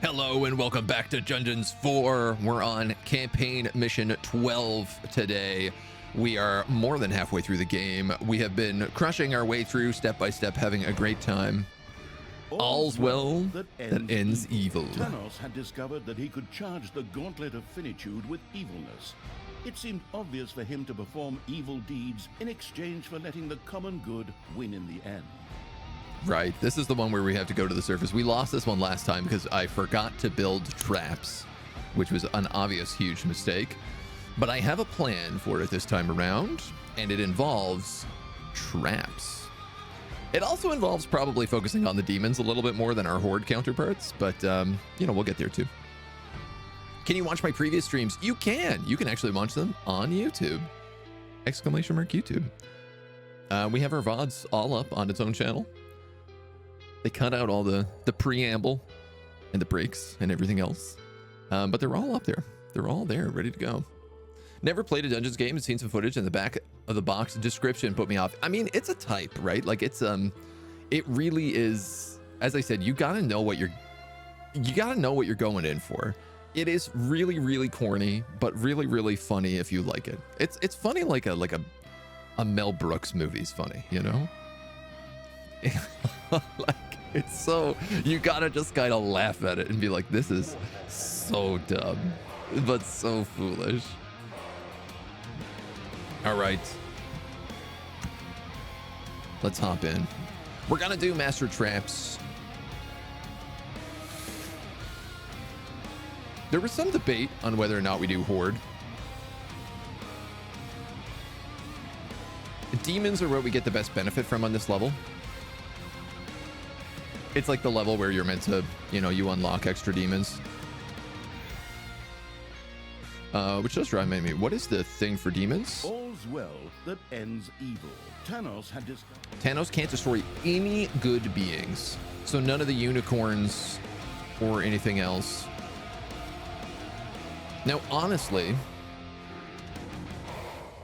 Hello and welcome back to Dungeons 4. We're on campaign mission 12 today. We are more than halfway through the game. We have been crushing our way through step by step, having a great time. All's well that ends evil. Thanos had discovered that he could charge the gauntlet of finitude with evilness. It seemed obvious for him to perform evil deeds in exchange for letting the common good win in the end. Right, this is the one where we have to go to the surface. We lost this one last time because I forgot to build traps, which was an obvious huge mistake. But I have a plan for it this time around, and it involves traps. It also involves probably focusing on the demons a little bit more than our horde counterparts, but you know, we'll get there too. Can you watch my previous streams? You can. You can actually watch them on YouTube. Exclamation mark YouTube. We have our VODs all up on its own channel. They cut out all the preamble and the breaks and everything else. But they're all up there. They're all there, ready to go. Never played a Dungeons game and seen some footage in the back of the box. Description put me off. I mean, it's a type, right? Like it's it really is, as I said, you gotta know what you're going in for. It is really, really corny, but really, really funny if you like it. It's funny like a Mel Brooks movie's funny, you know? Like, it's so, you gotta just kind of laugh at it and be like, this is so dumb, but so foolish. All right. Let's hop in. We're gonna do master traps. There was some debate on whether or not we do horde. Demons are what we get the best benefit from on this level. It's like the level where you're meant to, you know, you unlock extra demons. Which does remind me, what is the thing for demons? All's well that ends evil. Thanos can't destroy any good beings. So none of the unicorns or anything else. Now, honestly,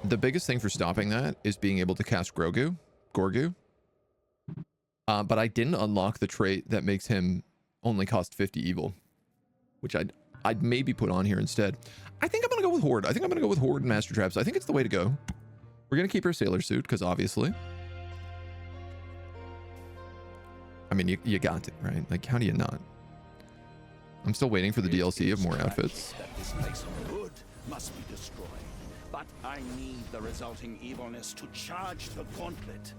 the biggest thing for stopping that is being able to cast Gorgu. But I didn't unlock the trait that makes him only cost 50 evil, which I'd maybe put on here instead. I think I'm gonna go with horde. I think I'm gonna go with horde and master traps. I think it's the way to go. We're gonna keep our sailor suit because obviously, I mean, you got it, right? Like, how do you not? I'm still waiting for the DLC of more outfits. This place of good must be destroyed, but I need the resulting evilness to charge the gauntlet.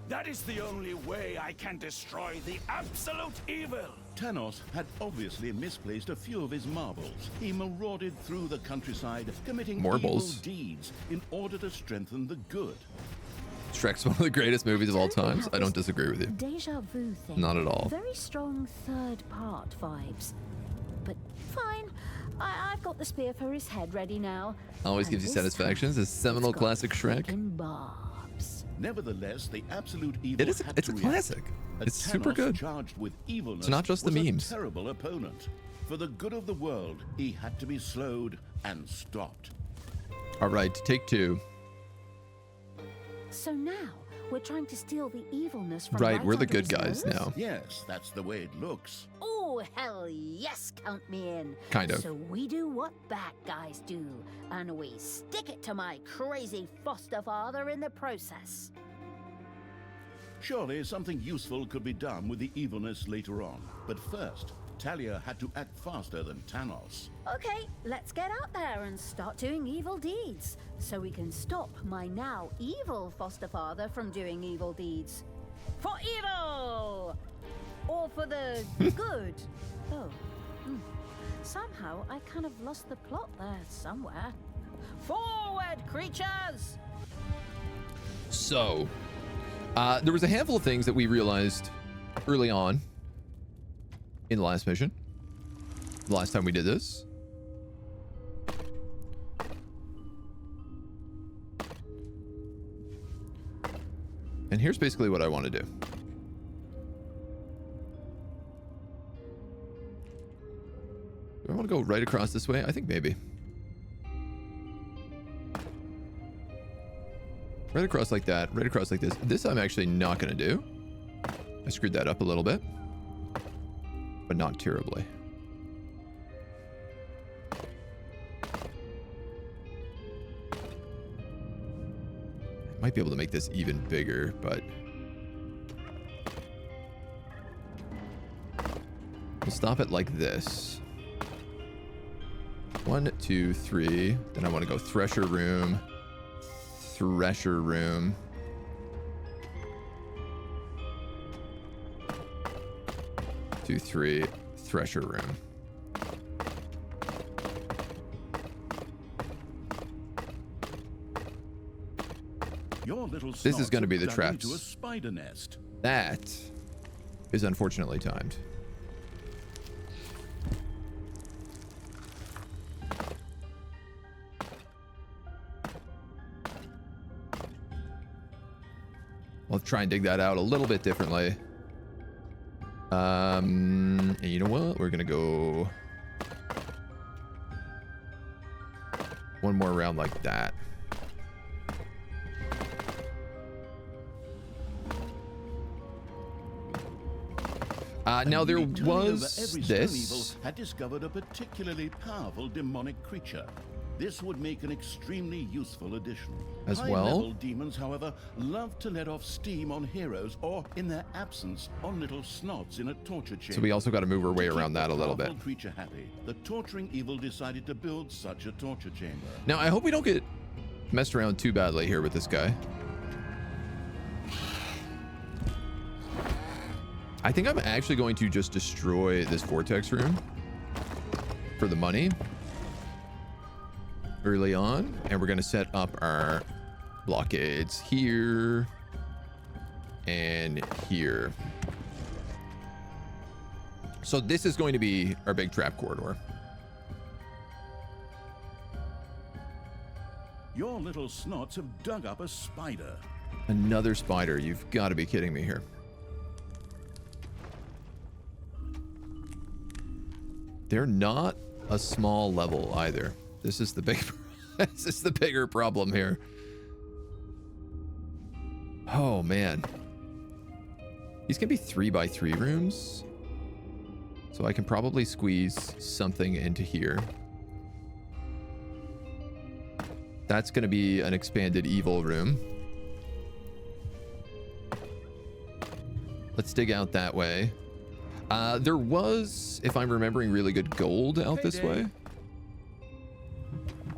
That is the only way I can destroy the absolute evil. Thanos had obviously misplaced a few of his marbles. He marauded through the countryside, committing evil deeds in order to strengthen the good. Shrek's one of the greatest movies of all time. I don't disagree with you. Deja vu thing. Not at all. Very strong third part vibes. But fine. I've got the spear for his head ready now. Always gives you satisfactions. This seminal classic Shrek. Nevertheless, the absolute evil it's a classic. It's super good. Charged with evilness, it's not just the memes. A terrible opponent. For the good of the world, he had to be slowed and stopped. All right, take two. So now we're trying to steal the evilness from right, we're the good guys now. Yes, that's the way it looks. Oh, hell yes, count me in. Kind of. So we do what bad guys do, and we stick it to my crazy foster father in the process. Surely something useful could be done with the evilness later on. But first, Thalia had to act faster than Thanos. Okay, let's get out there and start doing evil deeds, so we can stop my now evil foster father from doing evil deeds. For evil! Or for the good. Oh. Somehow I kind of lost the plot there somewhere. Forward, creatures! So, there was a handful of things that we realized early on in the last mission. The last time we did this. And here's basically what I want to do. Do I want to go right across this way? I think maybe. Right across like that. Right across like this. This I'm actually not going to do. I screwed that up a little bit. But not terribly. Might be able to make this even bigger, but we'll stop it like this. 1, 2, 3. Then I want to go thresher room. Thresher room. Two, 3. Thresher room. Your little This is going to be the dug traps. into a spider nest. That is unfortunately timed. I'll try and dig that out a little bit differently. And you know what? We're gonna go one more round like that. Now there was this. Had discovered a particularly powerful demonic creature. This would make an extremely useful addition. As well? High-level demons, however, love to let off steam on heroes, or in their absence, on little snots in a torture chamber. So we also got to move our way around that a little bit. Creature happy. The torturing evil decided to build such a torture chamber. Now I hope we don't get messed around too badly here with this guy. I think I'm actually going to just destroy this vortex room for the money early on, and we're going to set up our blockades here and here. So this is going to be our big trap corridor. Your little snots have dug up a spider. Another spider. You've got to be kidding me here. They're not a small level either. This is the big this is the bigger problem here. Oh man. These can be 3x3 rooms. So I can probably squeeze something into here. That's going to be an expanded evil room. Let's dig out that way. There was, if I'm remembering, really good gold out this way.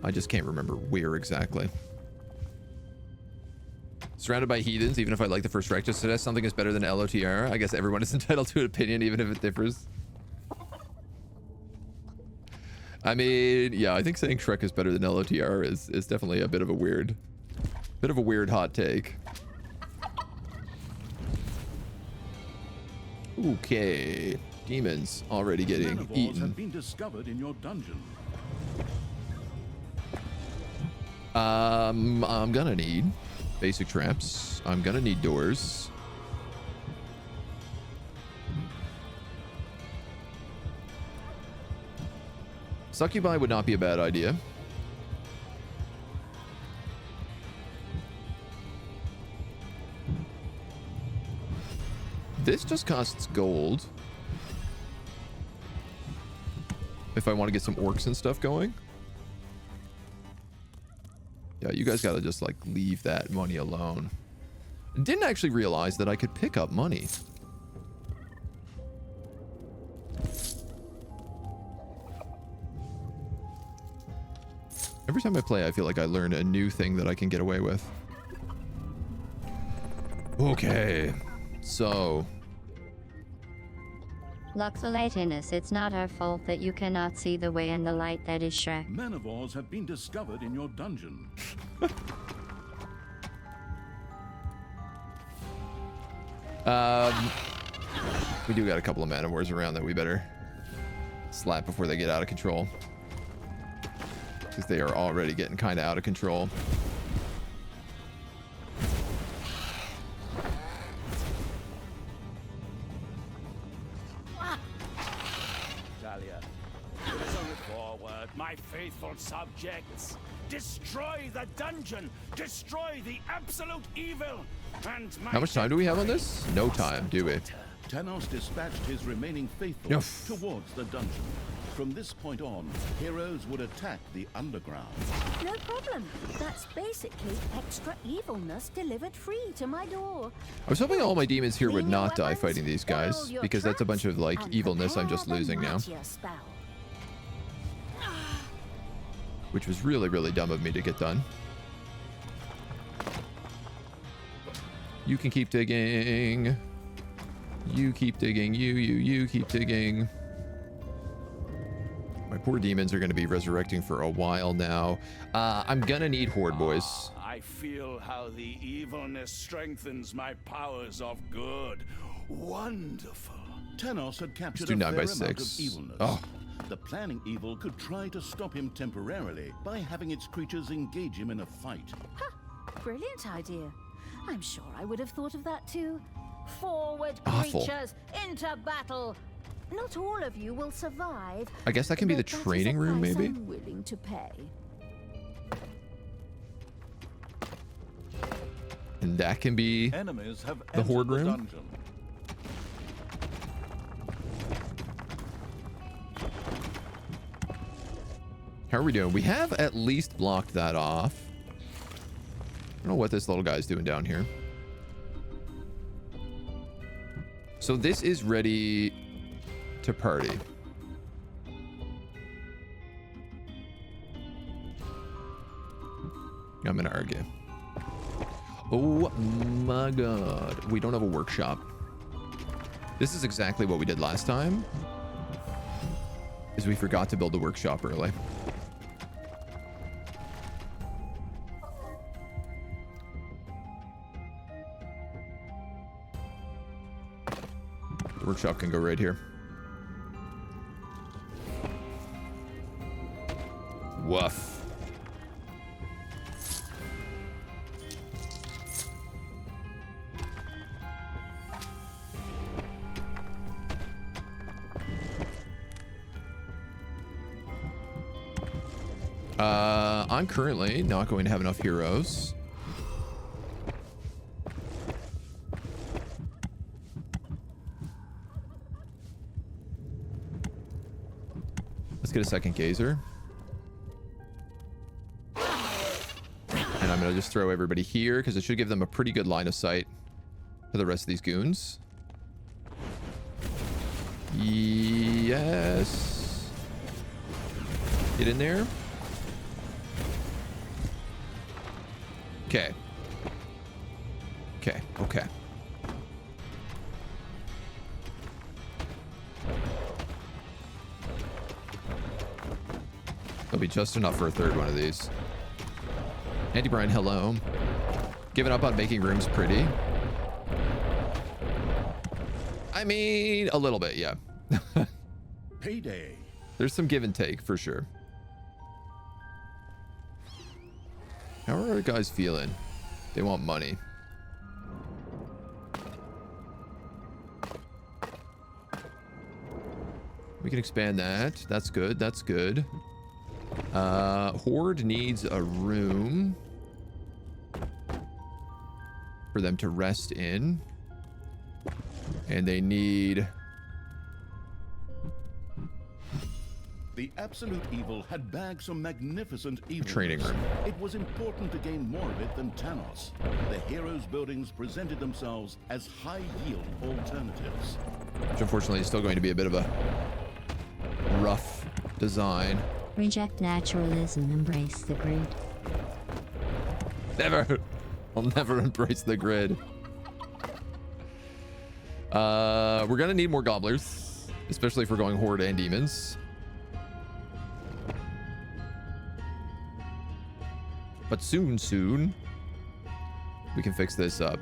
I just can't remember where exactly. Surrounded by heathens, even if I like the first strike, just suggest something is better than LOTR. I guess everyone is entitled to an opinion, even if it differs. I mean, yeah, I think saying Shrek is better than LOTR is definitely a bit of a weird hot take. Okay, demons already getting eaten. Have been discovered in your dungeon. I'm gonna need basic traps. I'm gonna need doors. Succubi would not be a bad idea. This just costs gold. If I want to get some orcs and stuff going. Yeah, you guys gotta just like leave that money alone. Didn't actually realize that I could pick up money. Every time I play, I feel like I learn a new thing that I can get away with. Okay, so... Luxolatinus, it's not our fault that you cannot see the way in the light that is Shrek. Manivores have been discovered in your dungeon. We do got a couple of manivores around that we better slap before they get out of control. Because they are already getting kind of out of control. Thalia, it is only forward, my faithful subjects. Destroy the dungeon, destroy the absolute evil, and How much time do we have on this? No time, do we? Thanos dispatched his remaining faithful towards the dungeon. From this point on, heroes would attack the underground. No problem. That's basically extra evilness delivered free to my door. I was hoping all my demons here would Clean your not die weapons, fighting these guys, spoil your because that's a bunch of, like, traps, evilness I'm and just prepare losing the now. mightier spell. Which was really, really dumb of me to get done. You can keep digging. You keep digging. You keep digging. My poor demons are going to be resurrecting for a while now. I'm going to need Horde, boys. I feel how the evilness strengthens my powers of good. Wonderful. Thanos had captured do a 9 by fair amount of 6. evilness. Oh. The planning evil could try to stop him temporarily by having its creatures engage him in a fight. Ha! Brilliant idea. I'm sure I would have thought of that too. Forward, Awful. creatures, into battle. Not all of you will survive. I guess that can be the but that is a training room, price maybe? I'm willing to pay. And that can be Enemies have the Horde entered the room? dungeon. How are we doing? We have at least blocked that off. I don't know what this little guy's doing down here. So this is ready to party. I'm gonna argue. Oh my god. We don't have a workshop. This is exactly what we did last time. Is we forgot to build the workshop early. The workshop can go right here. Woof. I'm currently not going to have enough heroes. Let's get a second gazer. And I'm going to just throw everybody here because it should give them a pretty good line of sight for the rest of these goons. Yes. Get in there. Okay. Okay. Okay. There'll be just enough for a third one of these. Andy Bryan, hello. Giving up on making rooms pretty. I mean, a little bit, yeah. Payday. There's some give and take for sure. How are our guys feeling? They want money. We can expand that. That's good. That's good. Horde needs a room for them to rest in. And they need... The absolute evil had bagged some magnificent evil. Training room. It was important to gain more of it than Thanos. The heroes' buildings presented themselves as high-yield alternatives. Which unfortunately is still going to be a bit of a rough design. Reject naturalism, embrace the grid. Never. I'll never embrace the grid. We're gonna need more gobblers, especially if we're going horde and demons. But soon, we can fix this up.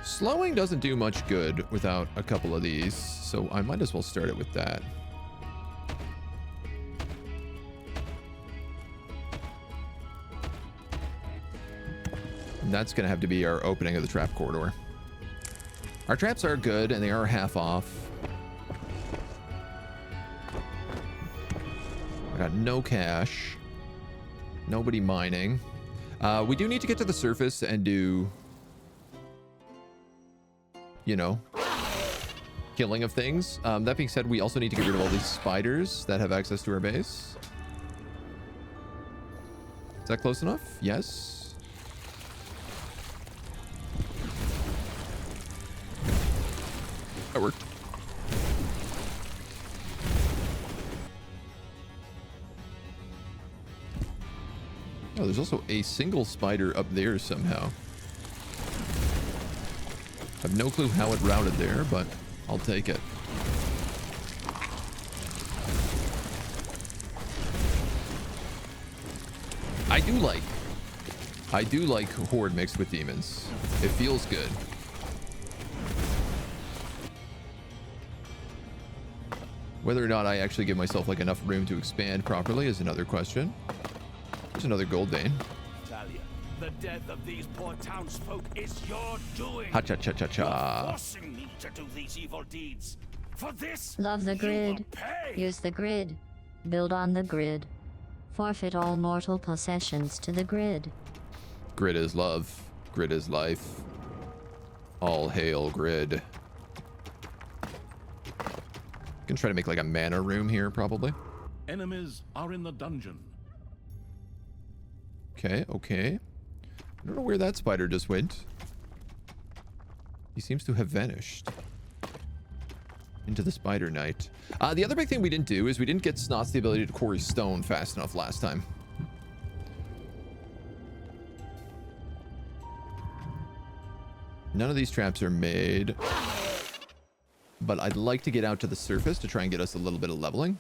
Slowing doesn't do much good without a couple of these, so I might as well start it with that. And that's going to have to be our opening of the trap corridor. Our traps are good, and they are half off. I got no cash. Nobody mining. We do need to get to the surface and do you know, killing of things. That being said, we also need to get rid of all these spiders that have access to our base. Is that close enough? Yes. That worked. Oh, there's also a single spider up there somehow. I have no clue how it routed there, but I'll take it. I do like Horde mixed with demons. It feels good. Whether or not I actually give myself like enough room to expand properly is another question. There's another gold vein. Thalya, the death of these poor townsfolk is your doing. Ha cha cha cha cha. You're forcing me to do these evil deeds. For this, Love the you grid. will pay. Use the grid. Build on the grid. Forfeit all mortal possessions to the grid. Grid is love. Grid is life. All hail grid. Can try to make like a mana room here, probably. Enemies are in the dungeon. Okay, okay. I don't know where that spider just went. He seems to have vanished into the spider night. The other big thing we didn't do is we didn't get Snots the ability to quarry stone fast enough last time. None of these traps are made. But I'd like to get out to the surface to try and get us a little bit of leveling.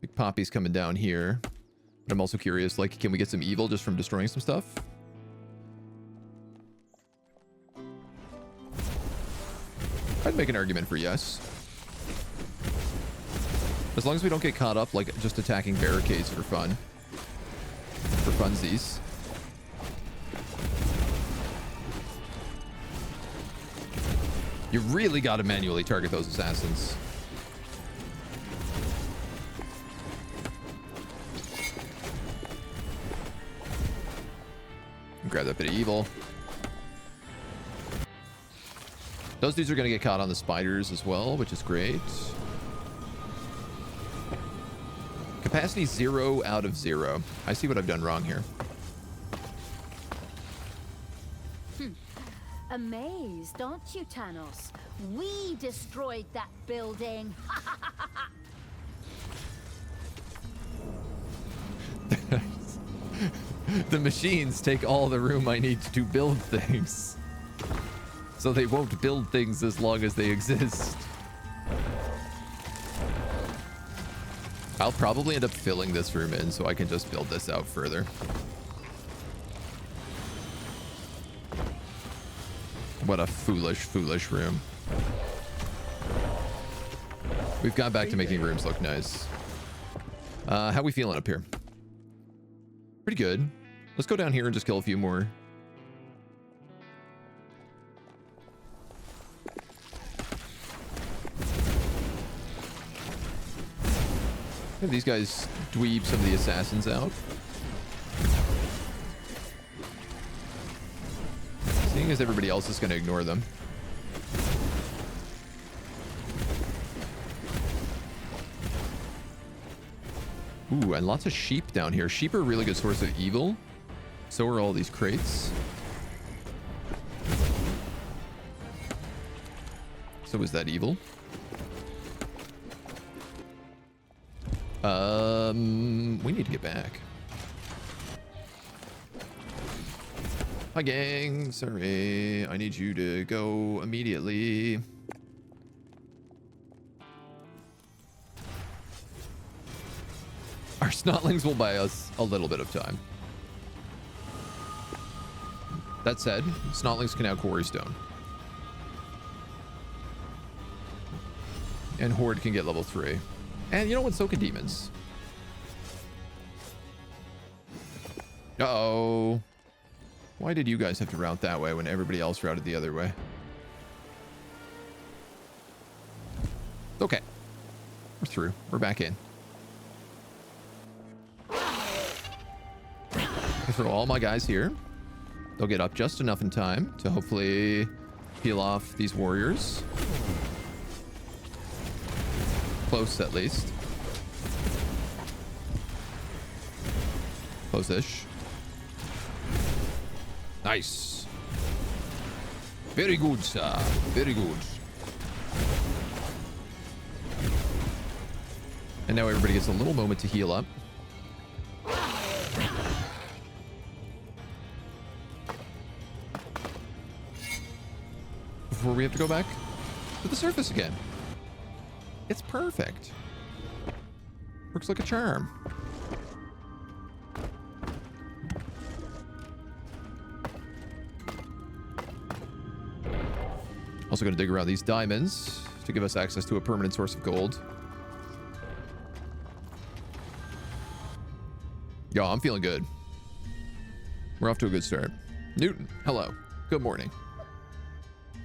Big Poppy's coming down here. But I'm also curious, like, can we get some evil just from destroying some stuff? I'd make an argument for yes. As long as we don't get caught up, like, just attacking barricades for fun. For funsies. You really got to manually target those assassins. Grab that bit of evil. Those dudes are going to get caught on the spiders as well, which is great. Capacity 0 out of 0. I see what I've done wrong here. Amazed, aren't you, Thanos? We destroyed that building. The machines take all the room I need to build things. So they won't build things as long as they exist. I'll probably end up filling this room in so I can just build this out further. What a foolish, foolish room. We've got back to making rooms look nice. How we feeling up here? Pretty good. Let's go down here and just kill a few more. Have these guys dweeb some of the assassins out. Seeing as everybody else is going to ignore them. Ooh, and lots of sheep down here. Sheep are a really good source of evil. So are all these crates. So is that evil? We need to get back. Hi, gang. Sorry. I need you to go immediately. Our snotlings will buy us a little bit of time. That said, snotlings can now quarry stone. And Horde can get level 3. And you know what? So can demons. Uh-oh. Why did you guys have to route that way when everybody else routed the other way? Okay. We're through. We're back in. I throw all my guys here. They'll get up just enough in time to hopefully peel off these warriors. Close, at least. Close-ish. Nice. Very good, sir. Very good. And now everybody gets a little moment to heal up. Before we have to go back to the surface again. It's perfect. Works like a charm. Also going to dig around these diamonds to give us access to a permanent source of gold. Yo, I'm feeling good. We're off to a good start. Newton, hello. Good morning.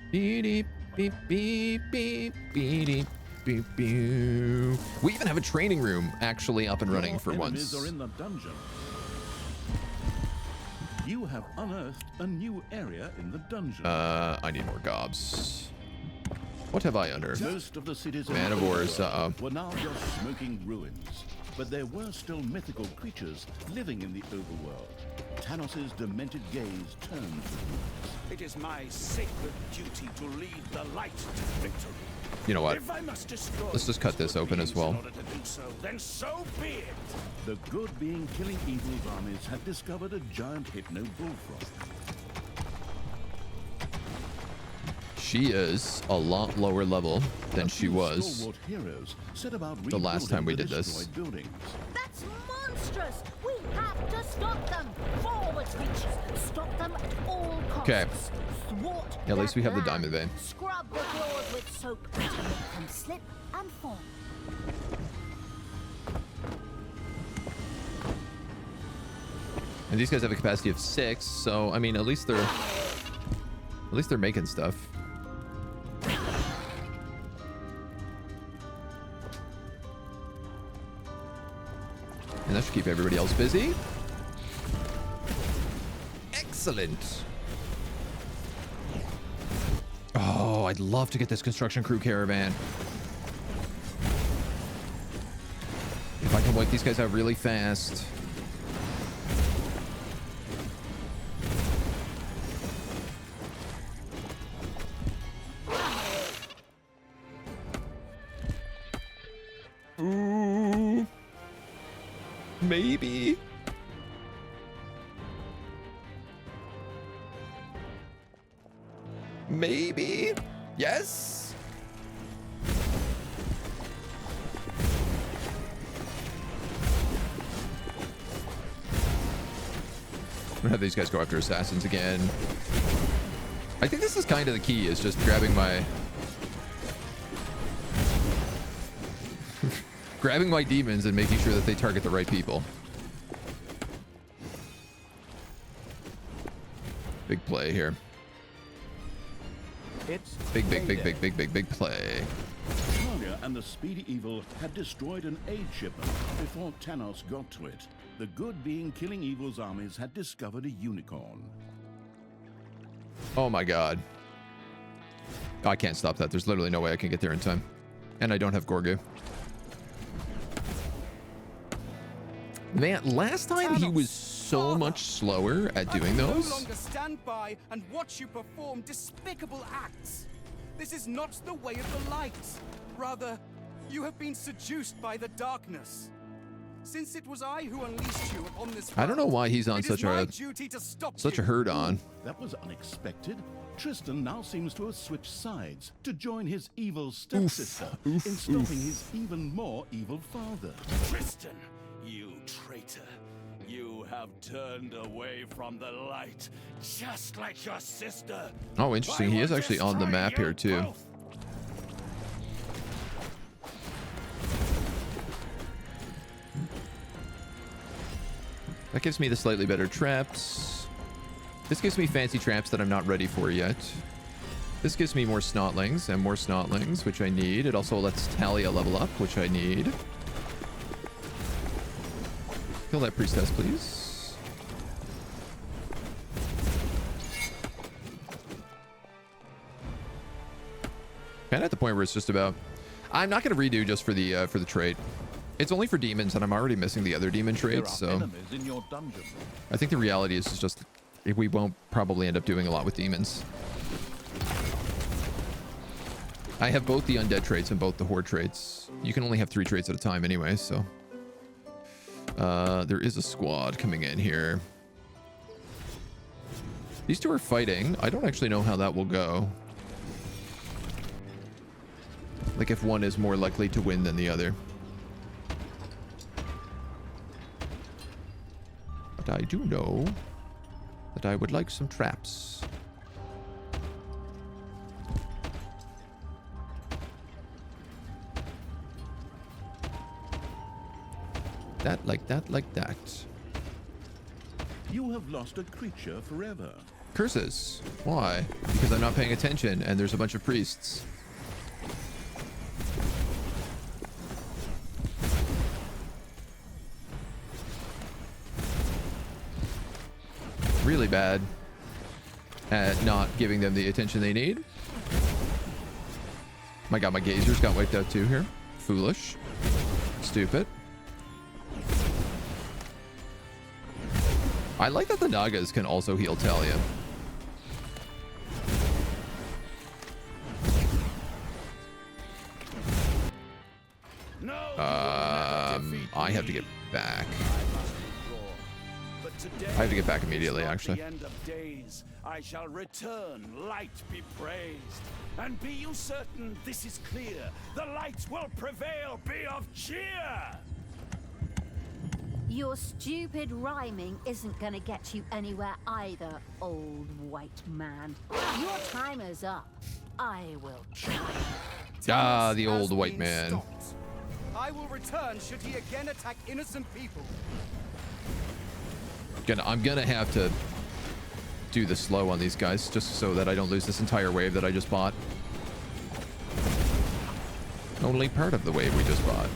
Beep, beep, beep, beep, beep, beep, beep. We even have a training room actually up and running for once. Are in the dungeon. You have unearthed a new area in the dungeon. I need more gobs. What have I unearthed? Most of the cities Man of Wars, were now just smoking ruins, but there were still mythical creatures living in the overworld. Thanos' demented gaze turned to the ruins. It is my sacred duty to lead the light to victory. You know what? If I must destroy Let's just cut this open as well. in order to do so, then so be it. The good being killing evil's armies had discovered a giant hypno bullfrog. She is a lot lower level than she was Stalwart heroes set about the last time we rebuilding did the this. destroyed buildings. That's monstrous! We have to stop them! Forward, creatures! Stop them at all costs. Okay. Thwart Yeah, at least we have the their diamond plan. vein. Scrub the claws with soap to make them slip and fall. And these guys have a capacity of 6, so I mean, at least they're making stuff. And that should keep everybody else busy. Excellent. Oh, I'd love to get this construction crew caravan. If I can wipe these guys out really fast. Ooh. Maybe. Maybe. Yes. I'm gonna have these guys go after assassins again. I think this is kind of the key, is just grabbing my grabbing my demons and making sure that they target the right people. Big play here. It's Big payday. big play. Thalia and the Speedy Evil had destroyed an aid shipment before Thanos got to it. The good being killing evil's armies had discovered a unicorn. Oh my god. I can't stop that. There's literally no way I can get there in time. And I don't have Gorgu. Man, last time he was so much slower at doing I those. can no longer stand by and watch you perform despicable acts. This is not the way of the light. Rather, you have been seduced by the darkness. Since it was I who unleashed you upon this world, I don't know why he's on it is such my a duty to stop such a you. herd on. That was unexpected. Tristan now seems to have switched sides to join his evil stepsister in stopping his even more evil father. Tristan, you traitor. You have turned away from the light, just like your sister. Oh, interesting. I He will is actually on the destroy map you here too. both. That gives me the slightly better traps. This gives me fancy traps that I'm not ready for yet. This gives me more snotlings and more snotlings, which I need. It also lets Thalia level up, which I need. Kill that priestess, please. Kind of at the point where it's just about... I'm not going to redo just for the trait. It's only for demons, and I'm already missing the other demon traits, so... Enemies in your dungeon. I think the reality is it's just... we won't probably end up doing a lot with demons. I have both the undead traits and both the horde traits. You can only have 3 traits at a time anyway, so... there is a squad coming in here. These two are fighting. I don't actually know how that will go. Like if one is more likely to win than the other. But I do know that I would like some traps. That, like that, like that. You have lost a creature forever. Curses. Why? Because I'm not paying attention and there's a bunch of priests. Really bad at not giving them the attention they need. My god, my gazers got wiped out too here. Foolish. Stupid. I like that the Nagas can also heal Thalya. I have to get back. I have to get back immediately, actually. At the end of days, I shall return, light be praised. And be you certain this is clear, the light will prevail, be of cheer! Your stupid rhyming isn't gonna get you anywhere either, old white man. Your timer's up. I will try. Ah, the Thanos old has white been man. stopped. I will return should he again attack innocent people. I'm gonna have to do the slow on these guys just so that I don't lose this entire wave that I just bought. Only part of the wave we just bought.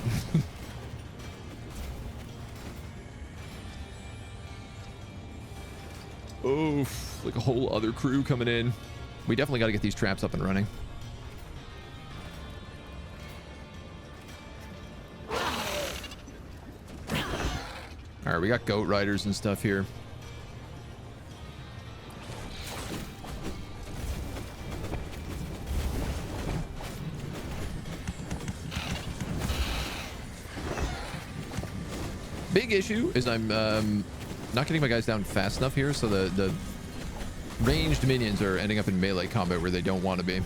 Oof, like a whole other crew coming in. We definitely got to get these traps up and running. All right, we got goat riders and stuff here. Big issue is I'm not getting my guys down fast enough here, so the ranged minions are ending up in melee combat where they don't want to be.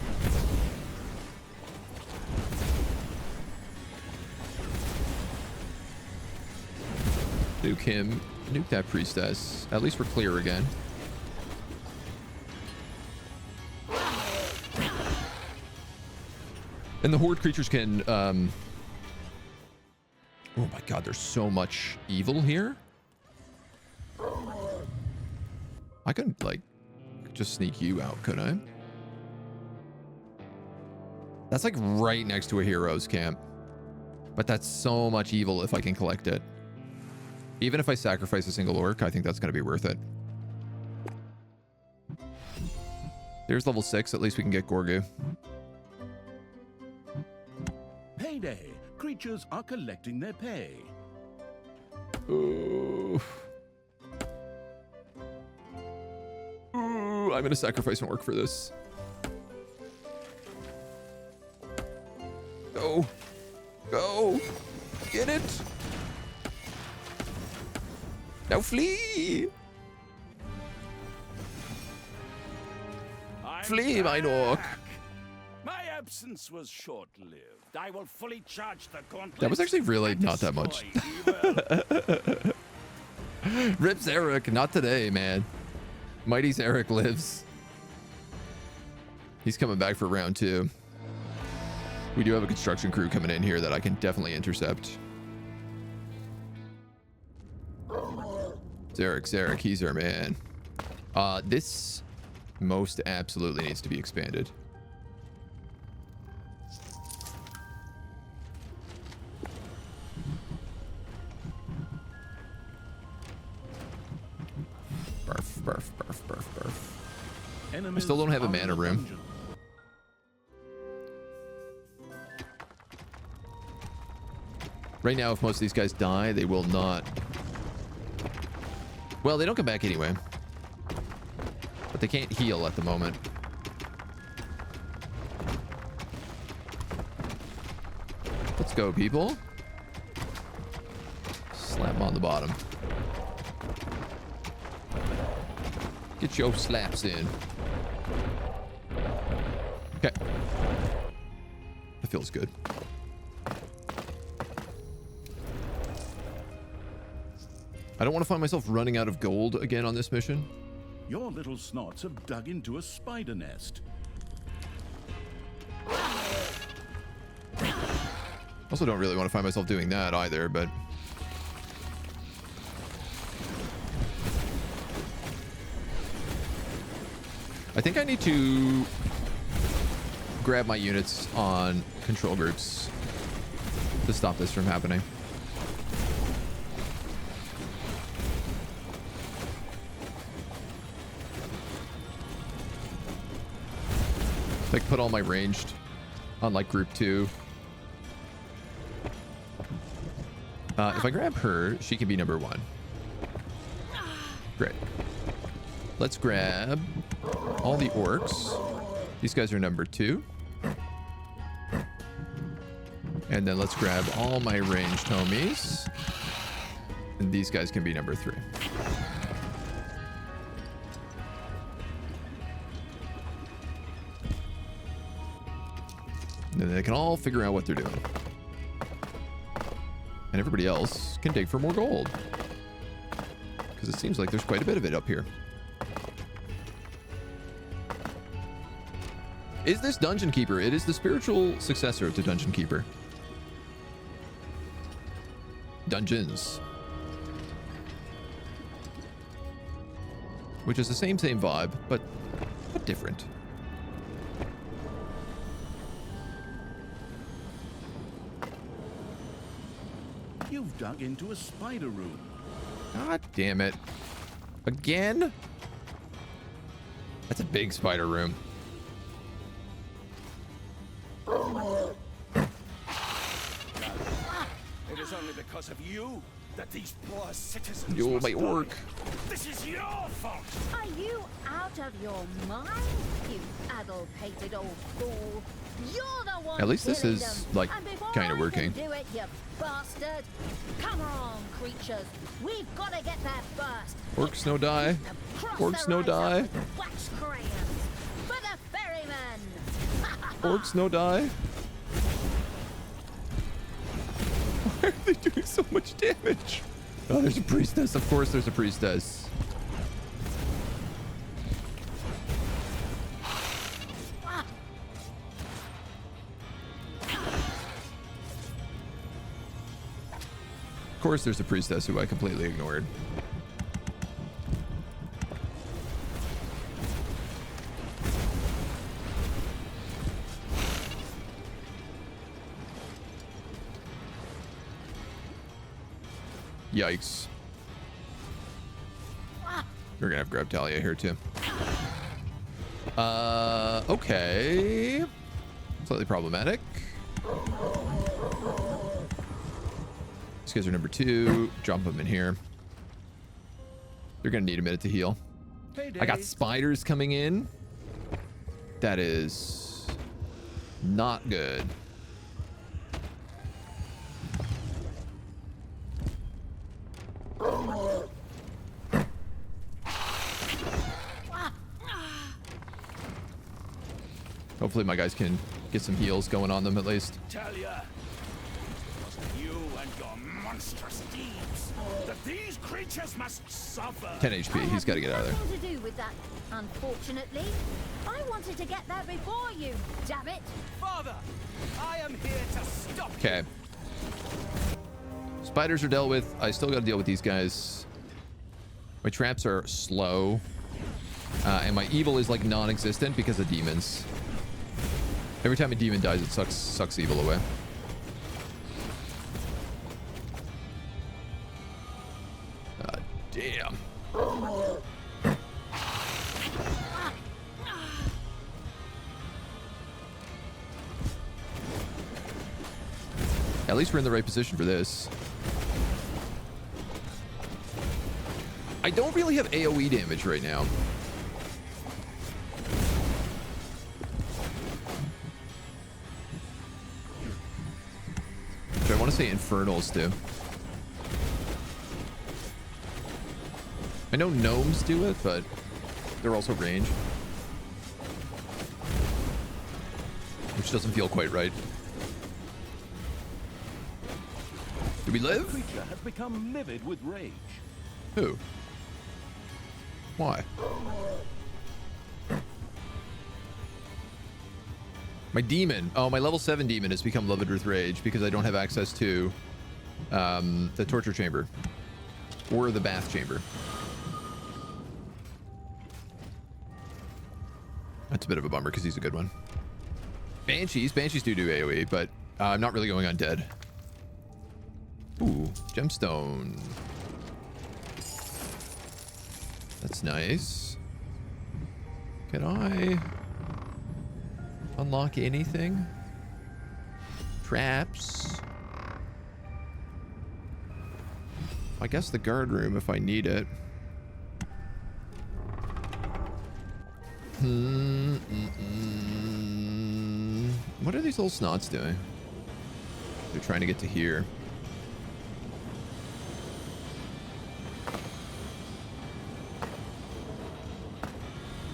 Nuke him. Nuke that priestess. At least we're clear again. And the horde creatures can... oh my god, there's so much evil here. I couldn't, like, just sneak you out, could I? That's, like, right next to a hero's camp. But that's so much evil if I can collect it. Even if I sacrifice a single orc, I think that's going to be worth it. There's level 6. At least we can get Gorgu. Payday. Creatures are collecting their pay. Ooh. Ooh, I'm going to sacrifice an orc for this. Go. Go. Get it. Now flee! Flee, my orc! My absence was short-lived. I will fully charge the gauntlet. That was actually really and not that much. destroy evil. Rip Zarek, not today, man. Mighty Zarek lives. He's coming back for round 2. We do have a construction crew coming in here that I can definitely intercept. Zarek, he's our man. This most absolutely needs to be expanded. Barf, barf, barf, barf, barf. I still don't have a mana room. Right now, if most of these guys die, they will not... Well, they don't come back anyway. But they can't heal at the moment. Let's go, people. Slap them on the bottom. Get your slaps in. Okay. That feels good. I don't want to find myself running out of gold again on this mission. Your little snots have dug into a spider nest. Also don't really want to find myself doing that either, but... I think I need to grab my units on control groups to stop this from happening. Like put all my ranged on like group 2. If I grab her, she can be number 1. Great. Let's grab all the orcs. These guys are number 2. And then let's grab all my ranged homies. And these guys can be number 3. And then they can all figure out what they're doing. And everybody else can dig for more gold. Because it seems like there's quite a bit of it up here. Is this Dungeon Keeper? It is the spiritual successor to Dungeon Keeper. Dungeons. Which is the same vibe, but different. You've dug into a spider room. God damn it. Again? That's a big spider room. It is only because of you that these poor citizens Yo, must my die. orc. This is your fault. Are you out of your mind, you addle-pated old fool? You're the one. At least this killing is, them. like, And before kinda I can working. Do it, you bastard! Come on, creatures. We've got to get that burst. Orcs no die. Cross Orcs their no eyes die. out with wax crayons. For the ferryman. Orcs no die. Why are they doing so much damage? Oh, there's a priestess. Of course there's a priestess. Of course there's a priestess who I completely ignored. Yikes. We're gonna have grab Thalia here too. Okay. Slightly problematic. These guys are number 2. Drop them in here. They're gonna need a minute to heal. I got spiders coming in. That is not good. Hopefully my guys can get some heals going on them at least. Thalia, it was you and your monstrous deeds that these creatures must suffer. 10 HP. He's got to get out of there. Nothing to do with that, unfortunately. I wanted to get there before you, damn it. Father, I am here to stop you. Okay. Spiders are dealt with. I still got to deal with these guys. My traps are slow. And my evil is like non-existent because of demons. Every time a demon dies, it sucks evil away. Damn. At least we're in the right position for this. I don't really have AoE damage right now. Which I want to say infernals do. I know gnomes do it, but they're also range. Which doesn't feel quite right. Do we live? The creature has become livid with rage. Who? Why? My demon. Oh, my level 7 demon has become livid with rage because I don't have access to the torture chamber or the bath chamber. That's a bit of a bummer because he's a good one. Banshees. Banshees do AoE, but I'm not really going undead. Ooh, gemstone. That's nice. Can I unlock anything? Traps. I guess the guard room if I need it. What are these little snots doing? They're trying to get to here.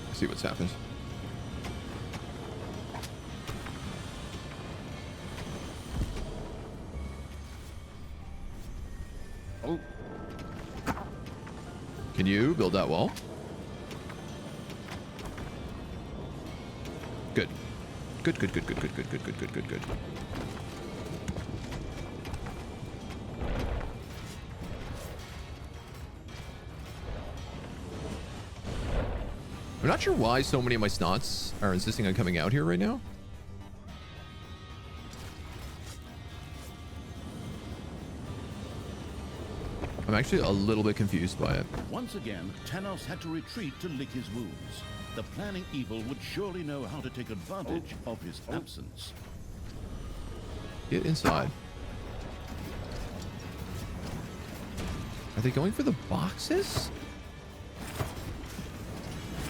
Let's see what's happened. Oh. Can you build that wall? Good. Good. I'm not sure why so many of my snots are insisting on coming out here right now. I'm actually a little bit confused by it. Once again, Thanos had to retreat to lick his wounds. The planning evil would surely know how to take advantage of his absence. Get inside. Are they going for the boxes?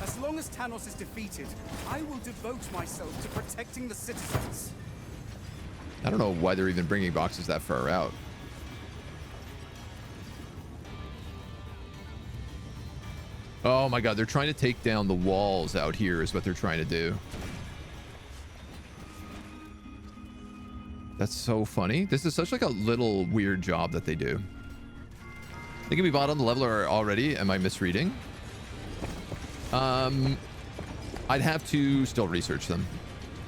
As long as Thanos is defeated, I will devote myself to protecting the citizens. I don't know why they're even bringing boxes that far out. Oh my god, they're trying to take down the walls out here is what they're trying to do. That's so funny. This is such like a little weird job that they do. They can be bought on the leveler already. Am I misreading? I'd have to still research them.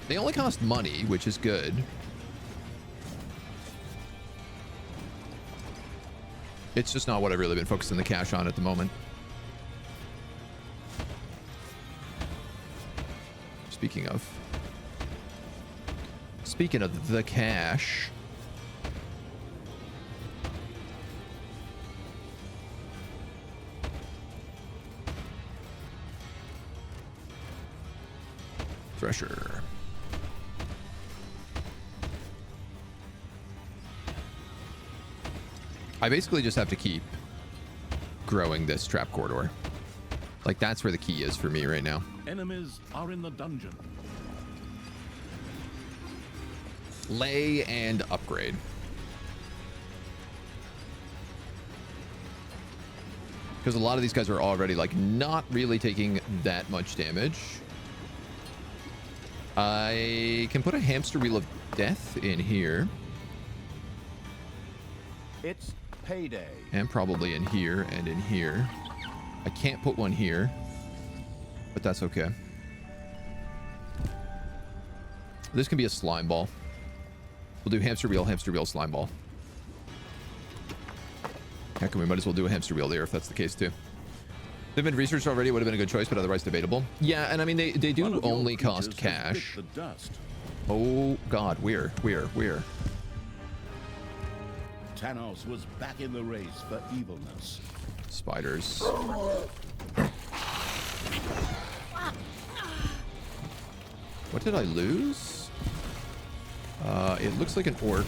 They only cost money, which is good. It's just not what I've really been focusing the cash on at the moment. Speaking of the cash. Thresher. I basically just have to keep growing this trap corridor. Like, that's where the key is for me right now. Enemies are in the dungeon. Lay and upgrade. Because a lot of these guys are already, like, not really taking that much damage. I can put a hamster wheel of death in here. It's payday. And probably in here and in here. I can't put one here, but that's okay. This can be a slime ball. We'll do hamster wheel, slime ball. Heck, we might as well do a hamster wheel there if that's the case too. They've been researched already. Would have been a good choice, but otherwise debatable. Yeah, and I mean, they do only cost cash. Oh god, where? Thanos was back in the race for evilness. Spiders. What did I lose? It looks like an orc.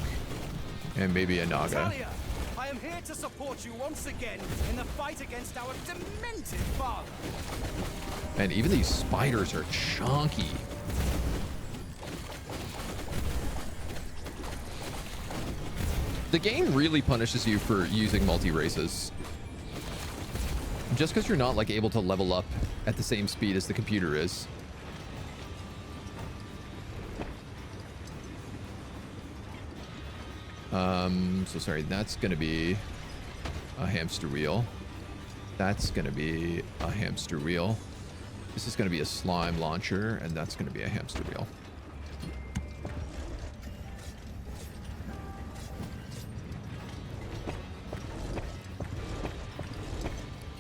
And maybe a Naga. Thalia, I am here to support you once again in the fight against our demented father. And even these spiders are chunky. The game really punishes you for using multi-races. Just because you're not like able to level up at the same speed as the computer is. So sorry, that's gonna be a hamster wheel. That's gonna be a hamster wheel. This is gonna be a slime launcher, and that's gonna be a hamster wheel.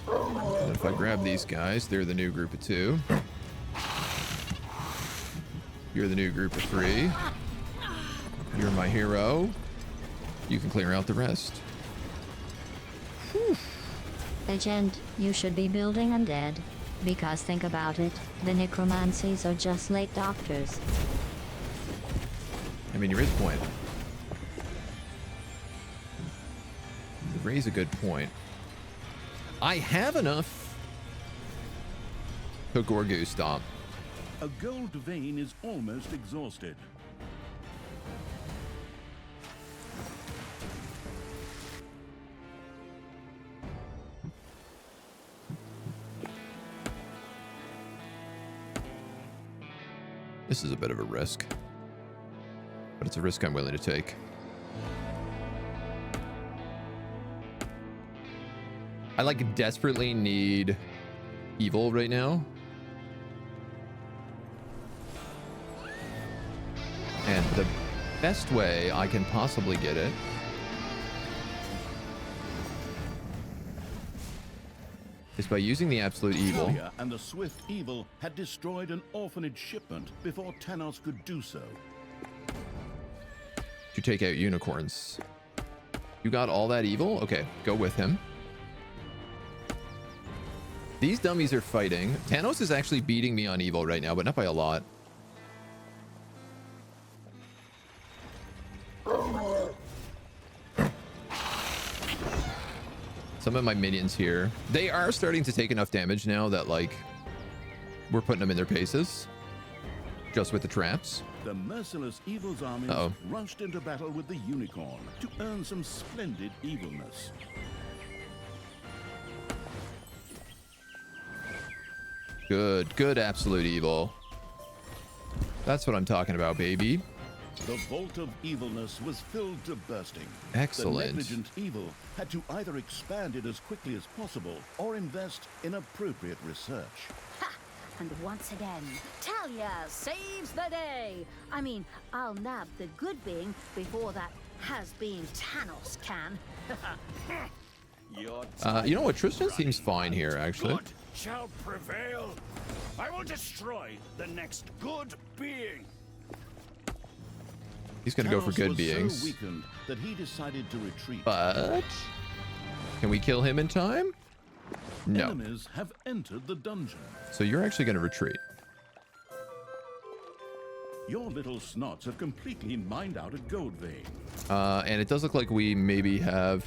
And if I grab these guys, they're the new group of 2. You're the new group of 3. You're my hero. You can clear out the rest. Agent, you should be building undead. Because think about it, the necromancies are just late doctors. I mean, you raise a point. You raise a good point. I have enough to Gorgu Stomp. A gold vein is almost exhausted. This is a bit of a risk, but it's a risk I'm willing to take. I like desperately need evil right now. And the best way I can possibly get it is by using the absolute evil. Thalia and the swift evil had destroyed an orphanage shipment before Thanos could do so. To take out unicorns. You got all that evil? Okay, go with him. These dummies are fighting. Thanos is actually beating me on evil right now, but not by a lot. Some of my minions here, they are starting to take enough damage now that, like, we're putting them in their paces. Just with the traps. The merciless evil's armies rushed into battle with the unicorn to earn some splendid evilness. Good absolute evil. That's what I'm talking about, baby. The vault of evilness was filled to bursting. Excellent. The negligent evil had to either expand it as quickly as possible or invest in appropriate research. Ha! And once again, Thalia saves the day. I mean, I'll nab the good being before that has-been Thanos can. You know what? Tristan seems fine here, actually. Good shall prevail. I will destroy the next good being. He's gonna go for Thanos good was beings. so weakened that he decided to retreat. But can we kill him in time? No. Enemies have entered the dungeon. So you're actually gonna retreat. Your little snots have completely mined out a gold vein. And it does look like we maybe have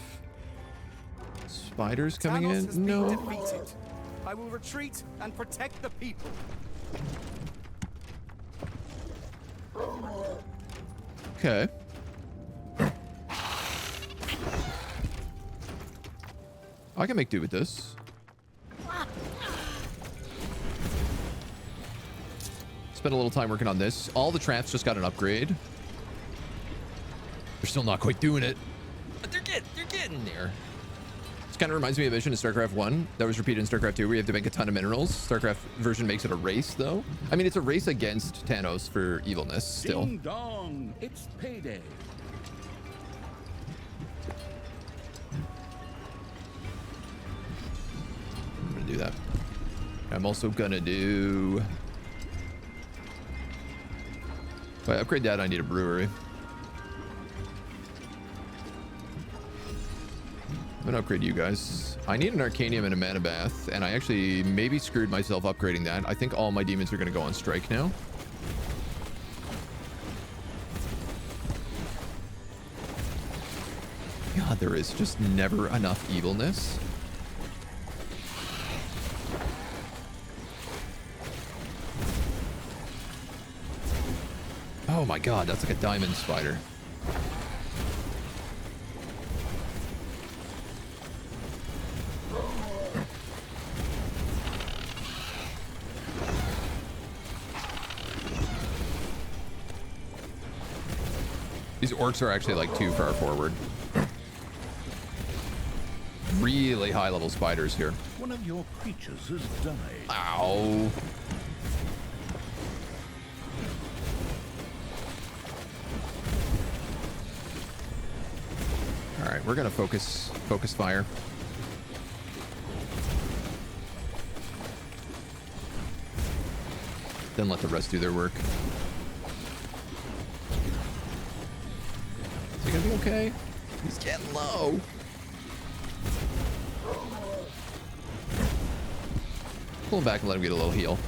spiders coming Thanos has in. been No. defeated. I will retreat and protect the people. Okay. I can make do with this. Spent a little time working on this. All the traps just got an upgrade. They're still not quite doing it, but they're getting there. This kind of reminds me of Vision in StarCraft 1. That was repeated in StarCraft 2, where you have to make a ton of minerals. StarCraft version makes it a race, though. I mean, it's a race against Thanos for evilness still. Ding dong, it's payday. I'm gonna do that. I'm also gonna do... If I upgrade that, I need a brewery. I'm gonna upgrade you guys. I need an Arcanium and a Mana Bath, and I actually maybe screwed myself upgrading that. I think all my demons are gonna go on strike now. God, there is just never enough evilness. Oh my God, that's like a diamond spider. These orcs are actually like too far forward. Really high level spiders here. One of your creatures has died. Ow. All right, we're gonna focus fire. Then let the rest do their work. Is he gonna be okay? He's getting low. Pull him back and let him get a little heal.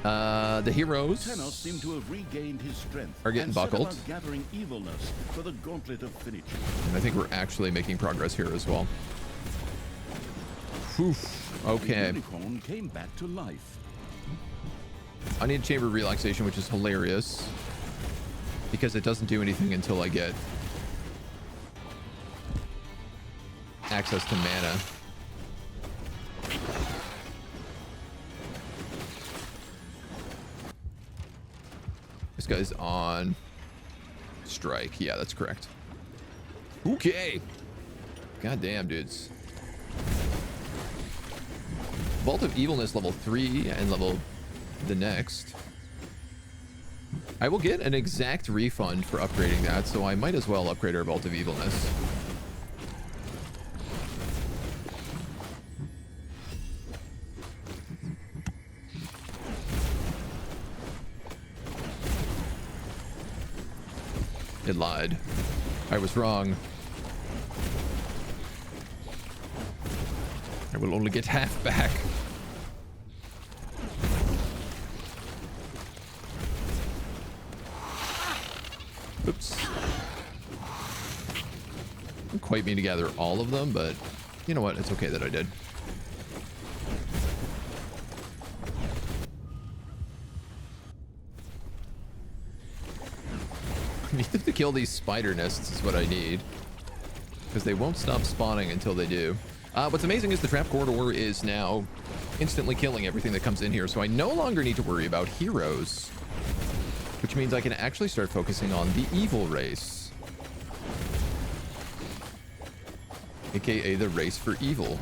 The heroes Thanos seemed to have regained his strength are getting and set buckled. about gathering evilness for the gauntlet of finitude. And I think we're actually making progress here as well. Whew. The Okay. unicorn came back to life. I need chamber relaxation, which is hilarious because it doesn't do anything until I get access to mana. This guy's on strike. Yeah, that's correct. Okay. God damn, dudes. Vault of Evilness level 3 and level the next. I will get an exact refund for upgrading that, so I might as well upgrade our Vault of Evilness. It lied. I was wrong. I will only get half back. Oops. Didn't quite mean to gather all of them, but you know what? It's okay that I did. I need them to kill these spider nests is what I need. Because they won't stop spawning until they do. What's amazing is the trap corridor is now instantly killing everything that comes in here, so I no longer need to worry about heroes. Which means I can actually start focusing on the evil race. AKA the race for evil.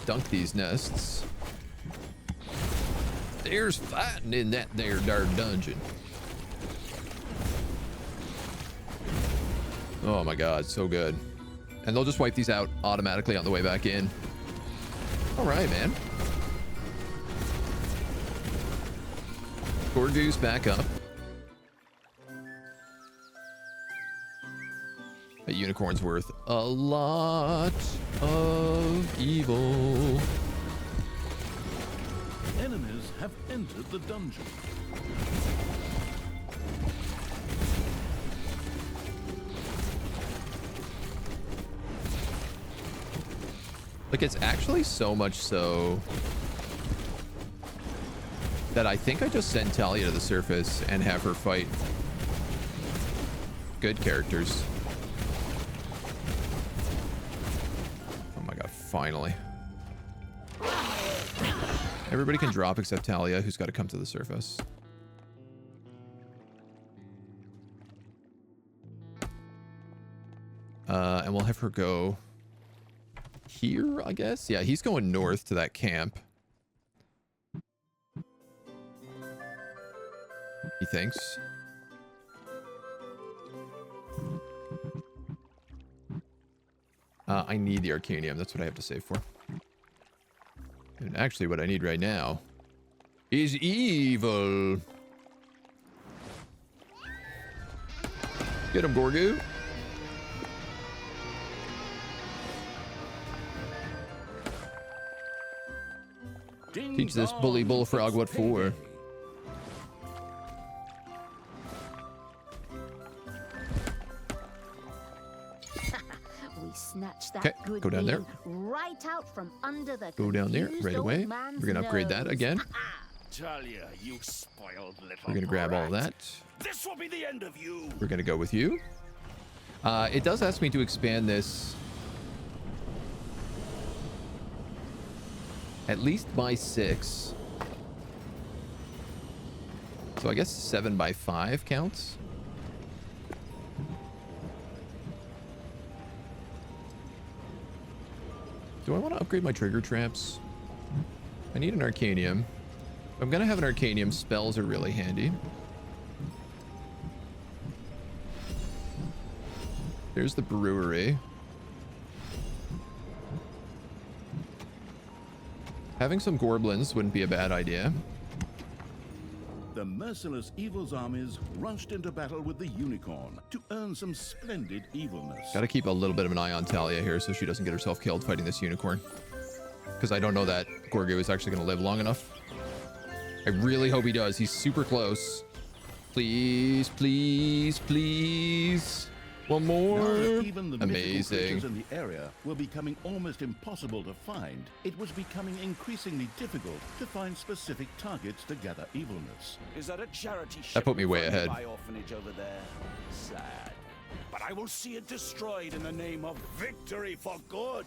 Dunk these nests. There's fighting in that there darn dungeon. Oh my god, so good. And they'll just wipe these out automatically on the way back in. All right, man. Gorgoose back up. That unicorn's worth a lot of evil. Enemies have entered the dungeon. Like, it's actually so much so that I think I just send Thalya to the surface and have her fight good characters. Oh my god, finally. Everybody can drop except Thalya, who's got to come to the surface. And we'll have her go here, I guess. Yeah, he's going north to that camp. He thinks. I need the Arcanium. That's what I have to save for. And actually, what I need right now is evil. Get him, Gorgu. Ding Teach this bully bullfrog what for. We snatched that 'Kay, good go down there. bean right out from under the Go down there confused right old away. man's We're gonna upgrade that nose. again. Thalia, you spoiled little We're gonna grab all of brat. that. This will be the end of you. We're gonna go with you. It does ask me to expand this at least by 6. So I guess 7 by 5 counts. Do I want to upgrade my trigger traps? I need an Arcanium. If I'm gonna have an Arcanium, spells are really handy. There's the brewery. Having some Gorblins wouldn't be a bad idea. The merciless evil's armies rushed into battle with the unicorn to earn some splendid evilness. Gotta keep a little bit of an eye on Thalia here so she doesn't get herself killed fighting this unicorn. Because I don't know that Gorgu is actually gonna live long enough. I really hope he does. He's super close. Please, please, please. One more. Now that even the mythical Amazing. creatures in the area were becoming almost impossible to find, it was becoming increasingly difficult to find specific targets to gather evilness. Is that a charity ship? That put me way funded ahead. by orphanage over there? Sad. But I will see it destroyed in the name of victory for good.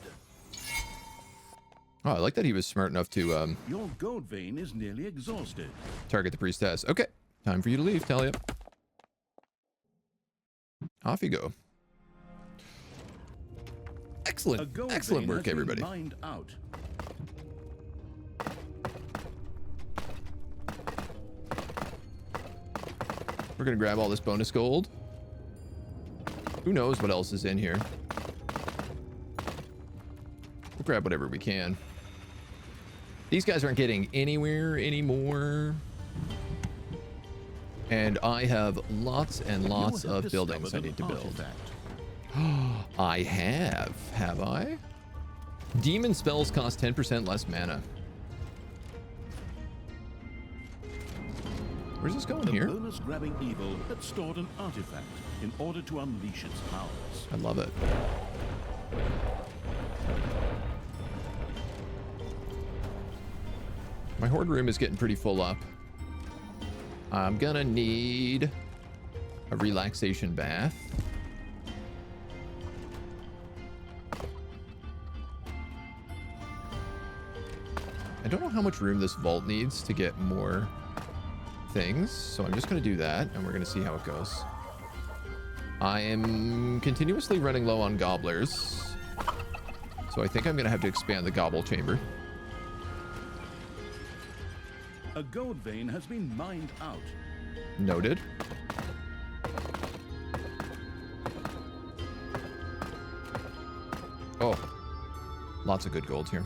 Oh, I like that he was smart enough to Your gold vein is nearly exhausted. target the priestess. Okay, time for you to leave, Thalia. Off you go. A Excellent, gold excellent vein work, has been everybody. mined out. We're gonna grab all this bonus gold. Who knows what else is in here? We'll grab whatever we can. These guys aren't getting anywhere anymore. And I have lots and lots You have of buildings I discovered need to an build. artifact. I have I? Demon spells cost 10% less mana. Where's this going The here? bonus grabbing evil had stored an artifact in order to unleash its powers. I love it. My horde room is getting pretty full up. I'm gonna need a relaxation bath. I don't know how much room this vault needs to get more things, so I'm just gonna do that, and we're gonna see how it goes. I am continuously running low on gobblers, so I think I'm gonna have to expand the gobble chamber. A gold vein has been mined out. Noted. Oh, lots of good gold here.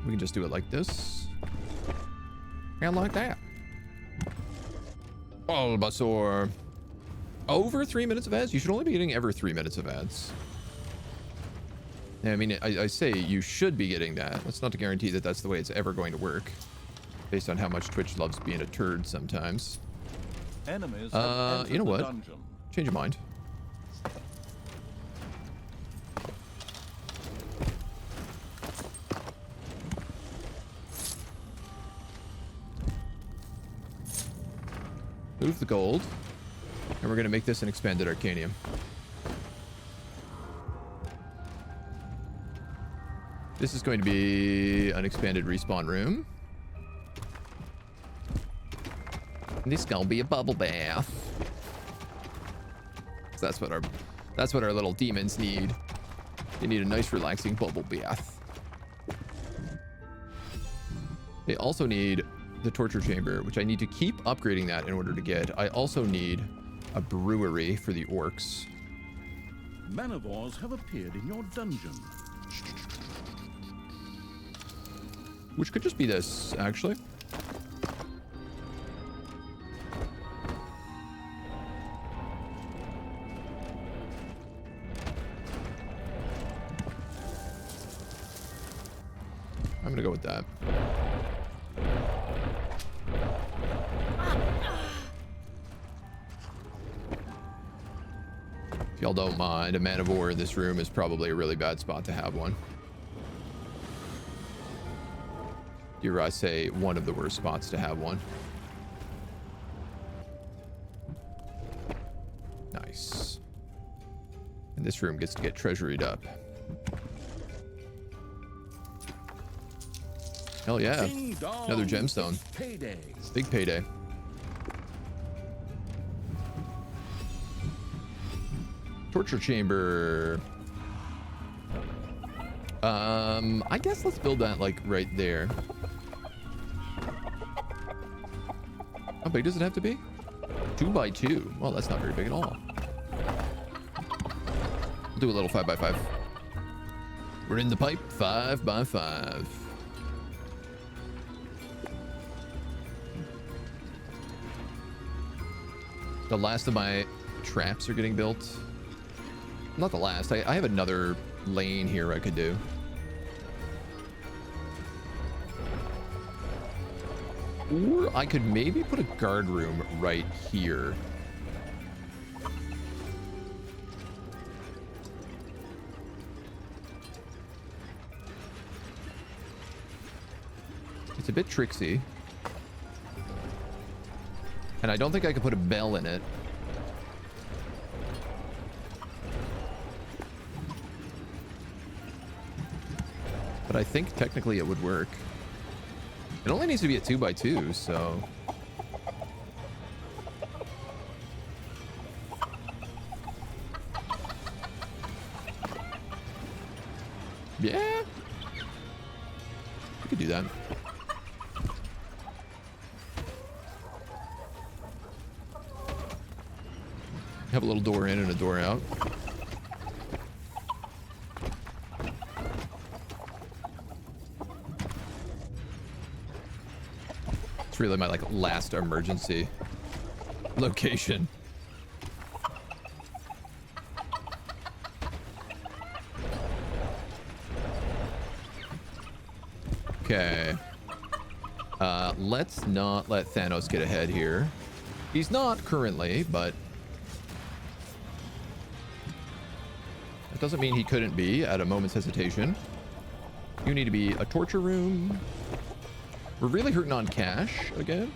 We can just do it like this. And like that. Bulbasaur. Over 3 minutes of ads? You should only be getting every 3 minutes of ads. Yeah, I mean, I say you should be getting that. That's not to guarantee that that's the way it's ever going to work. Based on how much Twitch loves being a turd sometimes. Enemies You know what? Change your mind. Move the gold. And we're going to make this an expanded Arcanium. This is going to be an expanded respawn room. And this is going to be a bubble bath. So that's what our little demons need. They need a nice relaxing bubble bath. They also need the torture chamber, which I need to keep upgrading that in order to get. I also need a brewery for the orcs. Manivores have appeared in your dungeon. Which could just be this, actually. I'm gonna go with that. If y'all don't mind, a man of war in this room is probably a really bad spot to have one. Dare I say, one of the worst spots to have one. Nice. And this room gets to get treasuried up. Hell yeah. Another gemstone. Payday. Big payday. Torture chamber. I guess let's build that like right there. How big does it have to be? 2 by 2. Well, that's not very big at all. We'll do a little 5 by 5. We're in the pipe. 5 by 5. The last of my traps are getting built. Not the last. I have another lane here I could do. Or I could maybe put a guard room right here. It's a bit tricksy. And I don't think I could put a bell in it. But I think technically it would work. It only needs to be a 2 by 2, so... Yeah. We could do that. Have a little door in and a door out. It's really my like last emergency location. Okay. Let's not let Thanos get ahead here. He's not currently, but that doesn't mean he couldn't be at a moment's hesitation. You need to be a torture room. We're really hurting on cash again.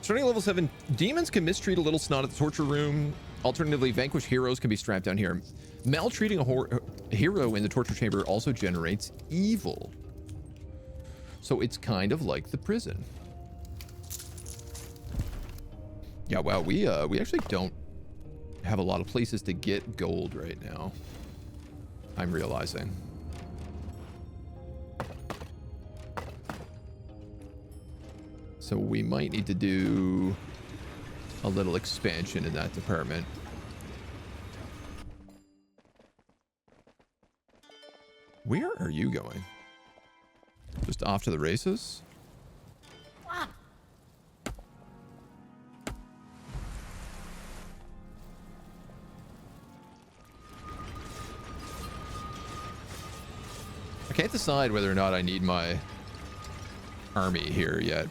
Starting at level 7, demons can mistreat a little snot at the torture room. Alternatively, vanquished heroes can be strapped down here. Maltreating a hero in the torture chamber also generates evil. So it's kind of like the prison. Yeah, wow, we actually don't have a lot of places to get gold right now. I'm realizing. So we might need to do a little expansion in that department. Where are you going? Just off to the races? I can't decide whether or not I need my army here yet.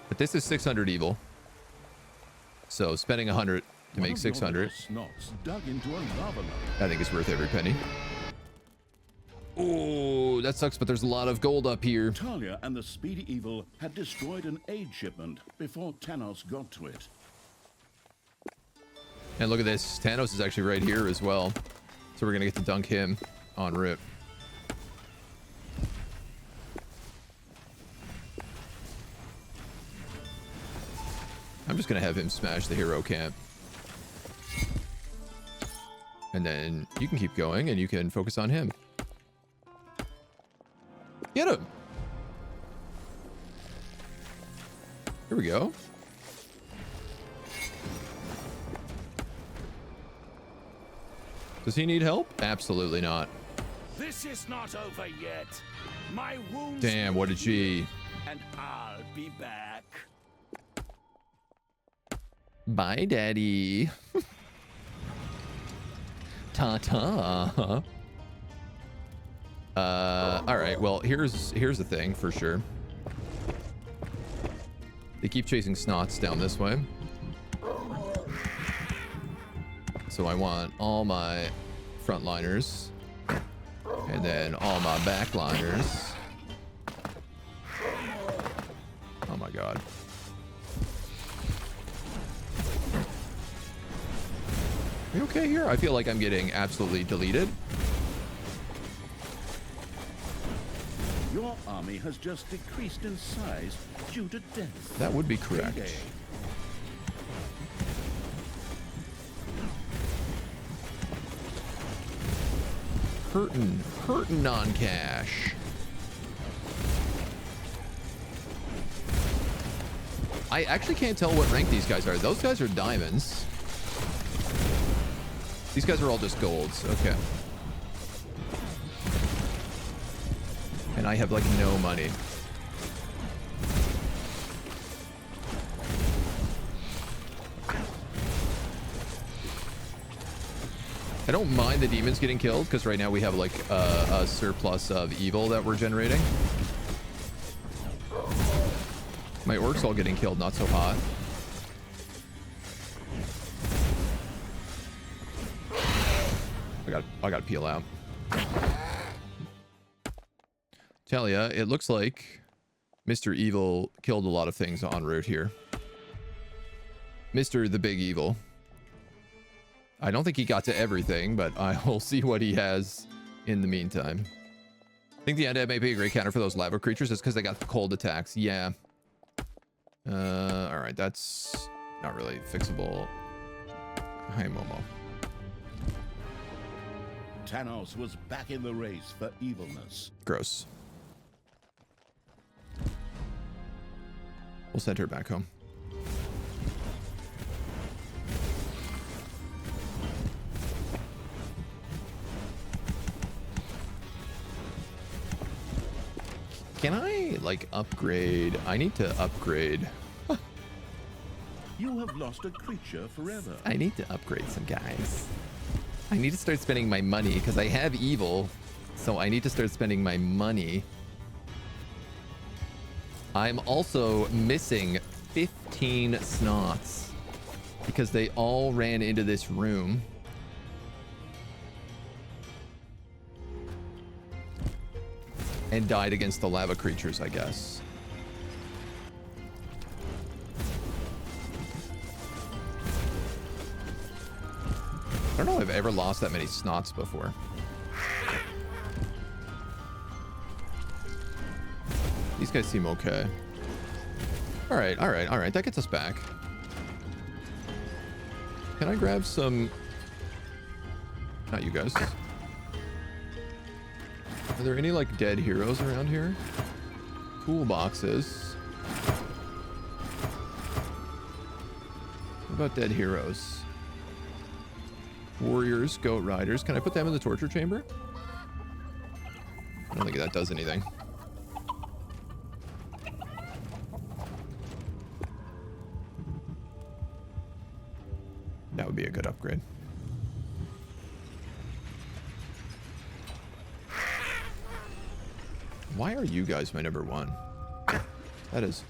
But this is 600 evil. So spending 100 to make 600, Dug into a lava lamp. I think it's worth every penny. Oh, that sucks, but there's a lot of gold up here. Thalia and the Speedy Evil had destroyed an aid shipment before Thanos got to it. And look at this. Thanos is actually right here as well. So we're going to get to dunk him en route. I'm just going to have him smash the hero camp. And then you can keep going and you can focus on him. Get him. Here we go. Does he need help? Absolutely not. This is not over yet. My wounds. Damn, what did she? And I'll be back. Bye, Daddy. Ta-ta. All right. Well, here's the thing for sure. They keep chasing snots down this way. So I want all my frontliners and then all my backliners. Oh my god. Are you okay here? I feel like I'm getting absolutely deleted. Your army has just decreased in size due to death. That would be correct. Payday. Hurtin' on cash. I actually can't tell what rank these guys are. Those guys are diamonds. These guys are all just golds. Okay. And I have like no money. I don't mind the demons getting killed because right now we have like a surplus of evil that we're generating. My orcs all getting killed, not so hot. I gotta peel out. Thalia, it looks like Mr. Evil killed a lot of things en route here. Mr. the Big Evil. I don't think he got to everything, but I will see what he has in the meantime. I think the undead may be a great counter for those lava creatures. It's because they got the cold attacks. Yeah. All right, that's not really fixable. Hi, Momo. Thanos was back in the race for evilness. Gross. We'll send her back home. Can I, like, upgrade? I need to upgrade. You have lost a creature forever. I need to upgrade some guys. I need to start spending my money because I have evil. So I need to start spending my money. I'm also missing 15 snots because they all ran into this room. And died against the lava creatures, I guess. I don't know if I've ever lost that many snots before. These guys seem okay. All right, all right, all right. That gets us back. Can I grab some... Not you guys. Are there any, like, dead heroes around here? Toolboxes. What about dead heroes? Warriors, goat riders. Can I put them in the torture chamber? I don't think that does anything. That would be a good upgrade. Why are you guys my number one? That is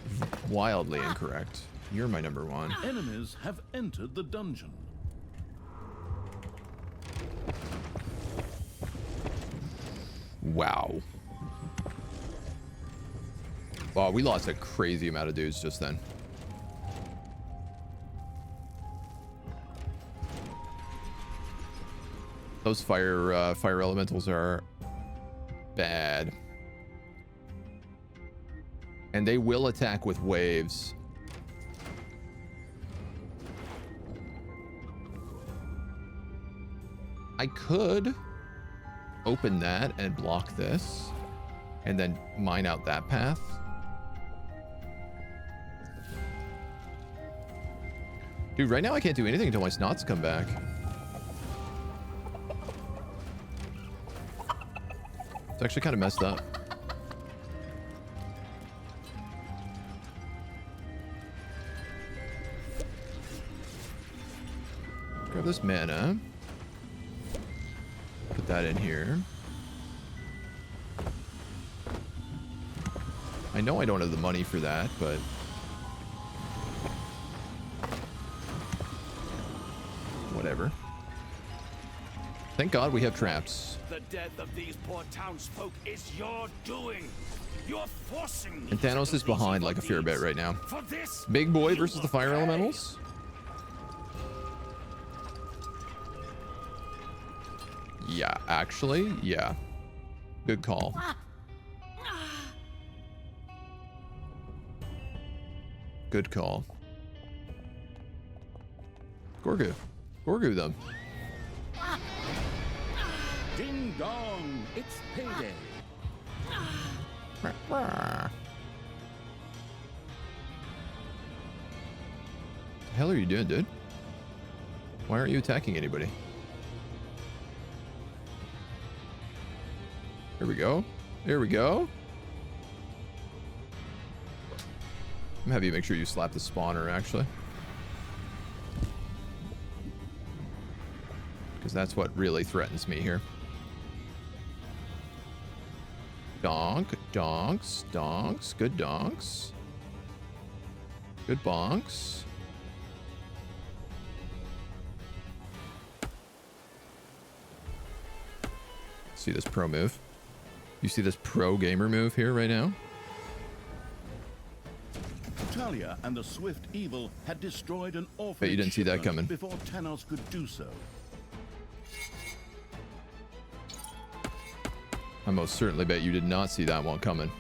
wildly incorrect. You're my number one. Enemies have entered the dungeon. Wow. Wow, we lost a crazy amount of dudes just then. Those fire elementals are bad. And they will attack with waves. I could open that and block this and then mine out that path. Dude, right now I can't do anything until my snots come back. It's actually kind of messed up. Grab this mana. that in here. I know I don't have the money for that, but... whatever. Thank God we have traps. The death of these poor townsfolk is your doing. You're forcing me. And Thanos to is do behind evil like a fair bit deeds. right now. For this, Big boy you versus the will fire pay. elementals. Yeah, actually, yeah. Good call. Good call. Gorgu. Gorgu them. Ding dong, it's payday. The hell are you doing, dude? Why aren't you attacking anybody? Here we go. Here we go. I'm gonna have you make sure you slap the spawner, actually. Because that's what really threatens me here. Donk, donks, donks, good donks. Good bonks. See this pro move? You see this pro gamer move here right now? Thalia and the Swift Evil had destroyed an orphanage Bet you didn't see that shipment coming. before Thanos could do so. I most certainly bet you did not see that one coming.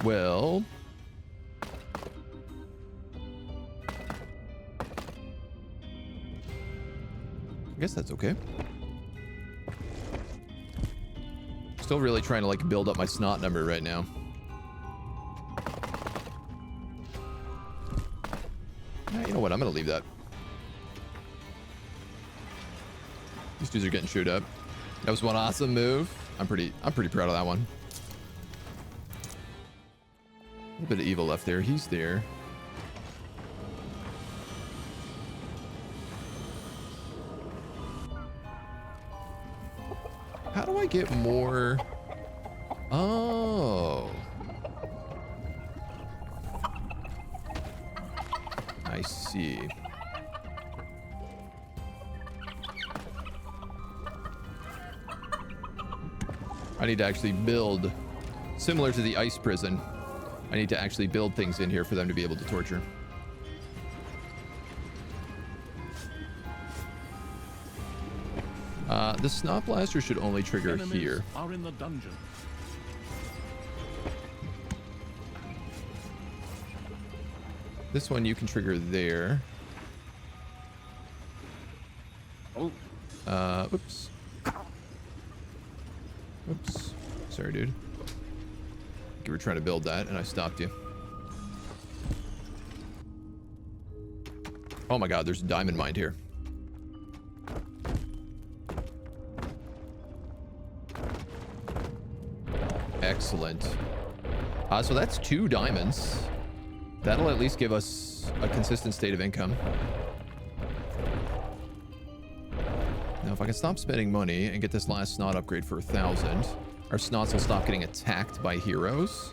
Well... I guess that's okay. Still really trying to like build up my snot number right now. You know what? I'm gonna leave that. These dudes are getting chewed up. That was one awesome move. I'm pretty proud of that one. A little bit of evil left there. He's there. How do I get more? Oh. I see. I need to actually build, similar to the ice prison, I need to actually build things in here for them to be able to torture. The snot blaster should only trigger Enemies here. are in the dungeon. This one you can trigger there. Oh, Oops. Oops. Sorry, dude. You were trying to build that, and I stopped you. Oh my god, there's a diamond mine here. Excellent. So that's 2 diamonds. That'll at least give us a consistent state of income. Now, if I can stop spending money and get this last snot upgrade for 1,000, our snots will stop getting attacked by heroes.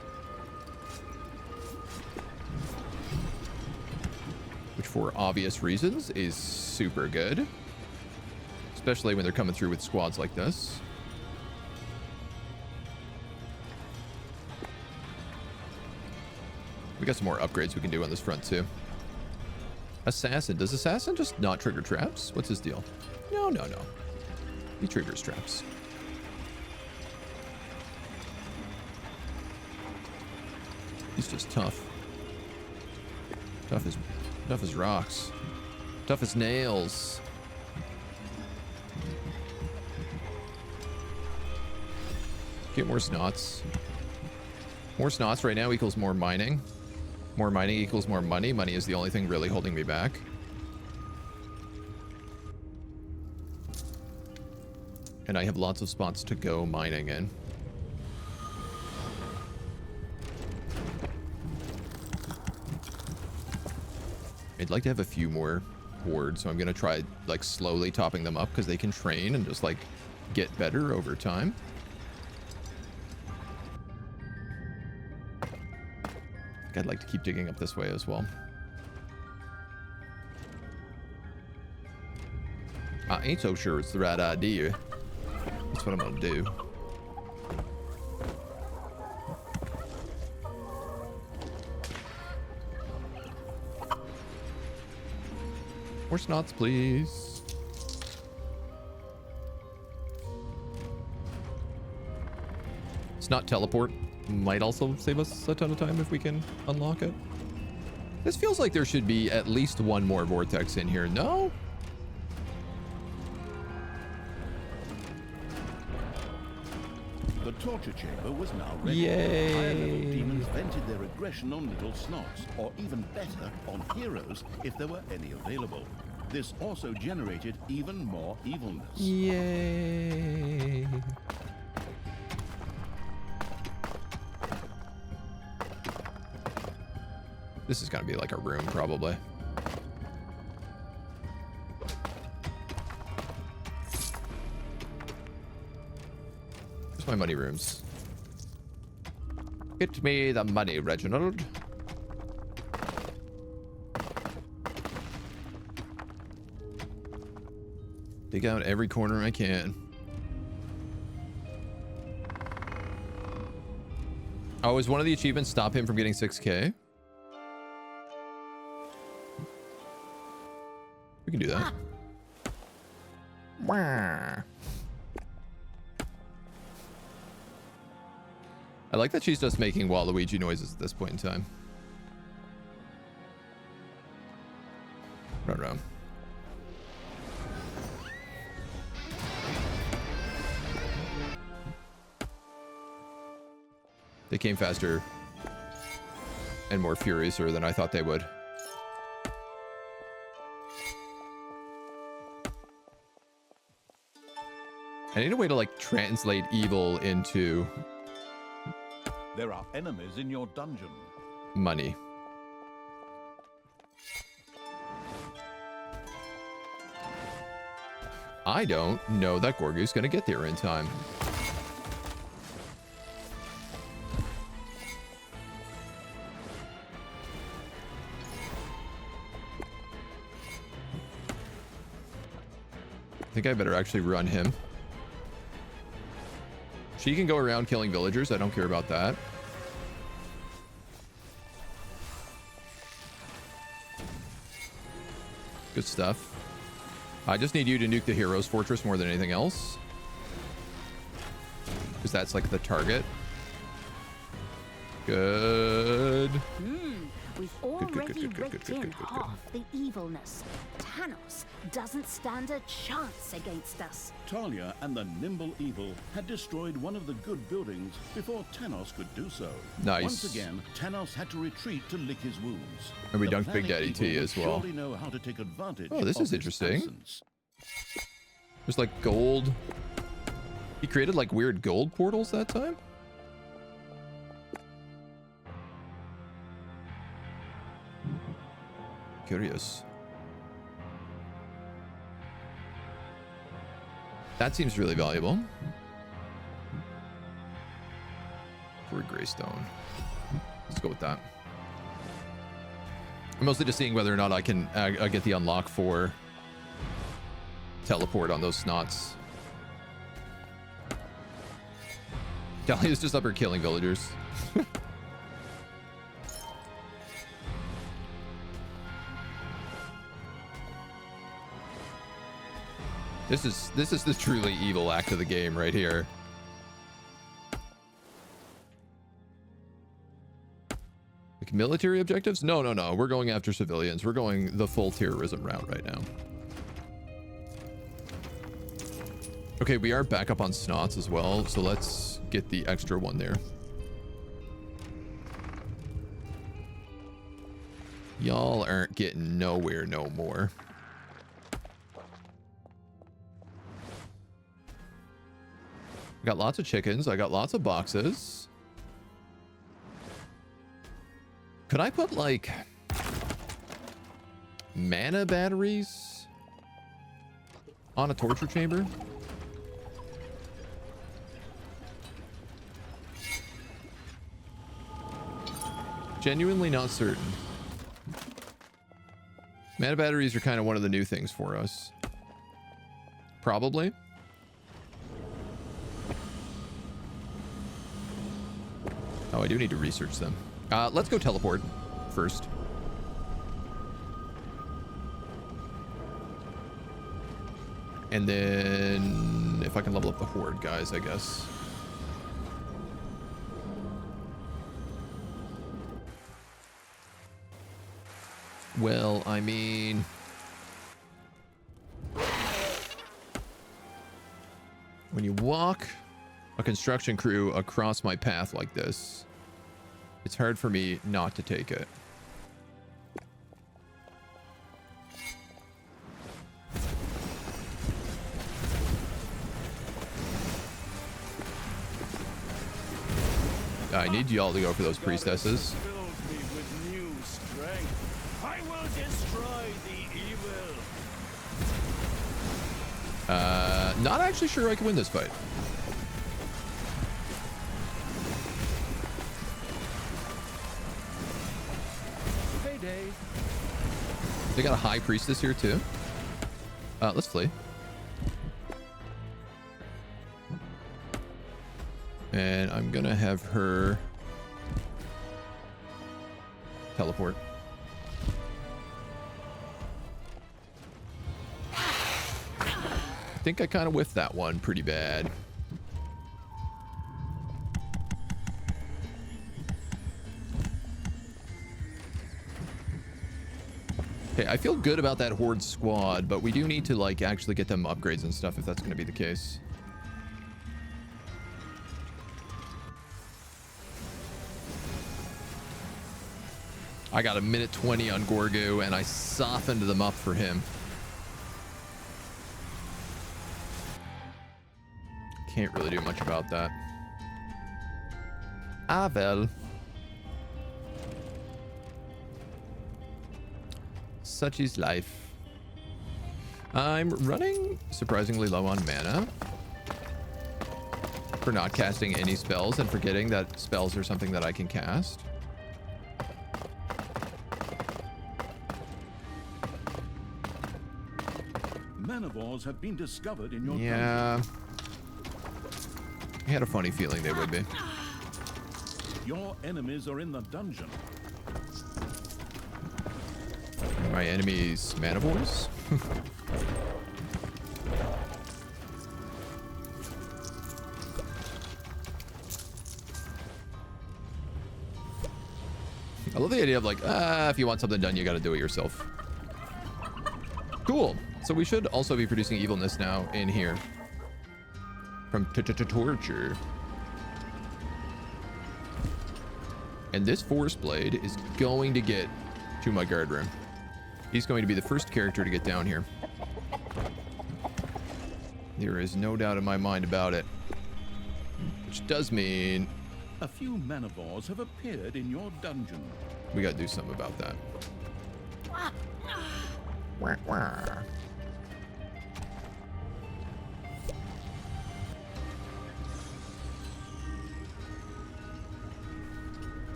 Which, for obvious reasons, is super good. Especially when they're coming through with squads like this. We got some more upgrades we can do on this front, too. Assassin. Does Assassin just not trigger traps? What's his deal? No, no, no. He triggers traps. He's just tough. Tough as rocks. Tough as nails. Get more snots. More snots right now equals more mining. More mining equals more money. Money is the only thing really holding me back. And I have lots of spots to go mining in. I'd like to have a few more hordes, so I'm gonna try like slowly topping them up because they can train and just like get better over time. I'd like to keep digging up this way as well. I ain't so sure it's the right idea. That's what I'm gonna do. More snots, please. Snot teleport might also save us a ton of time if we can unlock it. This feels like there should be at least one more vortex in here. No? The torture chamber was now ready. Yay. Higher level demons vented their aggression on little snots, or even better, on heroes if there were any available. This also generated even more evilness. Yay. This is gonna be like a room, probably. Where's my money rooms? Get me the money, Reginald. Dig out every corner I can. Oh, is one of the achievements stop him from getting 6K? We can do that. I like that she's just making Waluigi noises at this point in time. Run around. They came faster and more furiouser than I thought they would. I need a way to like translate evil into There are enemies in your dungeon. money. I don't know that Gorgu's gonna get there in time. I think I better actually run him. She can go around killing villagers. I don't care about that. Good stuff. I just need you to nuke the hero's fortress more than anything else, because that's like the target. Good. We've already raked in half the evilness. Thanos doesn't stand a chance against us. Thalia and the nimble evil had destroyed one of the good buildings before Thanos could do so. Nice. Once again, Thanos had to retreat to lick his wounds. And we The dunked Big planet Daddy evil T would as well. surely know how to take advantage Oh, this of is his interesting. absence. There's like gold. He created like weird gold portals that time. Curious. That seems really valuable. For Greystone. Let's go with that. I'm mostly just seeing whether or not I can get the unlock for teleport on those snots. Dahlia's just up here killing villagers. This is the truly evil act of the game right here. Like military objectives? No. We're going after civilians. We're going the full terrorism route right now. Okay, we are back up on snots as well, so let's get the extra one there. Y'all aren't getting nowhere no more. I got lots of chickens. I got lots of boxes. Could I put like... mana batteries on a torture chamber. Genuinely not certain. Mana batteries are kind of one of the new things for us. Probably. Oh, I do need to research them. Let's go teleport first. And then if I can level up the horde, guys, I guess. Well, I mean... when you walk a construction crew across my path like this, it's hard for me not to take it. I need y'all to go for those priestesses. Not actually sure I can win this fight. Payday. They got a high priestess here too. Let's flee. And I'm gonna have her teleport. I think I kind of whiffed that one pretty bad. Okay, I feel good about that horde squad, but we do need to like actually get them upgrades and stuff if that's going to be the case. I got a minute 20 on Gorgu and I softened them up for him. Can't really do much about that. Ah, well. Such is life. I'm running surprisingly low on mana for not casting any spells and forgetting that spells are something that I can cast. Manivores have been discovered in your Yeah. dungeon. I had a funny feeling they would be. Your enemies are in the dungeon. My enemies manivores? I love the idea of like, if you want something done, you got to do it yourself. Cool. So we should also be producing Evilness now in here. From torture. And this Force Blade is going to get to my guard room. He's going to be the first character to get down here. There is no doubt in my mind about it. Which does mean... A few manivores have appeared in your dungeon. we got to do something about that. Wah, wah.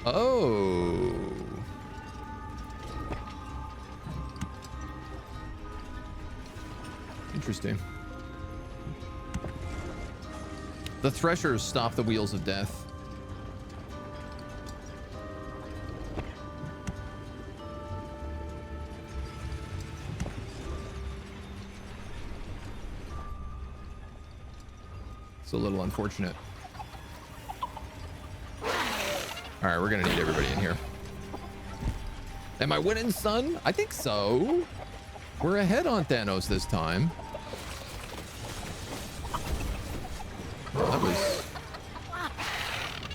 Oh. Interesting. The Threshers stop the wheels of death. It's a little unfortunate. All right, we're gonna need everybody in here. Am I winning, son? I think so. We're ahead on Thanos this time. Well, that was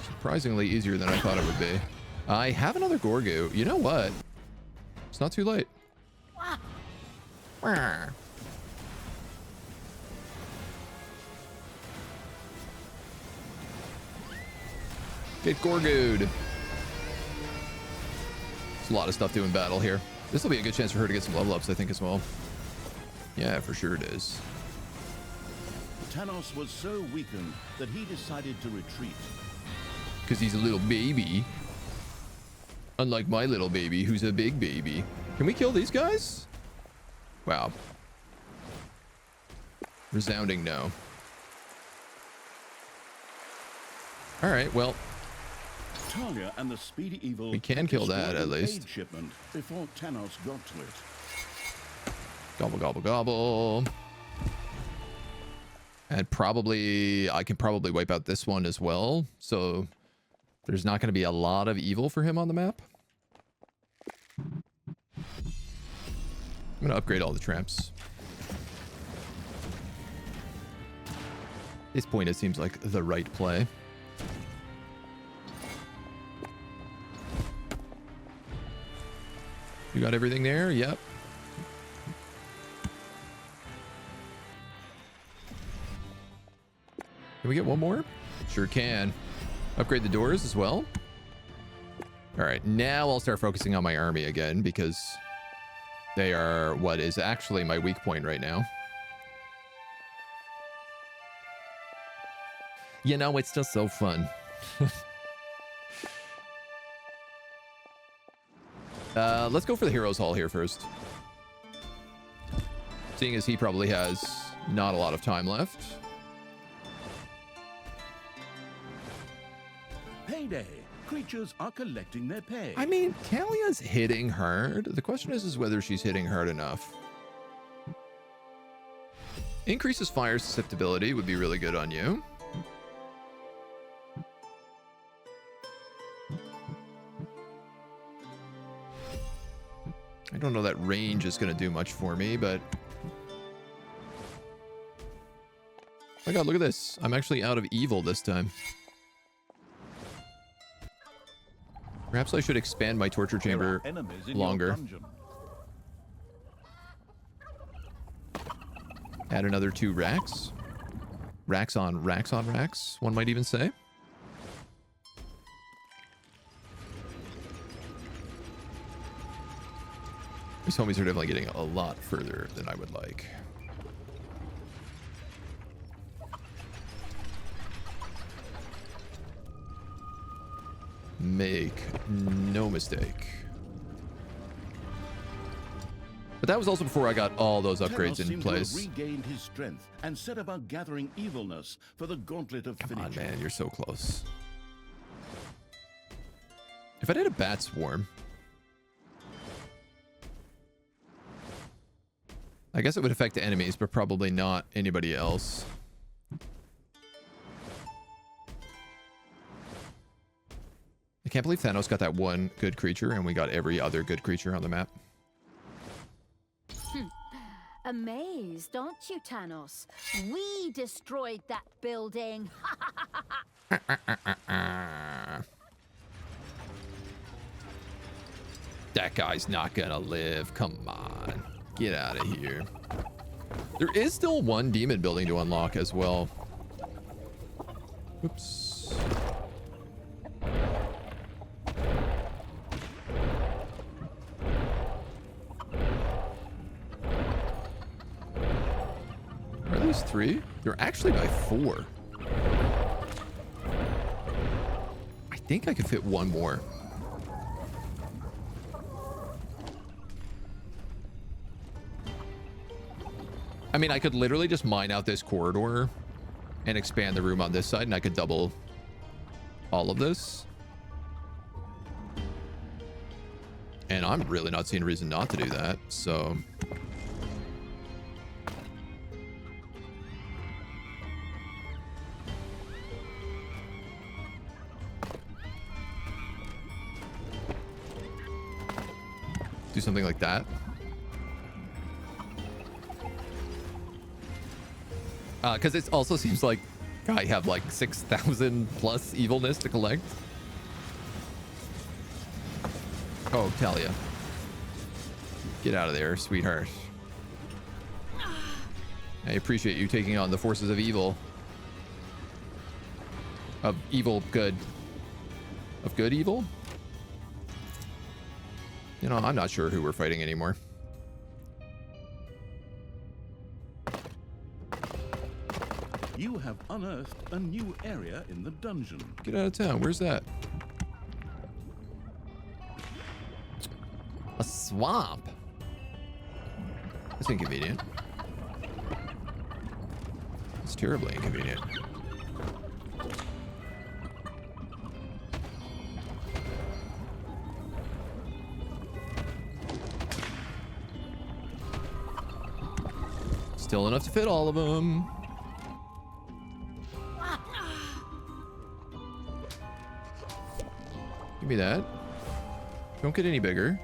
surprisingly easier than I thought it would be. I have another Gorgu. You know what? It's not too late. Get Gorgu'd. a lot of stuff doing battle here. This will be a good chance for her to get some level ups, I think, as well. Yeah, for sure it is. Thanos was so weakened that he decided to retreat. Because he's a little baby. Unlike my little baby, who's a big baby. Can we kill these guys? Wow. Resounding no. Alright, well. Thalia and the Speedy Evil We can kill that, at destroyed an least. aid shipment before Thanos got to it. Gobble, gobble, gobble. And probably, I can probably wipe out this one as well. So there's not going to be a lot of evil for him on the map. I'm going to upgrade all the traps. At this point, it seems like the right play. You got everything there? Yep. Can we get one more? Sure can. Upgrade the doors as well. All right, now I'll start focusing on my army again because they are what is actually my weak point right now. You know, it's just so fun. Let's go for the Heroes Hall here first. Seeing as he probably has not a lot of time left. Payday! Creatures are collecting their pay. I mean, Thalya's hitting hard. The question is whether she's hitting hard enough. Increases fire susceptibility would be really good on you. I don't know that range is going to do much for me, but... Oh my god, look at this. I'm actually out of evil this time. Perhaps I should expand my torture chamber longer. Add another 2 racks. Racks on racks on racks, one might even say. These homies are definitely getting a lot further than I would like. Make no mistake. But that was also before I got all those upgrades Thanos in seemed place. to have regained his strength and set about gathering evilness for the gauntlet of Come on, finitude. man, you're so close. If I did a bat swarm, I guess it would affect the enemies, but probably not anybody else. I can't believe Thanos got that one good creature and we got every other good creature on the map. Amazed, aren't you, Thanos? We destroyed that building. That guy's not gonna live. Come on. Get out of here. There is still one demon building to unlock as well. Oops. Are these 3? They're actually by 4. I think I could fit one more. I mean, I could literally just mine out this corridor and expand the room on this side, and I could double all of this. And I'm really not seeing a reason not to do that, so... do something like that. Because it also seems like I have like 6,000 plus evilness to collect. Oh, Thalya. Get out of there, sweetheart. I appreciate you taking on the forces of evil. Of evil good. Of good evil? You know, I'm not sure who we're fighting anymore. You have unearthed a new area in the dungeon. Get out of town. Where's that? A swamp. That's inconvenient. It's terribly inconvenient. Still enough to fit all of them. Give me that. Don't get any bigger.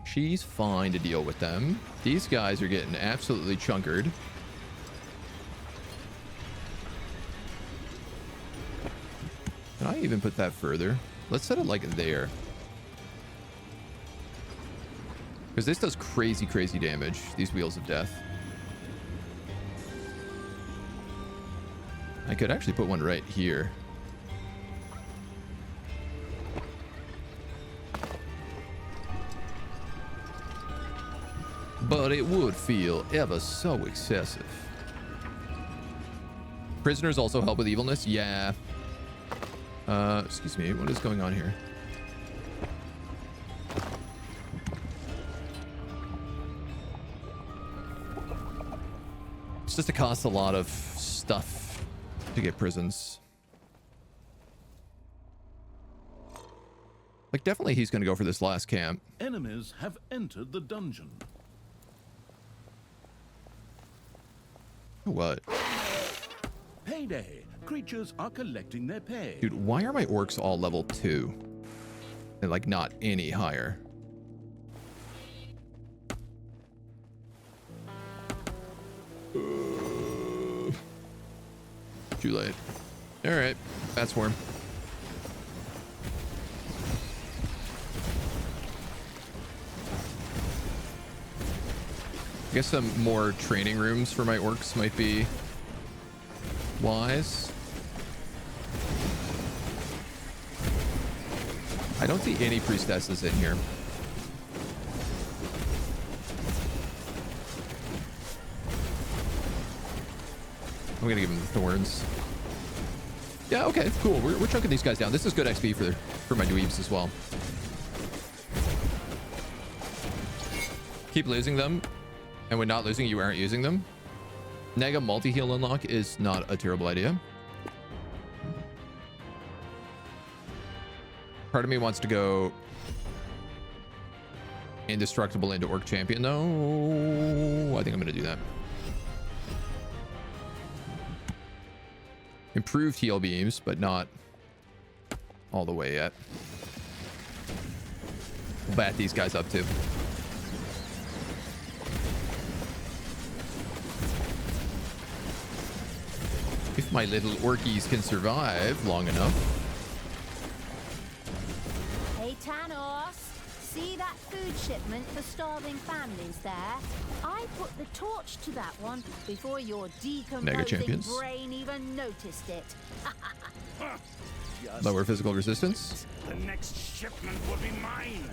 She's fine to deal with them. These guys are getting absolutely chunkered. Can I even put that further? Let's set it like there. Because this does crazy, crazy damage, these Wheels of Death. I could actually put one right here. But it would feel ever so excessive. Prisoners also help with evilness? Yeah. Excuse me, what is going on here? It's just it costs a lot of stuff to get prisons. Like, definitely he's going to go for this last camp. Enemies have entered the dungeon. What? Payday! Creatures are collecting their pay. Dude, why are my orcs all level 2? And, like, not any higher? Too late. Alright. That's warm. I guess some more training rooms for my orcs might be wise. I don't see any priestesses in here. I'm gonna give him the thorns. Yeah, okay, cool. We're chunking these guys down. This is good XP for my dweebs as well. Keep losing them, and when not losing, you aren't using them. Nega multi-heal unlock is not a terrible idea. Part of me wants to go indestructible into orc champion, though. I think I'm gonna do that. Improved heal beams, but not all the way yet. We'll bat these guys up too. If my little orkies can survive long enough. Hey, Thanos, see that food shipment for starving families there? I put the torch to that one before your decomposing brain even noticed it. Lower physical resistance. The next shipment will be mine.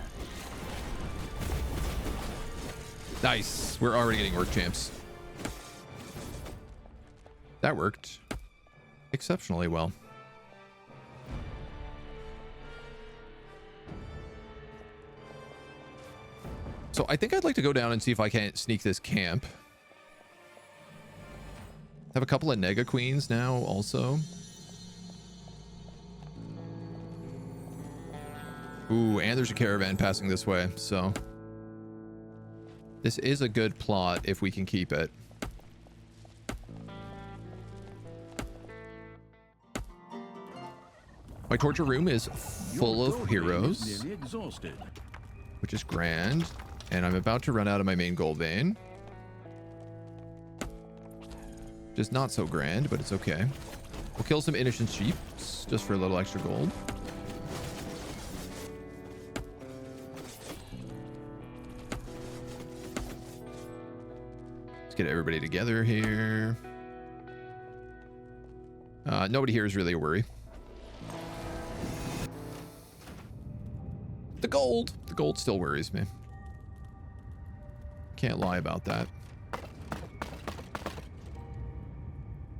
Nice. We're already getting orc champs. That worked exceptionally well. So I think I'd like to go down and see if I can't sneak this camp. Have a couple of Nega Queens now also. Ooh, and there's a caravan passing this way, so this is a good plot if we can keep it. My torture room is full of heroes, which is grand. And I'm about to run out of my main gold vein. Which is not so grand, but it's okay. We'll kill some innocent sheep just for a little extra gold. Let's get everybody together here. Nobody here is really a worry. The gold! The gold still worries me. Can't lie about that. Feel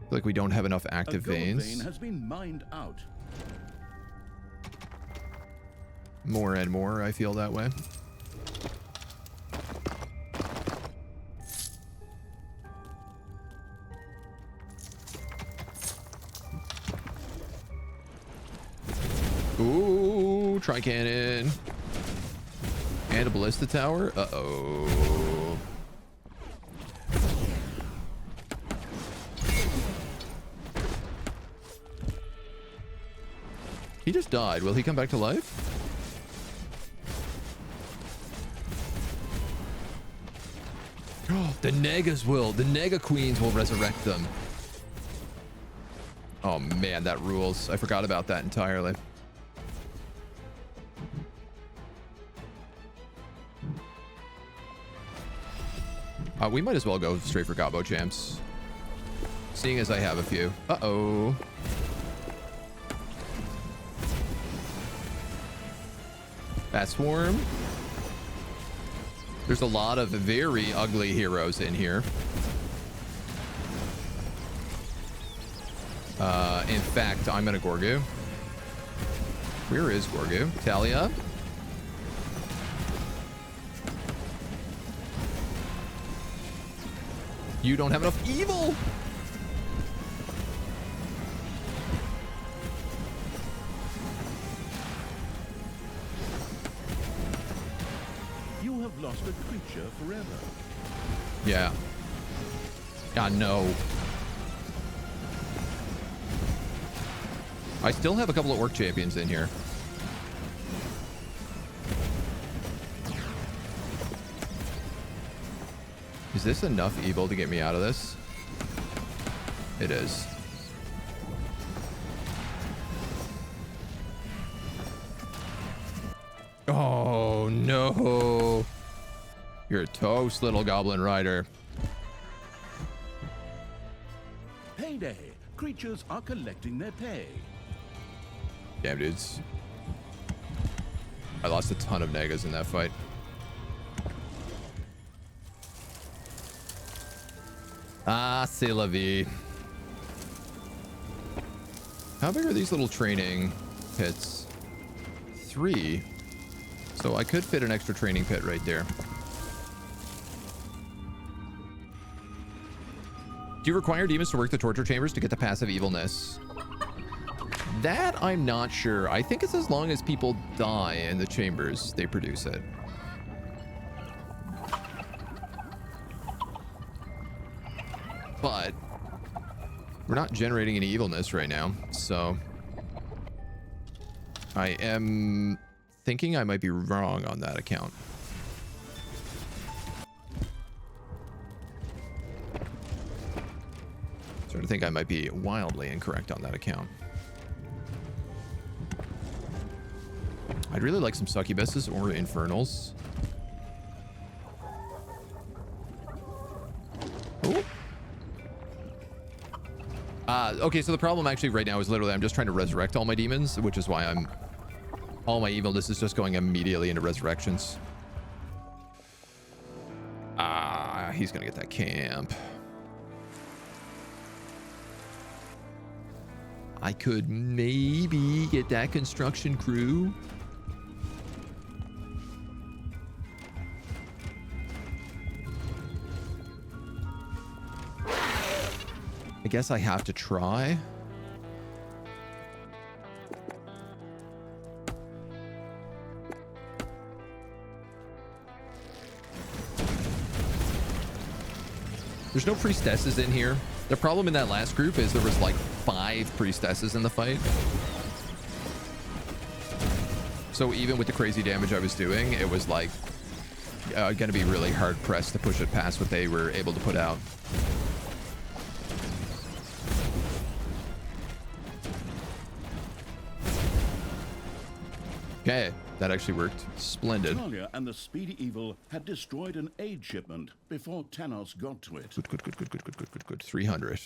like we don't have enough active veins. Vein has been mined out. More and more, I feel that way. Ooh, tri-cannon. And a ballista tower. Uh-oh. He just died. Will he come back to life? Oh, the Negas will. The Nega Queens will resurrect them. Oh, man, that rules. I forgot about that entirely. We might as well go straight for Gobbo champs. Seeing as I have a few. Uh-oh. Bat Swarm. There's a lot of very ugly heroes in here. In fact, I'm gonna Gorgu. Where is Gorgu? Thalia. You don't have enough evil. You have lost a creature forever. Yeah. God, no. I still have a couple of orc champions in here. Is this enough evil to get me out of this? It is. Oh, no. You're a toast, little goblin rider. Payday. Creatures are collecting their pay. Damn, dudes. I lost a ton of negas in that fight. Ah, c'est la vie. How big are these little training pits? 3. So I could fit an extra training pit right there. Do you require demons to work the torture chambers to get the passive evilness? That I'm not sure. I think it's as long as people die in the chambers, they produce it. But we're not generating any evilness right now, so I am thinking I might be wrong on that account. Starting to think I might be wildly incorrect on that account. I'd really like some succubuses or infernals. Ooh. Okay, so the problem actually right now is literally I'm just trying to resurrect all my demons, which is why all my evilness is just going immediately into resurrections. He's gonna get that camp. I could maybe get that construction crew. I guess I have to try. There's no priestesses in here. The problem in that last group is there was like 5 priestesses in the fight. So even with the crazy damage I was doing, it was like gonna be really hard pressed to push it past what they were able to put out. Okay, that actually worked. Splendid. Thalia and the Speedy Evil had destroyed an aid shipment before Thanos got to it. Good. 300.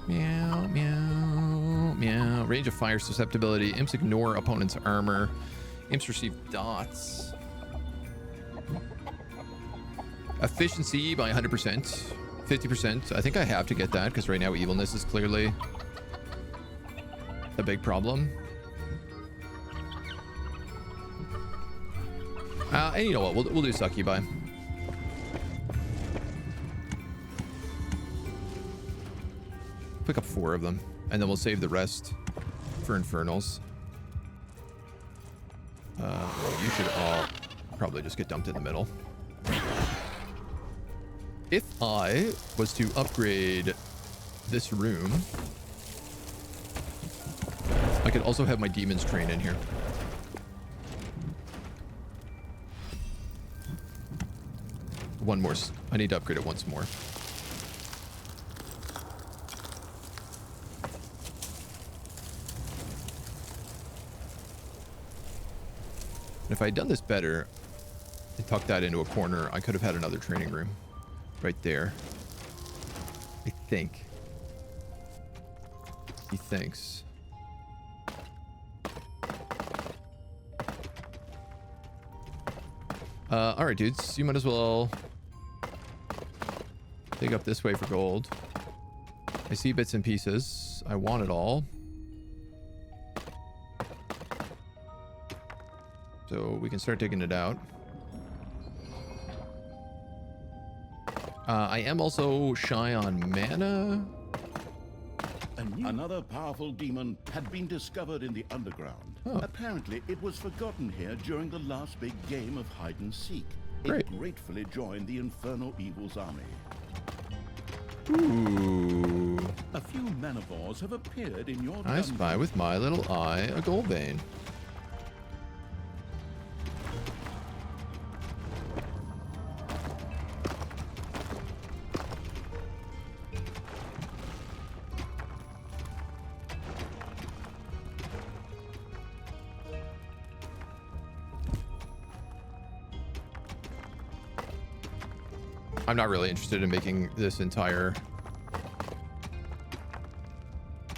Meow, meow, meow. Range of fire susceptibility. Imps ignore opponent's armor. Imps receive dots. Efficiency by 100%. 50%. I think I have to get that because right now evilness is clearly a big problem. And you know what? We'll do succubi. Pick up 4 of them, and then we'll save the rest for infernals. You should all probably just get dumped in the middle. If I was to upgrade this room, I could also have my demons train in here. One more. I need to upgrade it once more. And if I had done this better and tucked that into a corner, I could have had another training room right there. I think. He thinks. All right, dudes. You might as well dig up this way for gold. I see bits and pieces. I want it all. So we can start digging it out. I am also shy on mana. Another powerful demon had been discovered in the underground. Oh. Apparently, it was forgotten here during the last big game of hide and seek. Great. It gratefully joined the Infernal Evil's army. Ooh. A few manivores have appeared in your I dungeon. spy with my little eye a gold vein. I'm not really interested in making this entire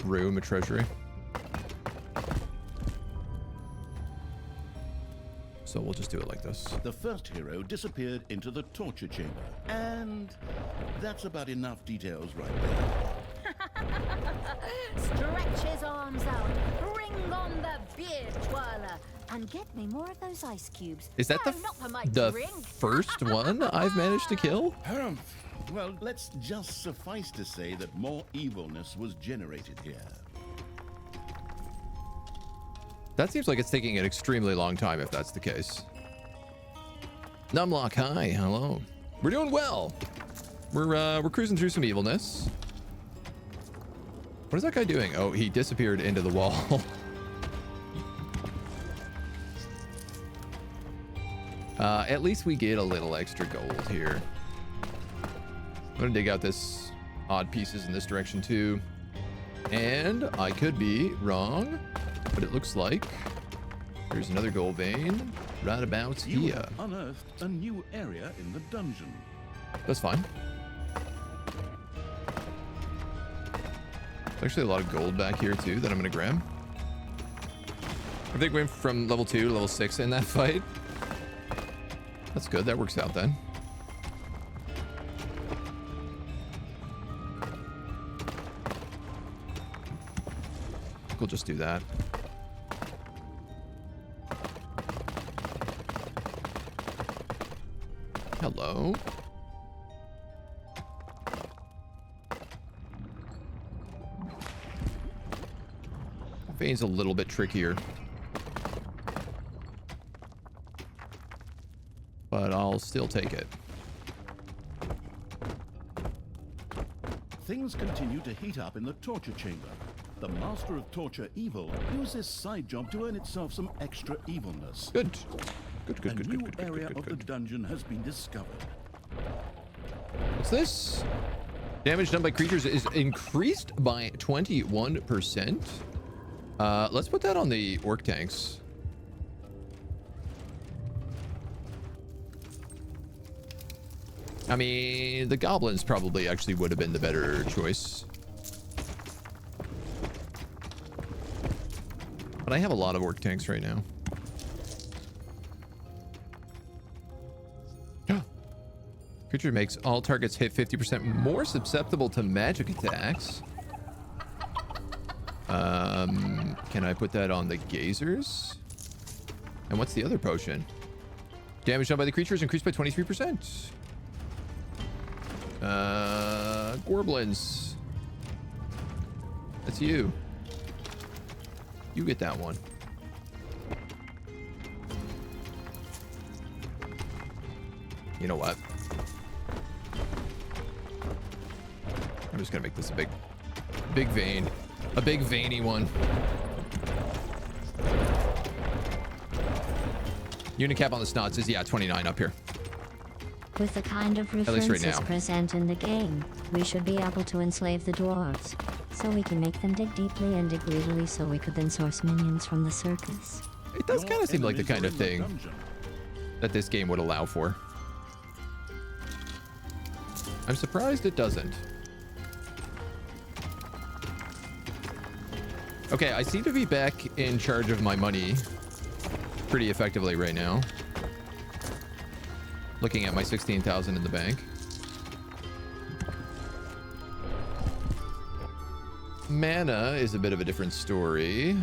room a treasury. So we'll just do it like this. The first hero disappeared into the torture chamber. And that's about enough details right there. Stretch his arms out, bring on the beer twirler, and get me more of those ice cubes. Is that No, not for my the drink. first one I've managed to kill? Well, let's just suffice to say that more evilness was generated here. That seems like it's taking an extremely long time if that's the case. Numlock, hi, hello. We're doing well. We're cruising through some evilness. What is that guy doing? Oh, he disappeared into the wall. At least we get a little extra gold here. I'm gonna dig out this odd pieces in this direction too. And I could be wrong, but it looks like there's another gold vein right about You here. have unearthed a new area in the dungeon. That's fine. There's actually a lot of gold back here too that I'm gonna grab. I think we went from level 2 to level 6 in that fight. That's good, that works out then. We'll just do that. Hello. Vein's a little bit trickier, but I'll still take it. Things continue to heat up in the torture chamber. The master of torture evil used this side job to earn itself some extra evilness. Good. Good, good, A good, new good, good, area good, of the good. dungeon has been discovered. What's this? Damage done by creatures is increased by 21%. Let's put that on the orc tanks. I mean, the goblins probably actually would have been the better choice. But I have a lot of orc tanks right now. Creature makes all targets hit 50% more susceptible to magic attacks. Can I put that on the gazers? And what's the other potion? Damage done by the creature is increased by 23%. Gorblins. That's you. You get that one. You know what? I'm just gonna make this a big vein. A big veiny one. Unicap on the snots is, yeah, 29 up here. With the kind of least right references now. present in the game, we should be able to enslave the dwarves. So we can make them dig deeply and dig greedily so we could then source minions from the circus. It does Your kind of seem like the enemies kind are of in the thing dungeon. that this game would allow for. I'm surprised it doesn't. Okay, I seem to be back in charge of my money pretty effectively right now. Looking at my 16,000 in the bank. Mana is a bit of a different story.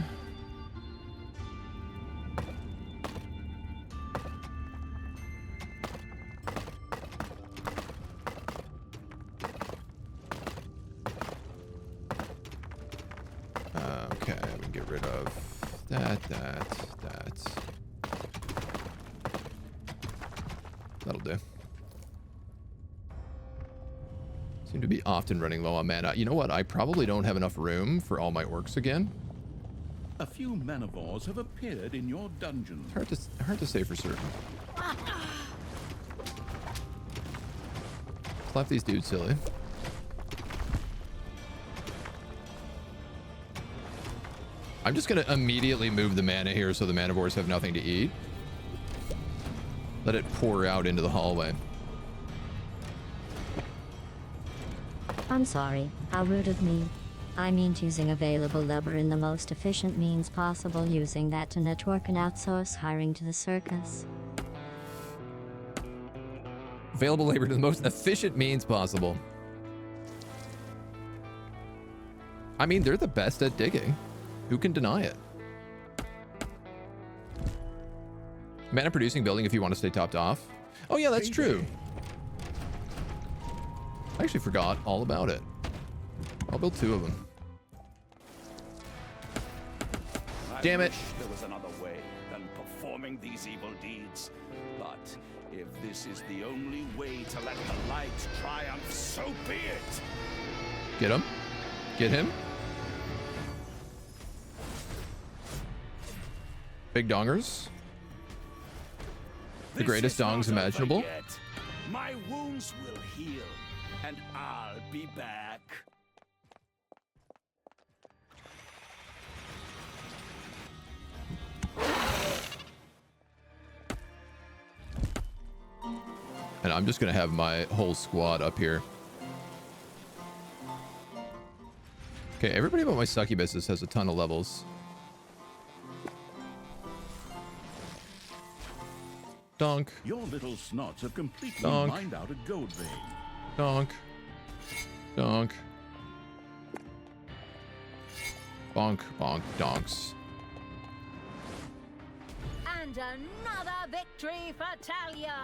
Okay, we can get rid of that. That'll do. Seem to be often running low on mana. You know what? I probably don't have enough room for all my orcs again. A few manivores have appeared in your dungeon. Hard to say for certain. Slap these dudes silly. I'm just gonna immediately move the mana here so the manivores have nothing to eat. Let it pour out into the hallway. I'm sorry, how rude of me. I meant using available labor in the most efficient means possible, using that to network and outsource hiring to the circus. Available labor to the most efficient means possible. I mean, they're the best at digging. Who can deny it? Mana producing building if you want to stay topped off. Oh yeah, that's true. I actually forgot all about it. I'll build 2 of them. Damn it. I wish there was another way than performing these evil deeds. But if this is the only way to let the light triumph, so be it. Get him. Get him. Big dongers. The This greatest is not dongs over imaginable. yet. My wounds will heal, and I'll be back. And I'm just going to have my whole squad up here. Okay, everybody but my succubusses has a ton of levels. Donk. Your little snots have completely Donk. mined out a gold vein. Donk. Donk. Bonk, bonk, donks. And another victory for Thalia!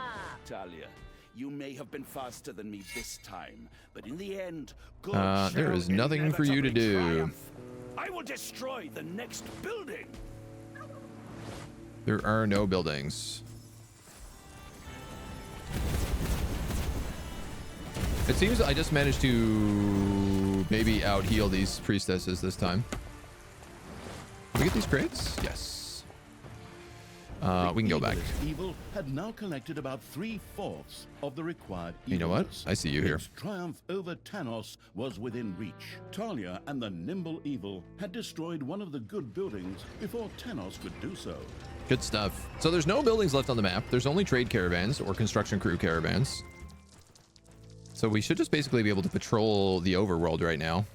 Thalia, you may have been faster than me this time, but in the end, good There shall is nothing for you to inevitably do. triumph. I will destroy the next building. There are no buildings. It seems I just managed to maybe out-heal these priestesses this time. Did we get these crates? Yes. We can go back. Evilest Evil had now collected about 3/4 of the required You know what? evilness. I see you here. Its triumph over Thanos was within reach. Thalia and the nimble evil had destroyed one of the good buildings before Thanos could do so. Good stuff. So there's no buildings left on the map. There's only trade caravans or construction crew caravans. So we should just basically be able to patrol the overworld right now.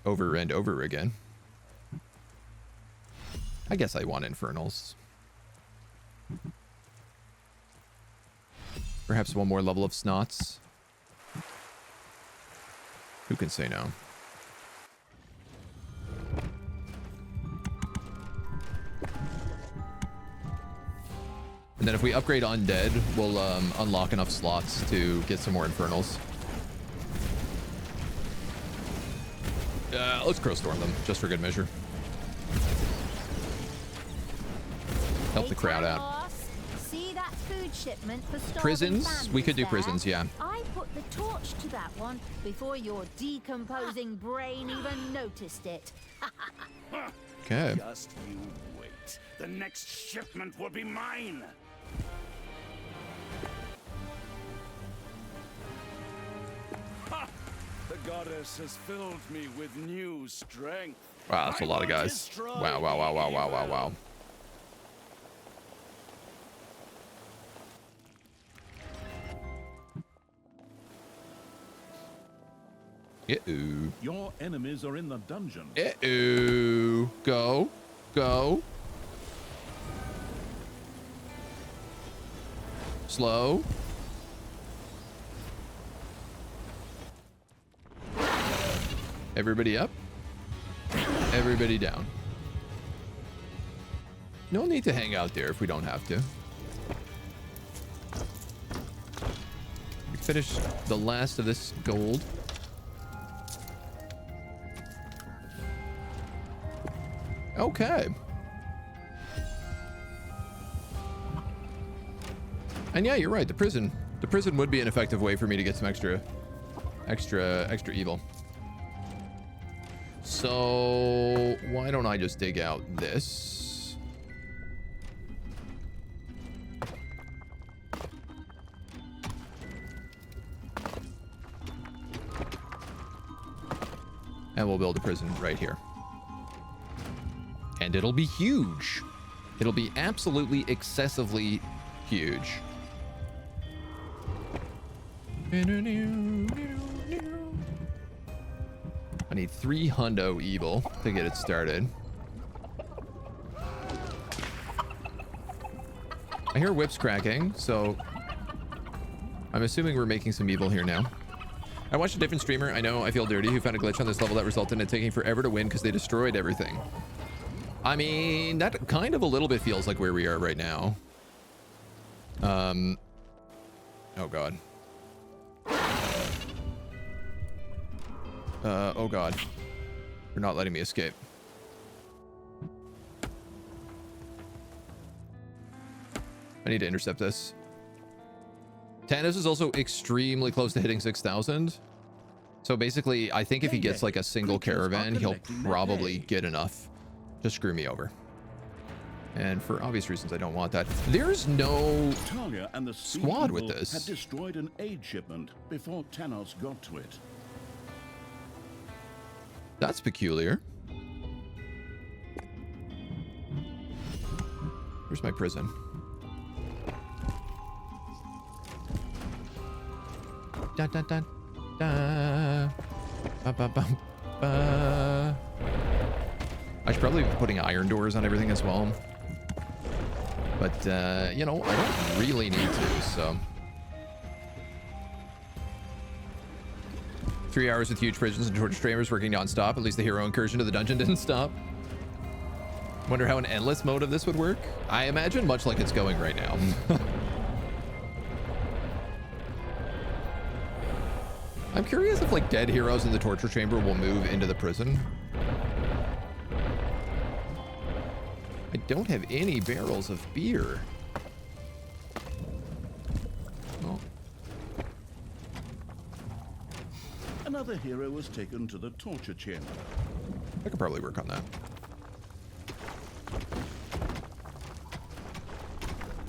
Over and over again. I guess I want infernals. Perhaps one more level of snots. Who can say no? And then if we upgrade undead, we'll unlock enough slots to get some more infernals. Let's crowstorm them, just for good measure. Help the crowd out. See that food shipment for starving Prisons? We could do families prisons, there? yeah. I put the torch to that one before your decomposing brain even noticed it. Okay. Just you wait. The next shipment will be mine. Ha! The goddess has filled me with new strength. Wow, that's a lot of guys. Wow, wow, wow, wow, wow, wow, wow. Uh-oh. Your enemies are in the dungeon. Uh-oh. Go. Go. Slow. Everybody up. Everybody down. No need to hang out there if we don't have to. We finished the last of this gold. Okay. And yeah, you're right. The prison would be an effective way for me to get some extra evil. So why don't I just dig out this? And we'll build a prison right here. And it'll be huge. It'll be absolutely excessively huge. I need 3 hundo evil to get it started. I hear whips cracking, so I'm assuming we're making some evil here now. I watched a different streamer, I know, I feel dirty, who found a glitch on this level that resulted in it taking forever to win because they destroyed everything. I mean, that kind of a little bit feels like where we are right now. Oh god. Oh god. You're not letting me escape. I need to intercept this. Thanos is also extremely close to hitting 6,000. So basically, I think if he gets like a single caravan, he'll probably get enough to screw me over. And for obvious reasons, I don't want that. There's no Thalia and the squad with this. Had destroyed an aid shipment before Thanos got to it. That's peculiar. Where's my prison? Dun, dun, dun, dun. Ba, ba, ba, ba. I should probably be putting iron doors on everything as well. But, you know, I don't really need to, so. 3 hours with huge prisons and torture streamers working non-stop. At least the hero incursion to the dungeon didn't stop. Wonder how an endless mode of this would work. I imagine much like it's going right now. I'm curious if, like, dead heroes in the torture chamber will move into the prison. I don't have any barrels of beer. Oh. Another hero was taken to the torture chamber. I could probably work on that.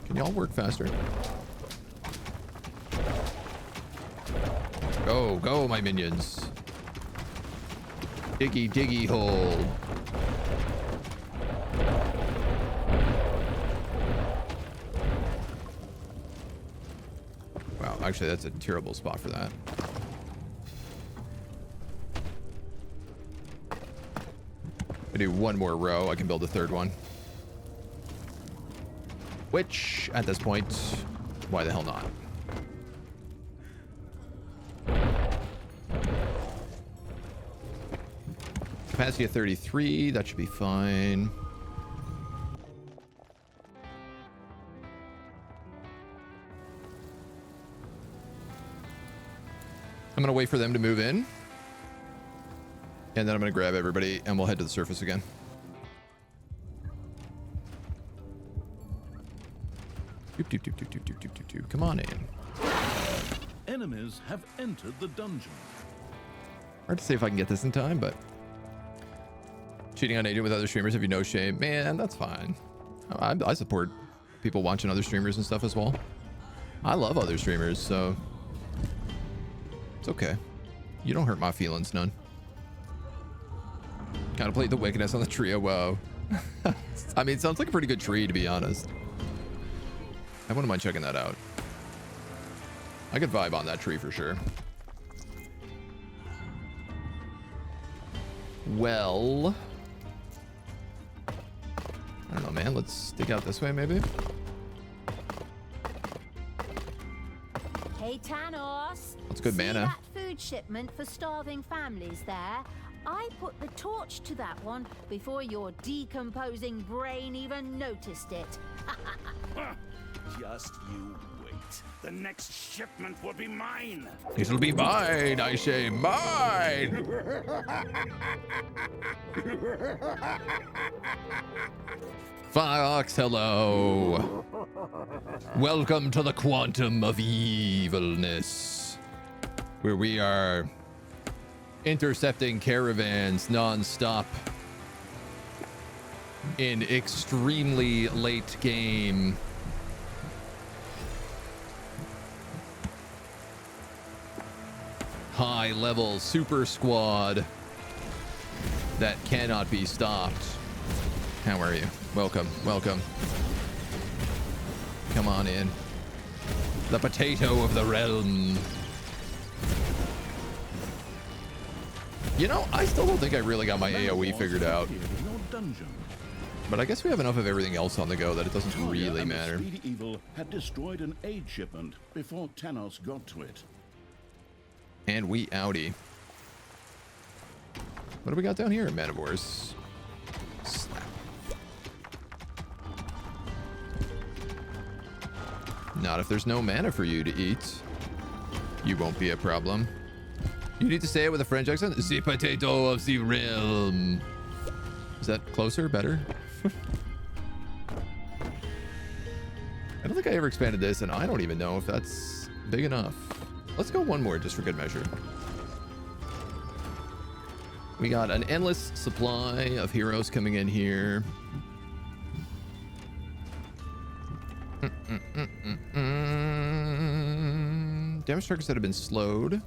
Can y'all work faster? Go, go, my minions. Diggy, diggy hole. Wow, actually, that's a terrible spot for that. I do one more row, I can build a third one. Which, at this point, why the hell not? Capacity of 33, that should be fine. I'm gonna wait for them to move in. And then I'm gonna grab everybody and we'll head to the surface again. Doop, doop, doop, doop, doop, doop, doop, doop, doop. Come on in. Enemies have entered the dungeon. Hard to say if I can get this in time, but cheating on agent with other streamers if you know shame, man, that's fine. I support people watching other streamers and stuff as well. I love other streamers, so it's okay. You don't hurt my feelings none. Kind of played the wickedness on the trio. Whoa. I mean, it sounds like a pretty good tree, to be honest. I wouldn't mind checking that out. I could vibe on that tree for sure. Well, I don't know, man. Let's stick out this way, maybe. Hey, Thanos. That's good mana. See that food shipment for starving families there? I put the torch to that one before your decomposing brain even noticed it. Just you wait. The next shipment will be mine. It'll be mine, I say, mine. Fox, hello. Welcome to the quantum of evilness, where we are intercepting caravans non-stop in extremely late game. High level super squad that cannot be stopped. How are you? Welcome, welcome. Come on in. The potato of the realm. You know, I still don't think I really got my AoE figured out. But I guess we have enough of everything else on the go that it doesn't really matter. Speedy Evil had destroyed an aid shipment before Thanos got to it. And we outie. What do we got down here, Manivores? Slap. Not if there's no mana for you to eat. You won't be a problem. You need to say it with a French accent. The potato of the realm. Is that closer? Better? I don't think I ever expanded this, and I don't even know if that's big enough. Let's go one more just for good measure. We got an endless supply of heroes coming in here. Damage targets that have been slowed.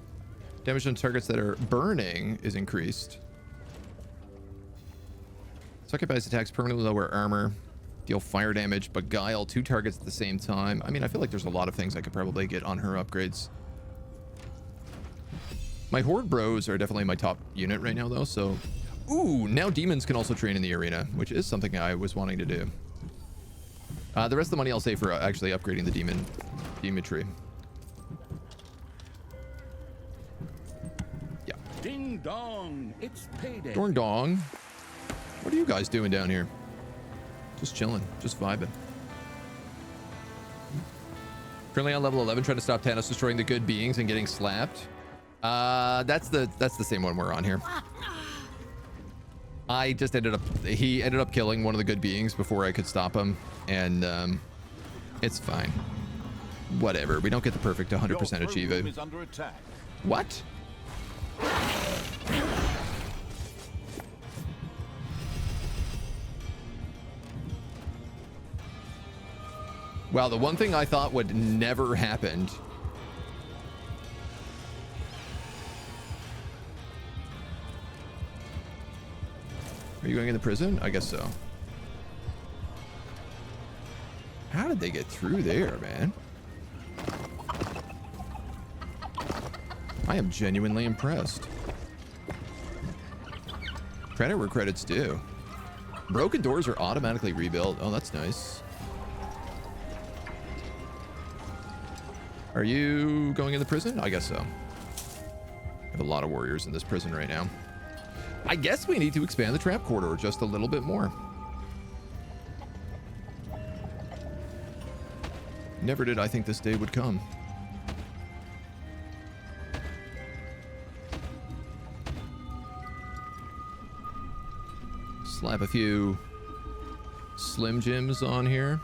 Damage on targets that are burning is increased. Succubus attacks permanently lower armor. Deal fire damage, beguile 2 targets at the same time. I mean, I feel like there's a lot of things I could probably get on her upgrades. My Horde bros are definitely my top unit right now, though, so... Ooh, now demons can also train in the arena, which is something I was wanting to do. The rest of the money I'll save for actually upgrading the demon tree. Yeah. Ding dong, it's payday. Dorn dong. What are you guys doing down here? Just chilling, just vibing. Currently on level 11, trying to stop Thanos destroying the good beings and getting slapped. That's the same one we're on here. I just he ended up killing one of the good beings before I could stop him, and it's fine. Whatever. We don't get the perfect 100% achieve it. What? Wow, the one thing I thought would never happen. Are you going into prison? I guess so. How did they get through there, man? I am genuinely impressed. Credit where credit's due. Broken doors are automatically rebuilt. Oh, that's nice. Are you going in the prison? I guess so. I have a lot of warriors in this prison right now. I guess we need to expand the trap corridor just a little bit more. Never did I think this day would come. Slap a few Slim Jims on here.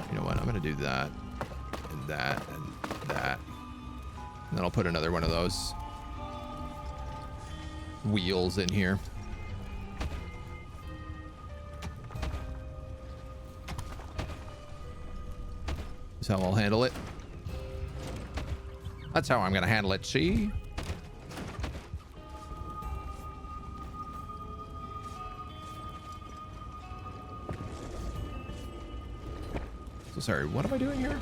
You know what? I'm going to do that and that and that. And then I'll put another one of those wheels in here. That's how I'll handle it. That's how I'm going to handle it, see? So sorry, what am I doing here?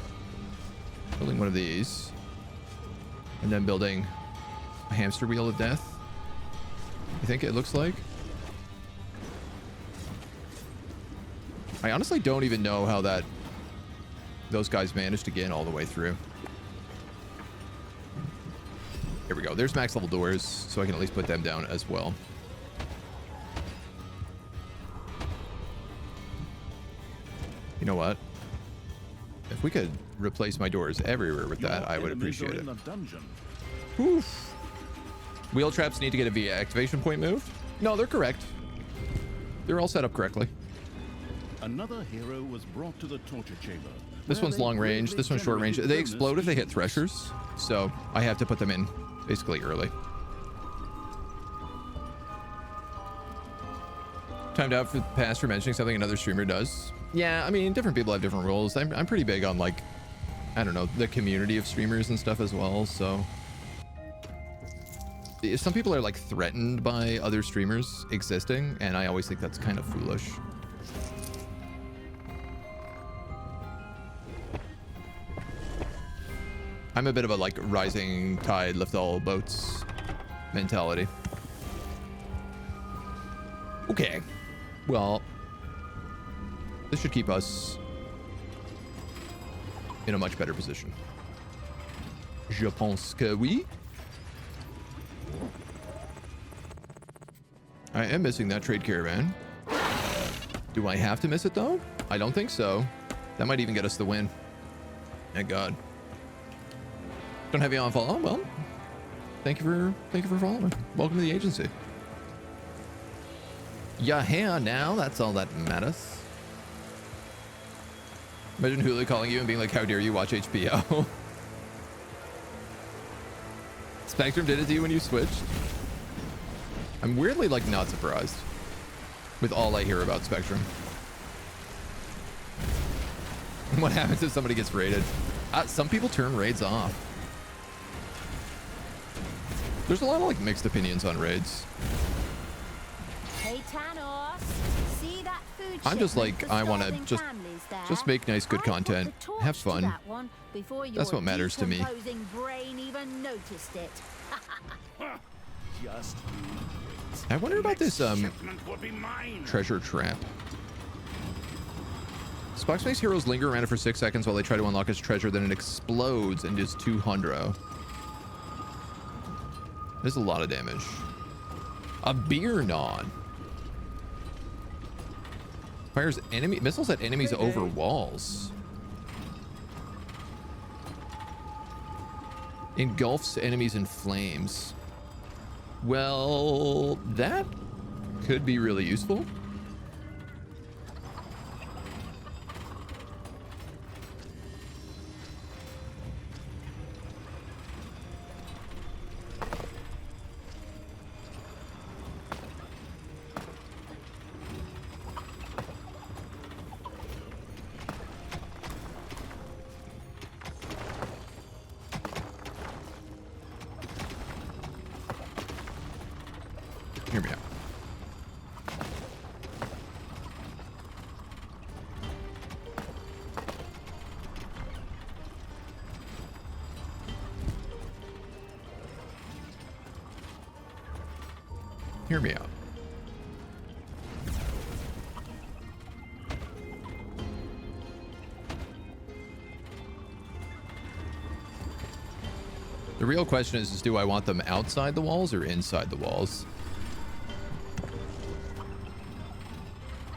Building one of these. And then building a hamster wheel of death. I think it looks like. I honestly don't even know how those guys managed to get all the way through. Here we go. There's max level doors, so I can at least put them down as well. You know what? If we could replace my doors everywhere with that, I would appreciate it. Oof. Wheel traps need to get a VA activation point moved? No, they're correct. They're all set up correctly. Another hero was brought to the torture chamber. This one's long range, this one's short range. They explode if they hit threshers, so I have to put them in basically early. Timed out for the past for mentioning something another streamer does. Yeah, I mean, different people have different rules. I'm pretty big on, like, I don't know, the community of streamers and stuff as well, so. Some people are, like, threatened by other streamers existing, and I always think that's kind of foolish. I'm a bit of a, like, rising tide, lift all boats mentality. Okay. Well, this should keep us in a much better position. Je pense que oui. I am missing that trade caravan. Do I have to miss it though? I don't think so. That might even get us the win. Thank God. Don't have you on follow. Well, thank you for following. Welcome to the agency. You're here now. That's all that matters. Imagine Hulu calling you and being like, "How dare you watch HBO?" Spectrum did it to you when you switched. I'm weirdly like not surprised with all I hear about Spectrum. What happens if somebody gets raided? Some people turn raids off. There's a lot of like mixed opinions on raids. Hey Thanos, see that food I'm just shipment like, for I want to starving families there? just make nice, good I put content, the torch have to fun. that one before That's your what matters to me. decomposing brain even noticed it. Just you wait. I wonder about this Shipment will be mine. treasure trap. Spox makes heroes linger around it for 6 seconds while they try to unlock his treasure, then it explodes and does 200. There's a lot of damage. A beer nod. Fires enemy missiles at enemies over walls. Engulfs enemies in flames. Well, that could be really useful. Hear me out. Hear me out. The real question is do I want them outside the walls or inside the walls?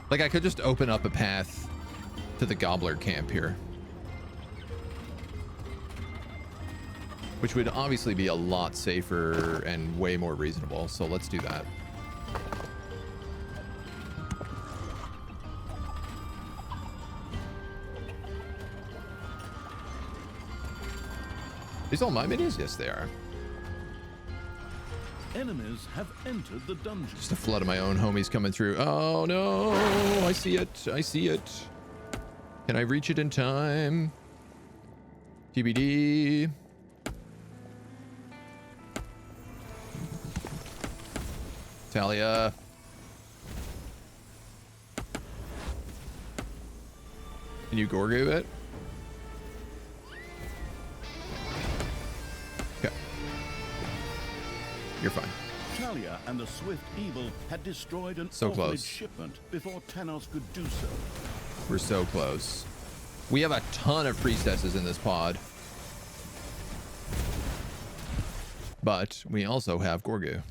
Like, I could just open up a path to the gobbler camp here, which would obviously be a lot safer and way more reasonable. So let's do that. These all my minis? Yes, they are. Enemies have entered the dungeon. Just a flood of my own homies coming through. Oh no, I see it. I see it. Can I reach it in time? TBD. Thalia. Can you Gorgu it? Okay. You're fine. Thalia and the Swift Evil had destroyed an So orphanage close. shipment before Thanos could do so. We're so close. We have a ton of priestesses in this pod. But we also have Gorgu.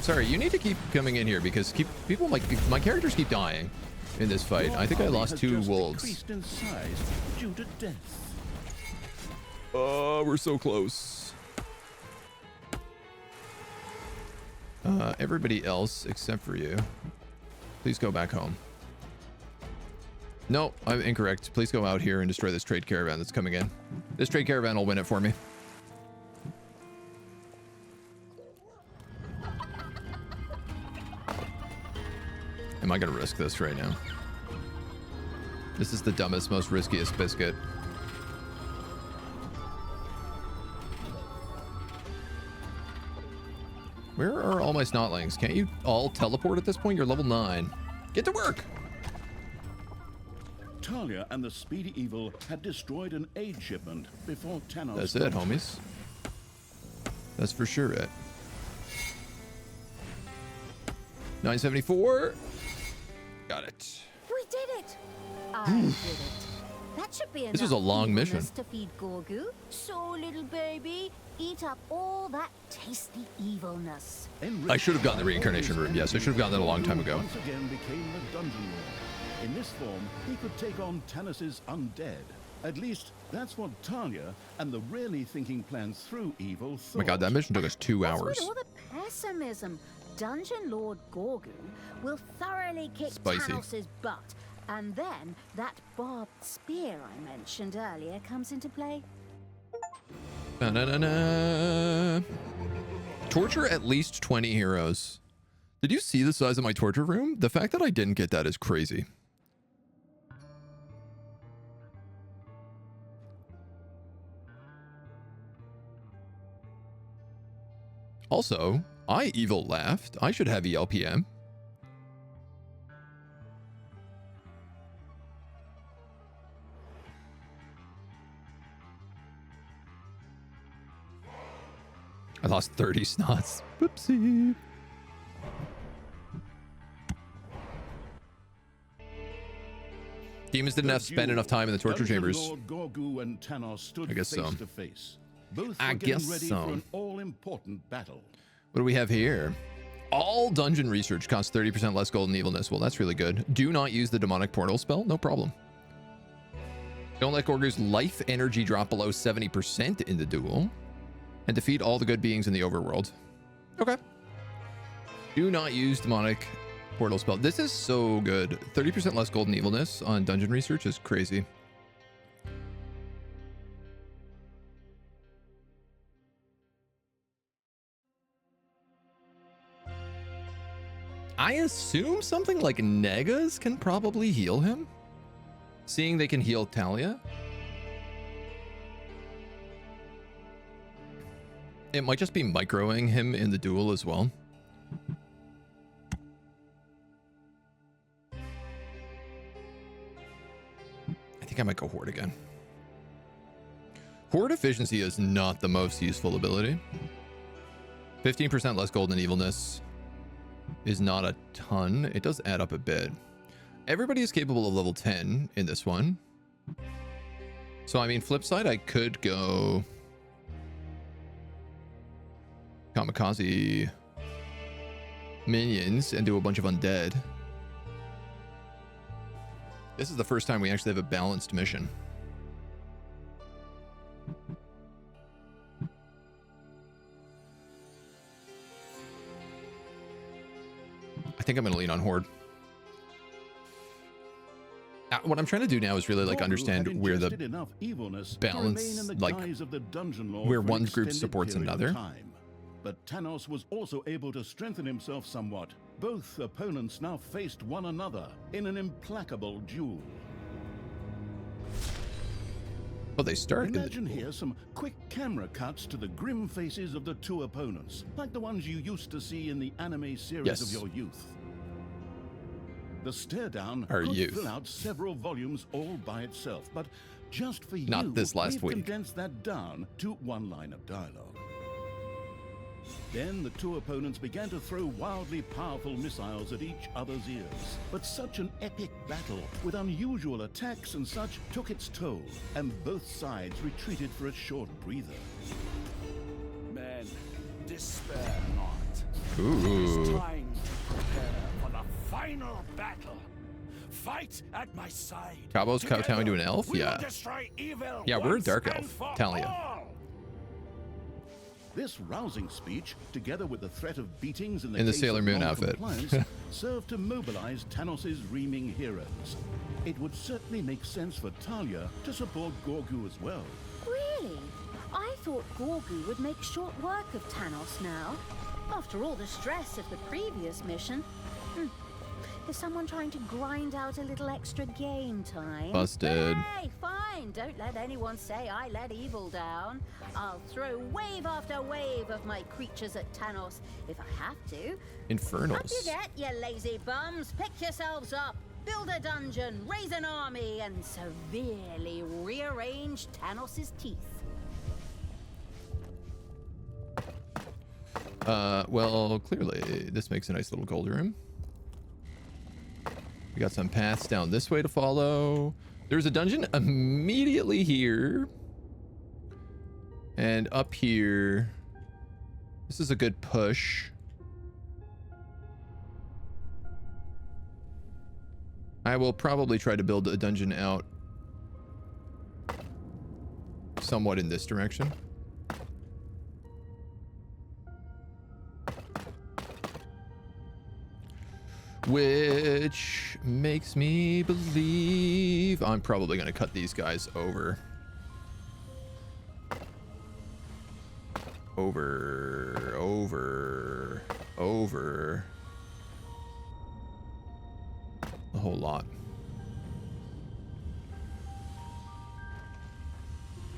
Sorry, you need to keep coming in here because people like my characters keep dying in this fight. Your I think I army lost has 2 just wolves. decreased in size due to death. Oh, we're so close. Everybody else except for you, please go back home. No, I'm incorrect. Please go out here and destroy this trade caravan that's coming in. This trade caravan will win it for me. Am I gonna risk this right now? This is the dumbest, most riskiest biscuit. Where are all my snotlings? Can't you all teleport at this point? You're level 9. Get to work! Thalia and the Speedy Evil had destroyed an aid shipment before Thanos. That's it, homies. That's for sure it. 974. Got it. We did it! I did it. That should be enough. This was a long mission. evilness to feed Gorgu. So, little baby, eat up all that tasty evilness. I should have gotten the reincarnation room. Yes, I should have gotten that a long time ago. Once again became the Dungeon Lord. In this form, he could take on Thanos' undead. At least, that's what Thalia and the really thinking plans through evil thought. Oh my god, that mission took us 2 What's hours. with all the pessimism? Dungeon Lord Gorgu will thoroughly kick Spicy. Thanos' butt. And then that barbed spear I mentioned earlier comes into play. Ba-na-na-na. Torture at least 20 heroes. Did you see the size of my torture room? The fact that I didn't get that is crazy. Also, I evil laughed. I should have ELPM. I lost 30 snots. Whoopsie. Demons didn't have to spend enough time in the torture Dungeon chambers. Lord Gorgu and Thanos stood I guess so. face to face. Both I were getting guess ready so. for an all-important battle. What do we have here? All dungeon research costs 30% less gold and evilness. Well, that's really good. Do not use the demonic portal spell. No problem. Don't let Gorgu's life energy drop below 70% in the duel. And defeat all the good beings in the overworld. Okay. Do not use demonic portal spell. This is so good. 30% less gold and evilness on dungeon research is crazy. I assume something like Negas can probably heal him. Seeing they can heal Thalia. It might just be microing him in the duel as well. I think I might go Horde again. Horde efficiency is not the most useful ability. 15% less gold and evilness is not a ton. It does add up a bit. Everybody is capable of level 10 in this one. So, I mean, flip side, I could go kamikaze minions and do a bunch of undead. This is the first time we actually have a balanced mission. I think I'm going to lean on Horde. What I'm trying to do now is really like understand where the balance, like where one group supports another. But Thanos was also able to strengthen himself somewhat. Both opponents now faced one another in an implacable duel. Well, they started. Imagine here some quick camera cuts to the grim faces of the two opponents, like the ones you used to see in the anime series of your youth. The stare down could fill out several volumes all by itself, but just for Not this last week. condensed that down to one line of dialogue. Then the two opponents began to throw wildly powerful missiles at each other's ears. But such an epic battle with unusual attacks and such took its toll, and both sides retreated for a short breather. Men, despair not. Ooh. It is time to prepare for the final battle. Fight at my side. Cabo's kowtowing to an elf? We Yeah. will destroy evil Yeah, we're a once Dark and Elf for Thalya. all. This rousing speech, together with the threat of beatings in the In the case Sailor of Moon outfit. non-compliance, served to mobilize Thanos' reaming heroes. It would certainly make sense for Thalia to support Gorgu as well. Really? I thought Gorgu would make short work of Thanos now. After all the stress of the previous mission. Is someone trying to grind out a little extra game time? Busted. Hey, fine. Don't let anyone say I let evil down. I'll throw wave after wave of my creatures at Thanos if I have to. Up Infernals. you get, you lazy bums. Pick yourselves up. Build a dungeon, raise an army, and severely rearrange Thanos' teeth. Well, clearly this makes a nice little gold room. We got some paths down this way to follow. There's a dungeon immediately here. And up here. This is a good push. I will probably try to build a dungeon out somewhat in this direction. Which makes me believe I'm probably going to cut these guys over. Over. A whole lot.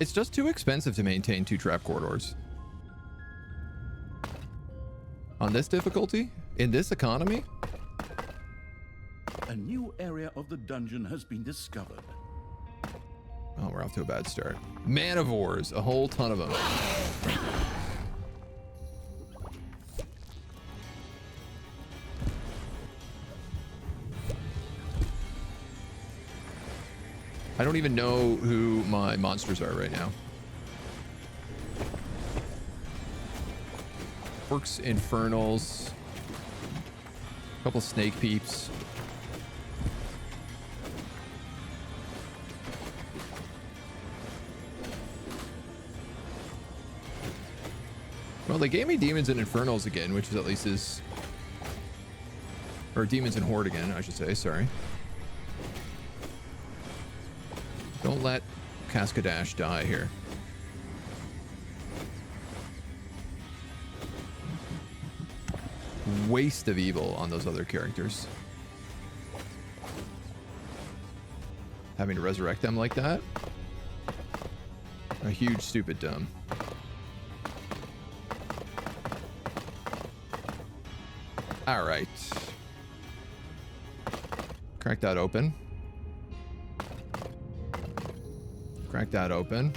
It's just too expensive to maintain 2 trap corridors. On this difficulty? In this economy? A new area of the dungeon has been discovered. Oh, we're off to a bad start. Man-of-wars, a whole ton of them. I don't even know who my monsters are right now. Orcs, Infernals, a couple snake peeps. Well, they gave me Demons and Infernals again, which is at least is... Or Demons and Horde again, I should say, sorry. Don't let Cascadash die here. Waste of evil on those other characters. Having to resurrect them like that? A huge stupid dumb. All right. Crack that open. Crack that open.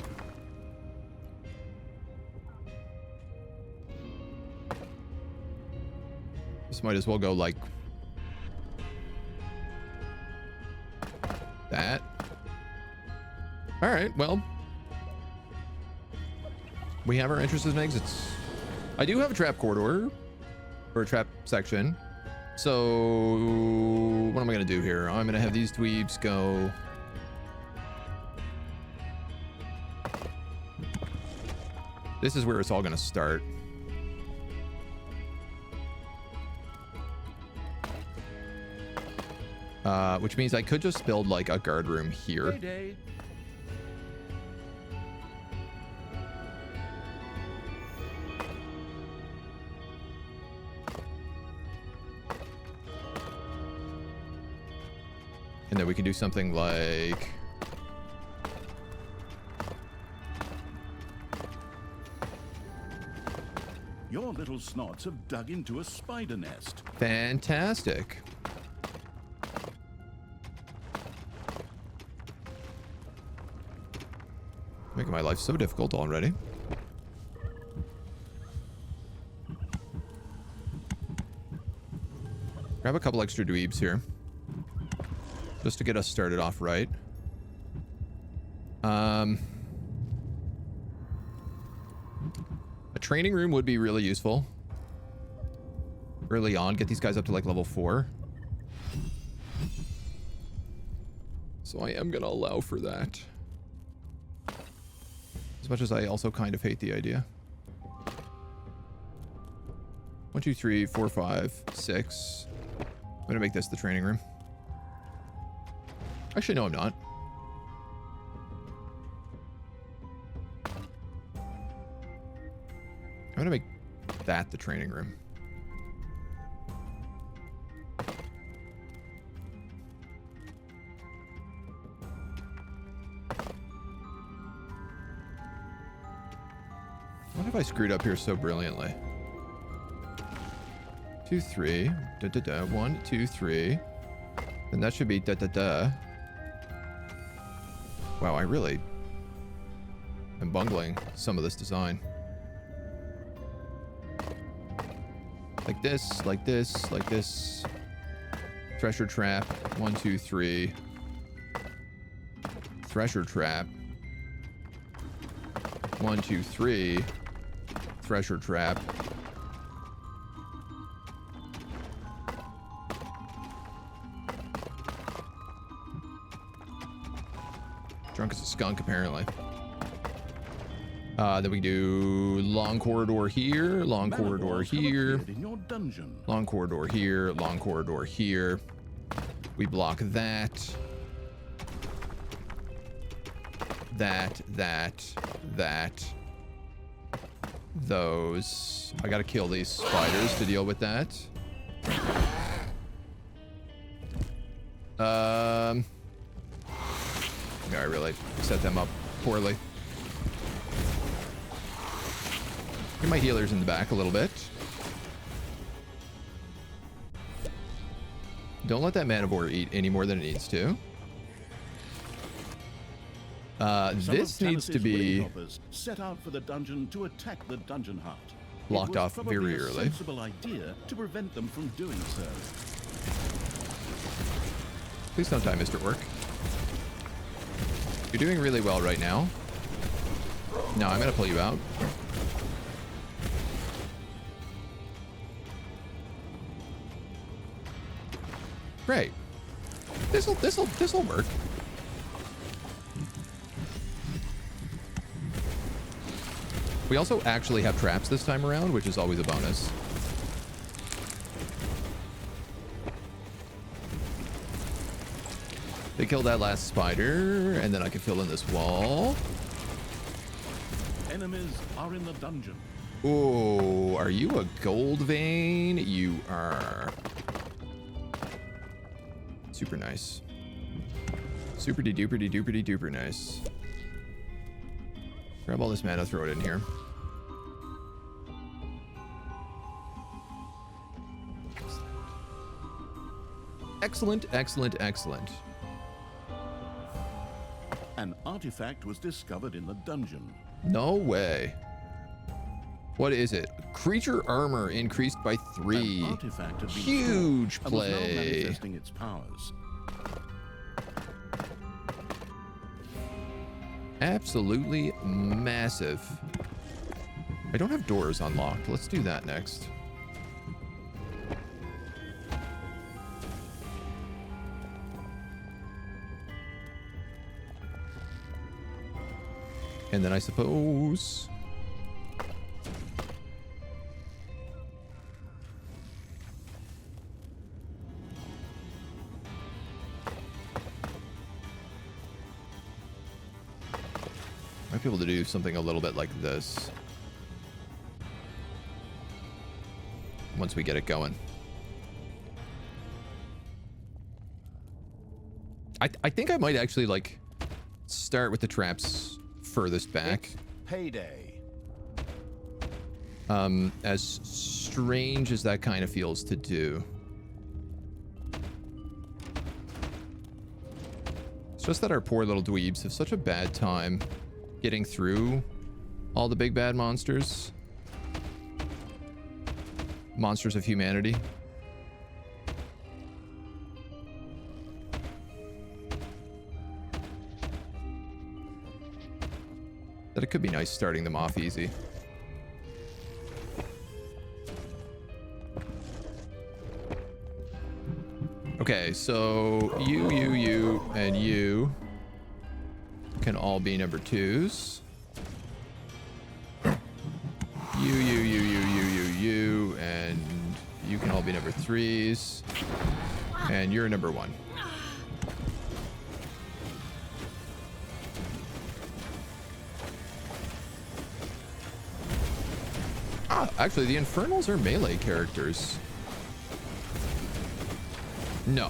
This might as well go like that. All right. right, well, we have our entrances and exits. I do have a trap corridor, or a trap section. So what am I gonna do here? I'm gonna have these dweebs go. This is where it's all gonna start. Which means I could just build like a guard room here. Payday. And then we can do something like... Your little snots have dug into a spider nest. Fantastic. Making my life so difficult already. Grab a couple extra dweebs here. Just to get us started off right. A training room would be really useful. Early on, get these guys up to like level 4. So I am gonna allow for that. As much as I also kind of hate the idea. 1, 2, 3, 4, 5, 6. I'm gonna make this the training room. Actually, no, I'm not. I'm gonna make that the training room. What have I screwed up here so brilliantly? 2, 3. Da da da. 1, 2, 3. And that should be da da da. Wow, I really am bungling some of this design. Like this, like this, like this. Thresher trap. 1, 2, 3. Thresher trap. 1, 2, 3. Thresher trap. Drunk as a skunk, apparently. Then we do long corridor here, long corridor here, long corridor here, long corridor here. We block that. That. Those. I gotta kill these spiders to deal with that. Yeah, I really set them up poorly. Get my healers in the back a little bit. Don't let that manivore eat any more than it needs to. This needs to be set out for the dungeon to attack the dungeon heart. Locked off very early. A sensible idea to prevent them from doing so. Please don't die, Mr. Orc. You're doing really well right now. No, I'm gonna pull you out. Great. This'll work. We also actually have traps this time around, which is always a bonus. They killed that last spider, and then I can fill in this wall. Enemies are in the dungeon. Oh, are you a gold vein? You are. Super nice. Super de duper de duper de duper nice. Grab all this mana, throw it in here. Excellent, excellent, excellent. An artifact was discovered in the dungeon. No way. What is it? Creature armor increased by 3. An artifact had been huge stored and was now play. manifesting its powers. Absolutely massive. I don't have doors unlocked. Let's do that next. And then I suppose... might be able to do something a little bit like this. Once we get it going. I think I might actually, like, start with the traps furthest back. Payday. As strange as that kind of feels to do. It's just that our poor little dweebs have such a bad time getting through all the big bad monsters. Monsters of humanity. That it could be nice starting them off easy. Okay, so you, and you can all be number 2s. You, and you can all be number 3s. And you're number 1. Ah, actually, the Infernals are melee characters. No.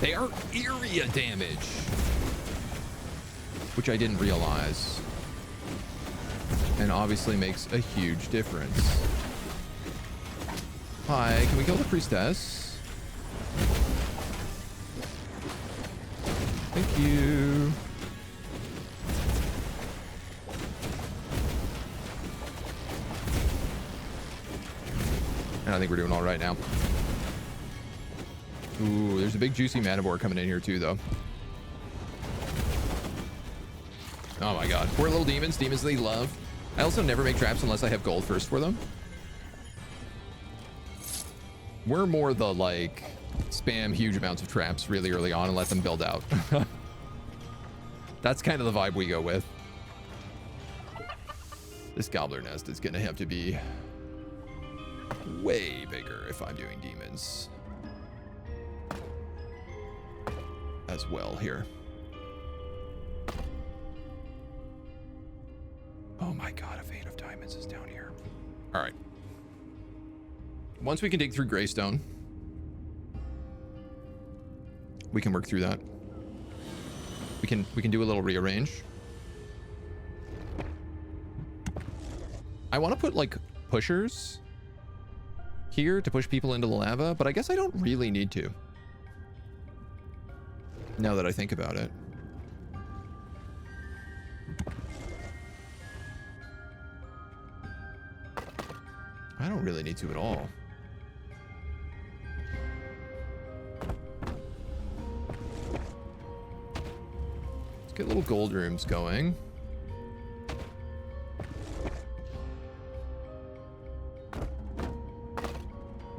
They are area damage. Which I didn't realize. And obviously makes a huge difference. Hi, can we kill the priestess? Thank you. And I think we're doing all right now. Ooh, there's a big juicy manivore coming in here too, though. Oh my god. Poor little demons. Demons they love. I also never make traps unless I have gold first for them. We're more the, like, spam huge amounts of traps really early on and let them build out. That's kind of the vibe we go with. This gobbler nest is going to have to be way bigger if I'm doing demons as well here. Oh my god, a vein of diamonds is down here. All right. Once we can dig through Greystone, we can work through that. We can do a little rearrange. I want to put like pushers here to push people into the lava, but I guess I don't really need to. Now that I think about it. I don't really need to at all. Let's get little gold rooms going.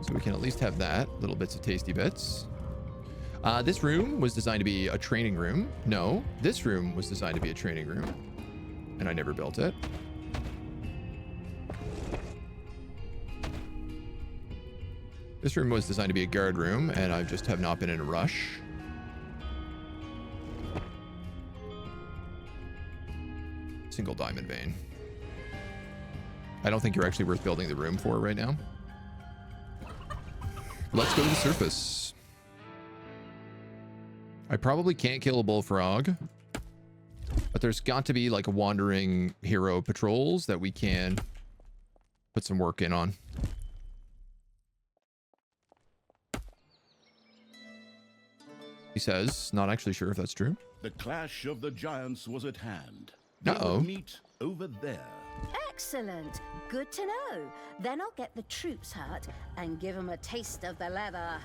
So we can at least have that. Little bits of tasty bits. This room was designed to be a training room. No, this room was designed to be a training room. And I never built it. This room was designed to be a guard room, and I just have not been in a rush. Single diamond vein. I don't think you're actually worth building the room for right now. Let's go to the surface. I probably can't kill a bullfrog, but there's got to be like a wandering hero patrols that we can put some work in on. He says, not actually sure if that's true. The clash of the giants was at hand. Uh-oh. Meet over there. Excellent. Good to know. Then I'll get the troops hurt and give them a taste of the leather.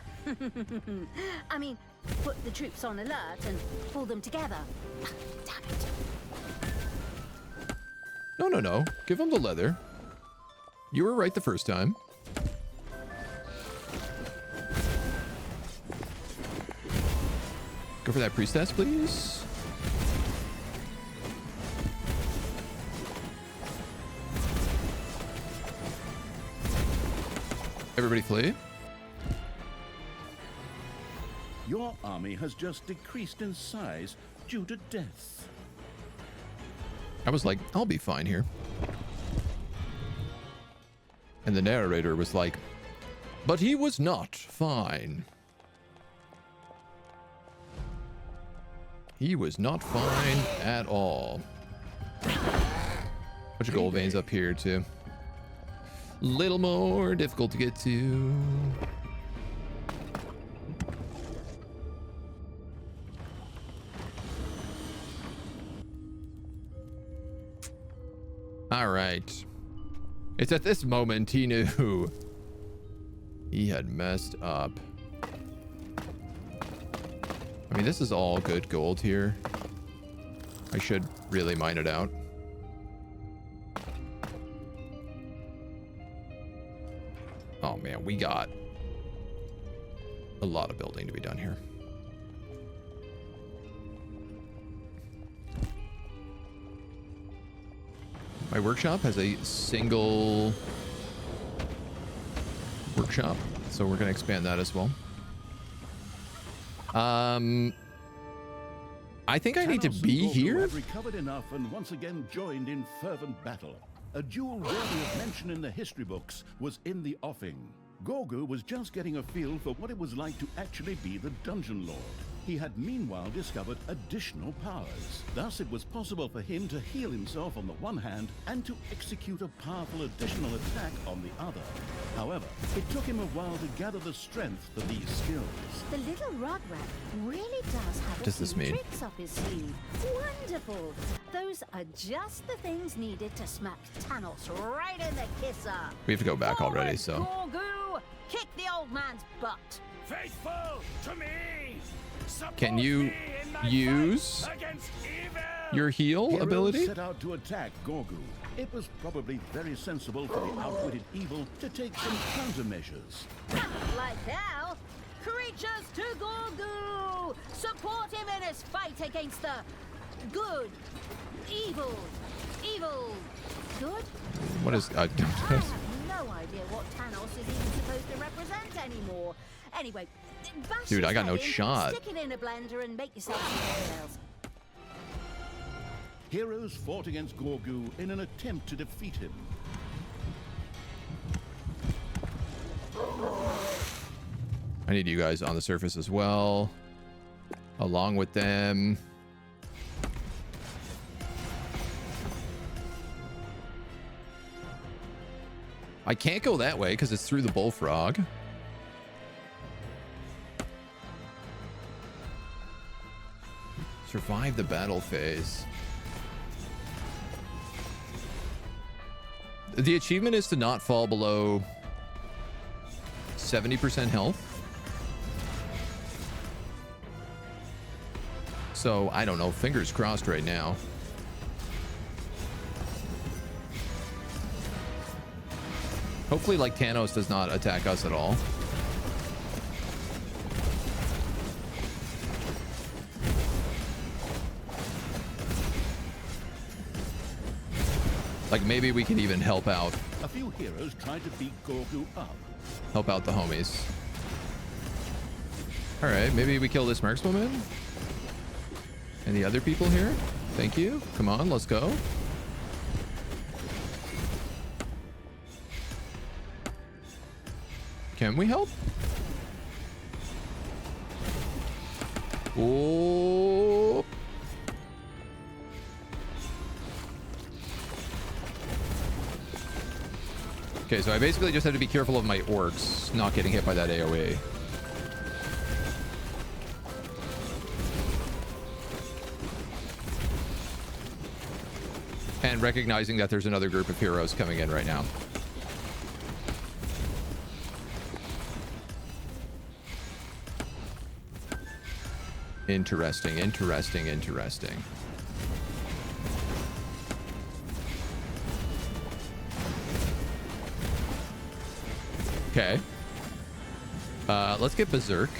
I mean, put the troops on alert and pull them together. Damn it. No, no, no. Give him the leather. You were right the first time. Go for that priestess, please. Everybody flee. Your army has just decreased in size due to death. I was like, I'll be fine here. And the narrator was like, but he was not fine. He was not fine at all. Bunch of gold veins up here too. Little more difficult to get to. All right. It's at this moment he knew he had messed up. I mean, this is all good gold here. I should really mine it out. Oh man, we got a lot of building to be done here. My workshop has a single workshop, so we're going to expand that as well. I think I need to be here. Have recovered enough and once again joined in fervent battle. A duel worthy of mention in the history books was in the offing. Gorgu was just getting a feel for what it was like to actually be the Dungeon Lord. He had meanwhile discovered additional powers. Thus, it was possible for him to heal himself on the one hand and to execute a powerful additional attack on the other. However, it took him a while to gather the strength for these skills. The little rugrat really does have a few tricks up his sleeve. Wonderful! Those are just the things needed to smack Thanos right in the kisser. We have to go back already, so. Gorgu! Kick the old man's butt! Faithful to me! Can you use your heal ability? Set out to attack Gorgu. It was probably very sensible for the outwitted evil to take some countermeasures. Like hell! Creatures to Gorgu! Support him in his fight against the good, evil, good? What is... I have no idea what Thanos is even supposed to represent anymore. Anyway, dude, I got no shot. Stick it in a blender and make yourself some cocktails. Heroes fought against Gorgu in an attempt to defeat him. I need you guys on the surface as well, along with them. I can't go that way because it's through the bullfrog. Survive the battle phase. The achievement is to not fall below 70% health. So, I don't know. Fingers crossed right now. Hopefully, like, Thanos does not attack us at all. Like, maybe we can even help out. A few heroes tried to beat Gorgu up. Help out the homies. Alright, maybe we kill this markswoman? And the other people here? Thank you. Come on, let's go. Can we help? Oh. Okay, so I basically just have to be careful of my orcs not getting hit by that AoE. And recognizing that there's another group of heroes coming in right now. Interesting, interesting, interesting. Okay. Let's get Berserk.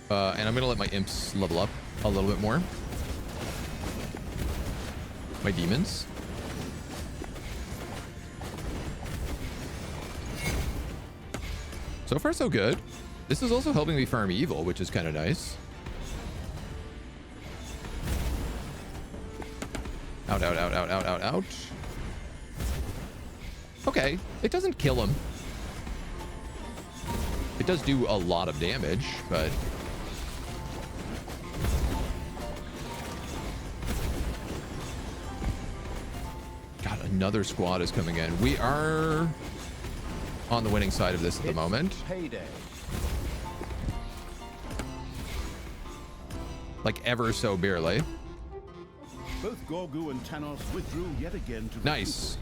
And I'm going to let my imps level up a little bit more. My demons. So far, so good. This is also helping me farm evil, which is kind of nice. Out, out, out, out, out, out, out. Okay, it doesn't kill him. It does do a lot of damage, but... God, another squad is coming in. We are on the winning side of this at the moment. Payday. Like ever so barely. Both Gorgu and Thanos withdrew yet again to nice.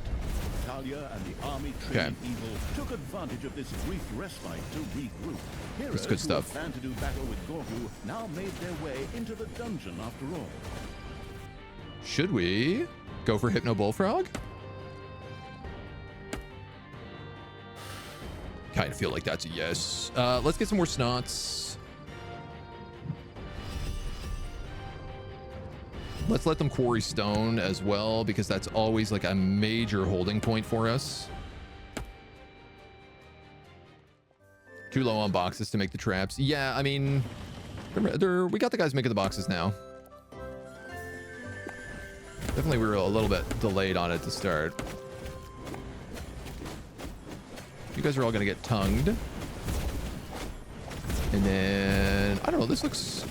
Thalia and the army trained evil took advantage of this brief respite to regroup. Heroes That's good stuff. who had planned to do battle with Gorgu now made their way into the dungeon after all. Should we go for Hypno Bullfrog? Kind of feel like that's a yes. Let's get some more snots. Let's let them quarry stone as well, because that's always like a major holding point for us. Too low on boxes to make the traps. Yeah, I mean, we got the guys making the boxes now. Definitely we were a little bit delayed on it to start. You guys are all going to get tongued. And then, I don't know, this looks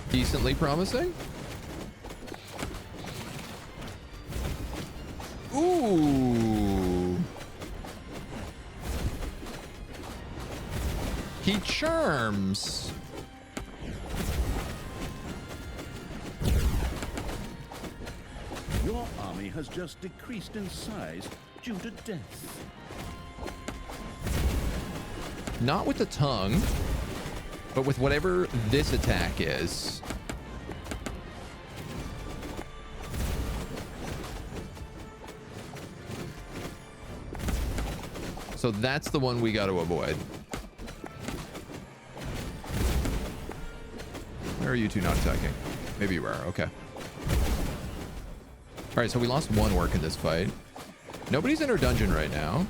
decently promising. Ooh. He charms. Your army has just decreased in size due to death. Not with the tongue, but with whatever this attack is. So that's the one we got to avoid. Where are you two not attacking? Maybe you are. Okay. All right, so we lost one orc in this fight. Nobody's in our dungeon right now.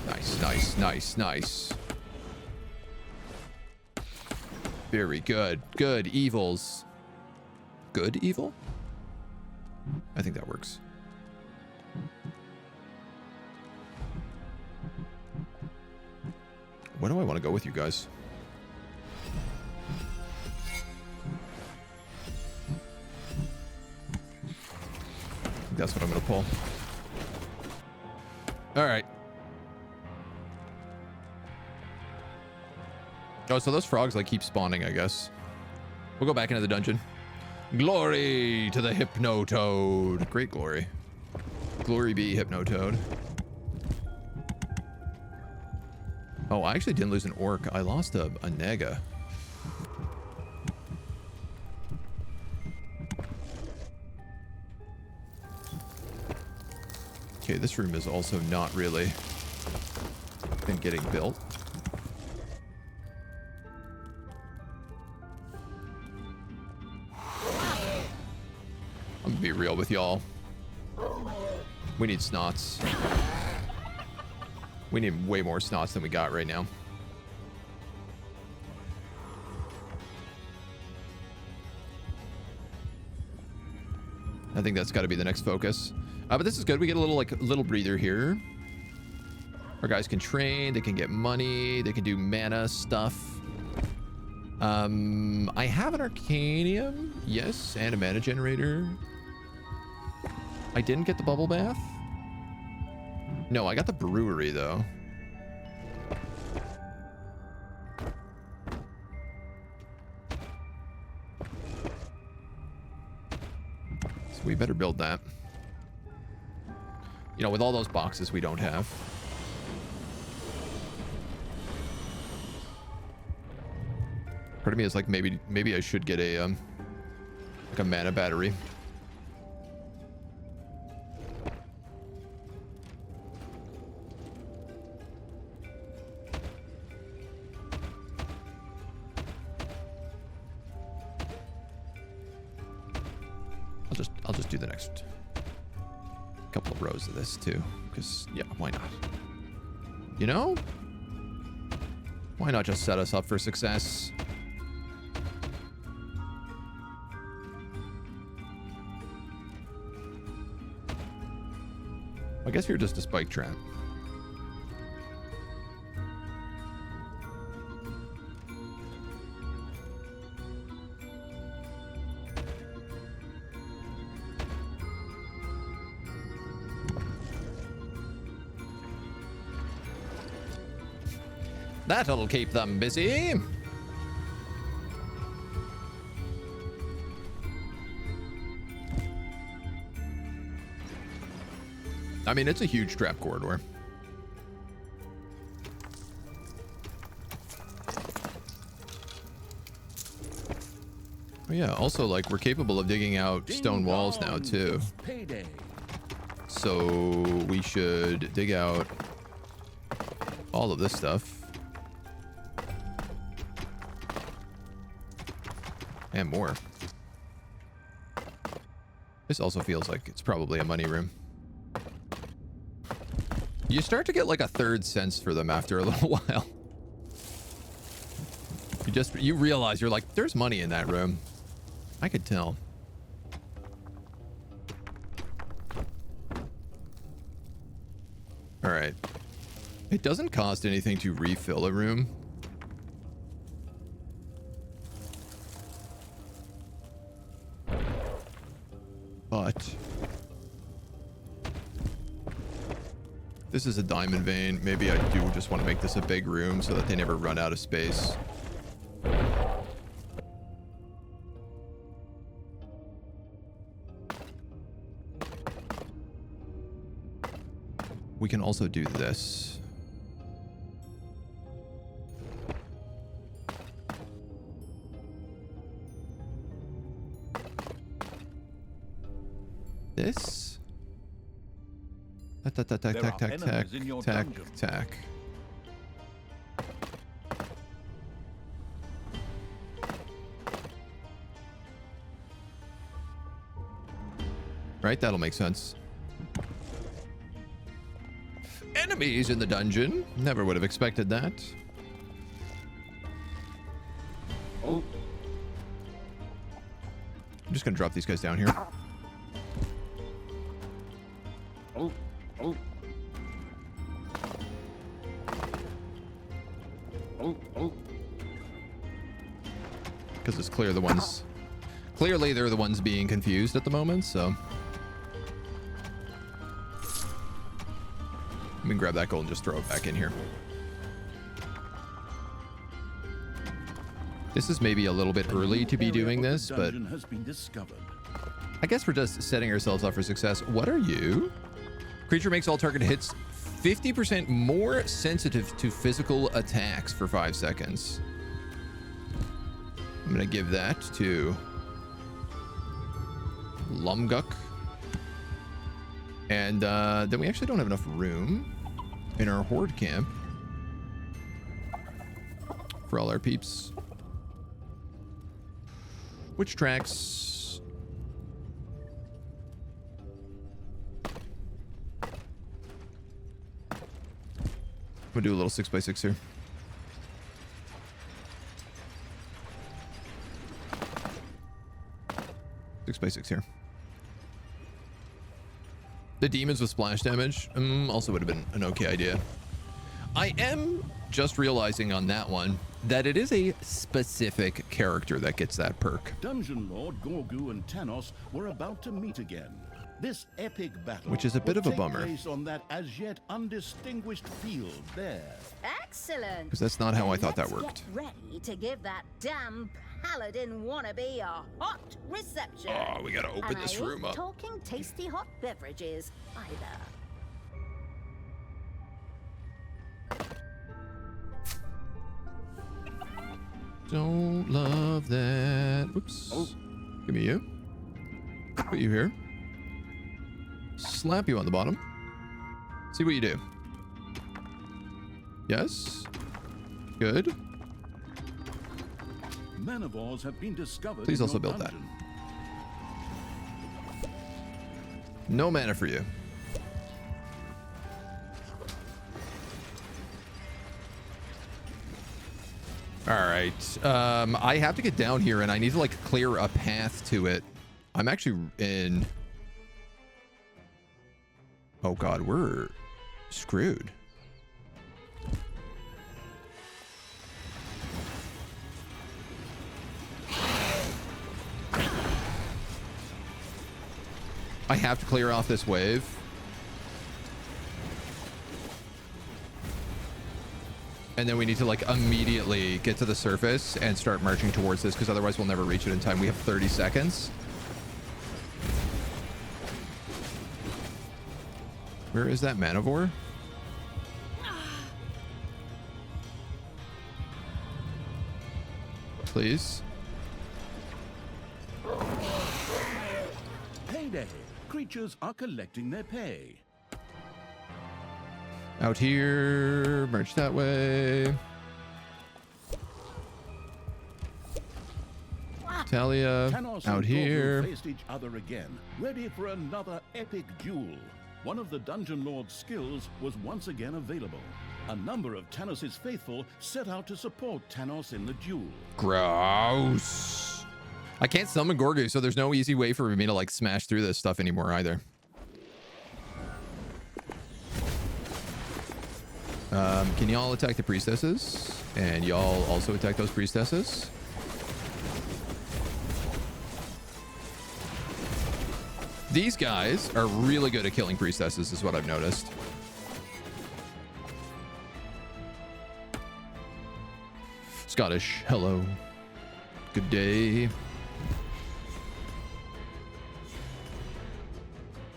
Nice, nice, nice, nice. Very good. Good evils. Good evil? I think that works. Where do I want to go with you guys? That's what I'm going to pull. All right. Oh, so those frogs like keep spawning, I guess. We'll go back into the dungeon. Glory to the Hypnotoad. Great glory. Glory be Hypnotoad. Oh, I actually didn't lose an orc. I lost a nega. Okay, this room is also not really been getting built. I'm gonna be real with y'all. We need snots. We need way more snots than we got right now. I think that's got to be the next focus. But this is good. We get a little breather here. Our guys can train. They can get money. They can do mana stuff. I have an Arcanium. Yes, and a mana generator. I didn't get the bubble bath. No, I got the brewery, though. So we better build that. You know, with all those boxes we don't have. Part of me is like, maybe I should get a like a mana battery. I'll just do the next couple of rows of this too, because yeah, why not? You know? Why not just set us up for success? I guess you're just a spike trap. That'll keep them busy. I mean, it's a huge trap corridor. Oh yeah, also, like, we're capable of digging out stone walls now, too. So we should dig out all of this stuff. And more. This also feels like it's probably a money room. You start to get like a third sense for them after a little while. You realize you're like, there's money in that room. I could tell. All right. It doesn't cost anything to refill a room. But this is a diamond vein. Maybe I do just want to make this a big room so that they never run out of space. We can also do this. This. Tack. Right, that'll make sense. Enemies in the dungeon. Never would have expected that. Oh. I'm just gonna drop these guys down here. Oh. Oh. Oh. Oh. Because it's clear the ones. Clearly, they're the ones being confused at the moment, so. Let me grab that gold and just throw it back in here. This is maybe a little bit early to be doing this, but I guess we're just setting ourselves up for success. What are you? Creature makes all target hits 50% more sensitive to physical attacks for 5 seconds. I'm going to give that to Lumguk. And then we actually don't have enough room in our horde camp for all our peeps. Which tracks? We'll do a little 6x6 here. Six by 6 here. The demons with splash damage also would have been an okay idea. I am just realizing on that one that it is a specific character that gets that perk. Dungeon Lord Gorgu and Thanos were about to meet again. This epic battle, which is a bit of a bummer, place on that as yet undistinguished field there. Excellent. Because that's not how I thought that worked. Get ready to give that damn paladin wannabe a hot reception. Oh, we gotta open this room up. Talking tasty hot beverages either. Don't love that. Oops. Oh. Give me you. Put you here. Slap you on the bottom. See what you do. Yes. Good. Manivores have been discovered. Please also build that. No mana for you. All right. I have to get down here and I need to like clear a path to it. I'm actually in... Oh God, we're screwed. I have to clear off this wave. And then we need to like immediately get to the surface and start marching towards this because otherwise we'll never reach it in time. We have 30 seconds. Where is that Manivore? Please. Payday. Creatures are collecting their pay. Out here, merge that way. Thalia, Thanos out and here. faced each other again, ready for another epic duel. One of the Dungeon Lord's skills was once again available. A number of Thanos' faithful set out to support Thanos in the duel. Gross. I can't summon Gorgu, so there's no easy way for me to like smash through this stuff anymore either. Can y'all attack the priestesses? And y'all also attack those priestesses? These guys are really good at killing priestesses, is what I've noticed. Scottish, hello. Good day.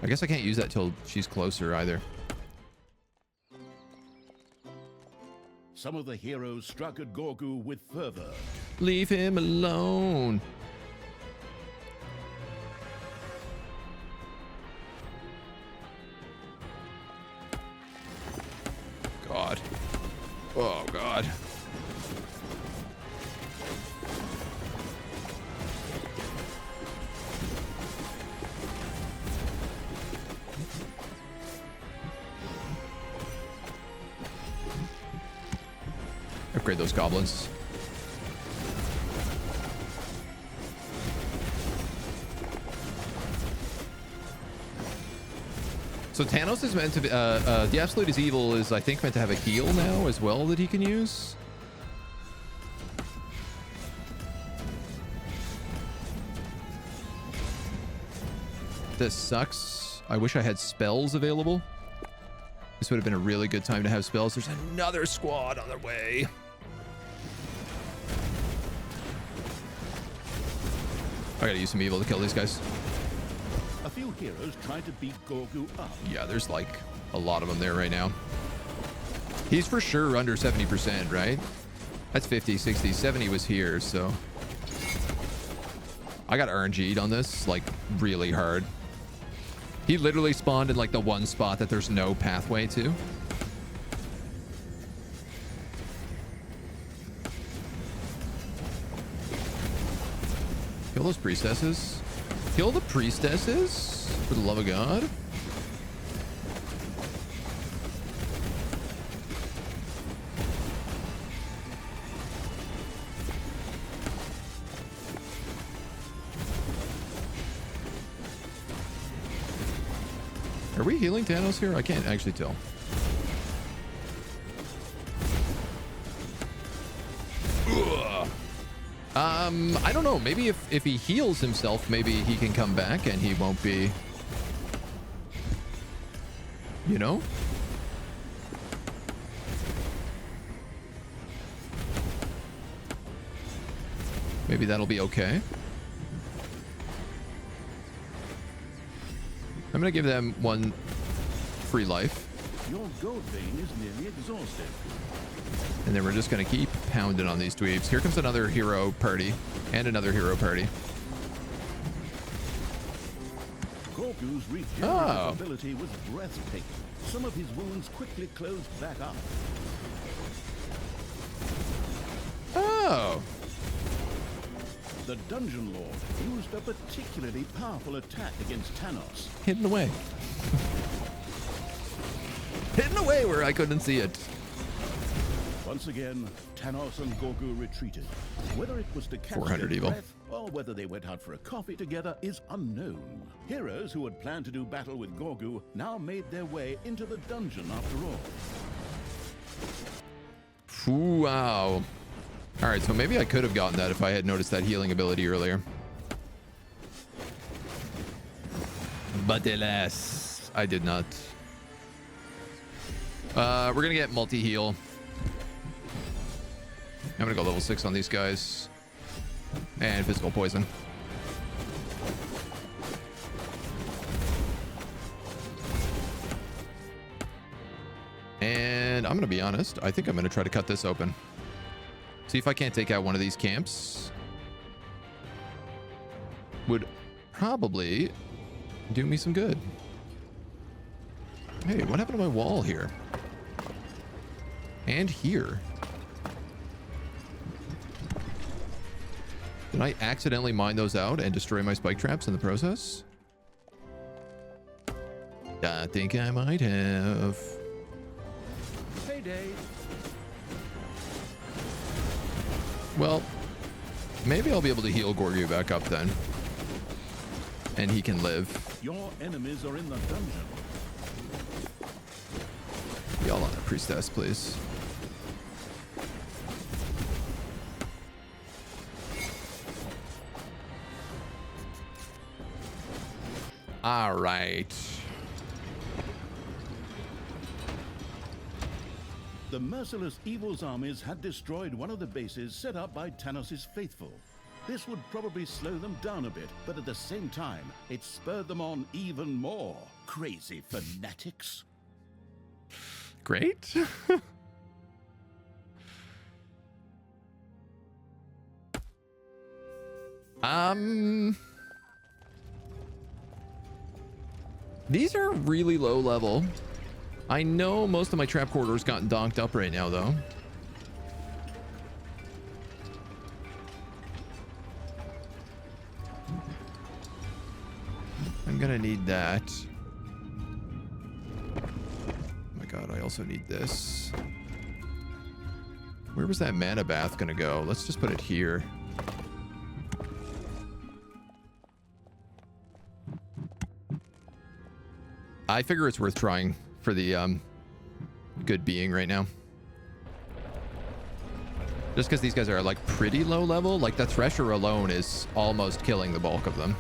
I guess I can't use that till she's closer either. Some of the heroes struck at Gorgu with fervor. Leave him alone. God. Oh, God. Upgrade those goblins. So Thanos is meant to be, the Absolute is Evil is, I think, meant to have a heal now as well that he can use. This sucks. I wish I had spells available. This would have been a really good time to have spells. There's another squad on their way. I gotta use some evil to kill these guys. A few heroes tried to beat Gorgu up. Yeah, there's like a lot of them there right now. He's for sure under 70%, right? That's 50, 60, 70 was here, so. I got RNG'd on this, like, really hard. He literally spawned in like the one spot that there's no pathway to. Kill those priestesses. Kill the priestesses, for the love of God. Are we healing Thanos here? I can't actually tell. Ugh. I don't know. Maybe if he heals himself, maybe he can come back and he won't be... You know? Maybe that'll be okay. I'm gonna give them one free life. Your gold vein is nearly exhausted. And then we're just going to keep pounding on these dweebs. Here comes another hero party. And another hero party. Gorgu's regenerative ability was breathtaking. Some of his wounds quickly closed back up. Oh. The Dungeon Lord used a particularly powerful attack against Thanos. Hidden away. Hidden away where I couldn't see it. Once again, Thanos and Gorgu retreated. Whether it was to catch 400 their evil. breath or whether they went out for a coffee together is unknown. Heroes who had planned to do battle with Gorgu now made their way into the dungeon after all. Wow. All right, so maybe I could have gotten that if I had noticed that healing ability earlier. But alas, I did not. We're going to get multi-heal. I'm going to go level 6 on these guys. And physical poison. And I'm going to be honest. I think I'm going to try to cut this open. See if I can't take out one of these camps. Would probably do me some good. Hey, what happened to my wall here? And here. Did I accidentally mine those out and destroy my spike traps in the process? I think I might have. Payday. Well, maybe I'll be able to heal Gorgu back up then. And he can live. Your enemies are in the dungeon. Y'all on a priestess, please. All right. The merciless Evil's armies had destroyed one of the bases set up by Thanos' faithful. This would probably slow them down a bit, but at the same time, it spurred them on even more. Crazy fanatics. Great. These are really low level. I know most of my trap corridors gotten donked up right now, though. I'm gonna need that. Oh my god, I also need this. Where was that mana bath gonna go? Let's just put it here. I figure it's worth trying for the good being right now. Just because these guys are like pretty low level, like the Thresher alone is almost killing the bulk of them.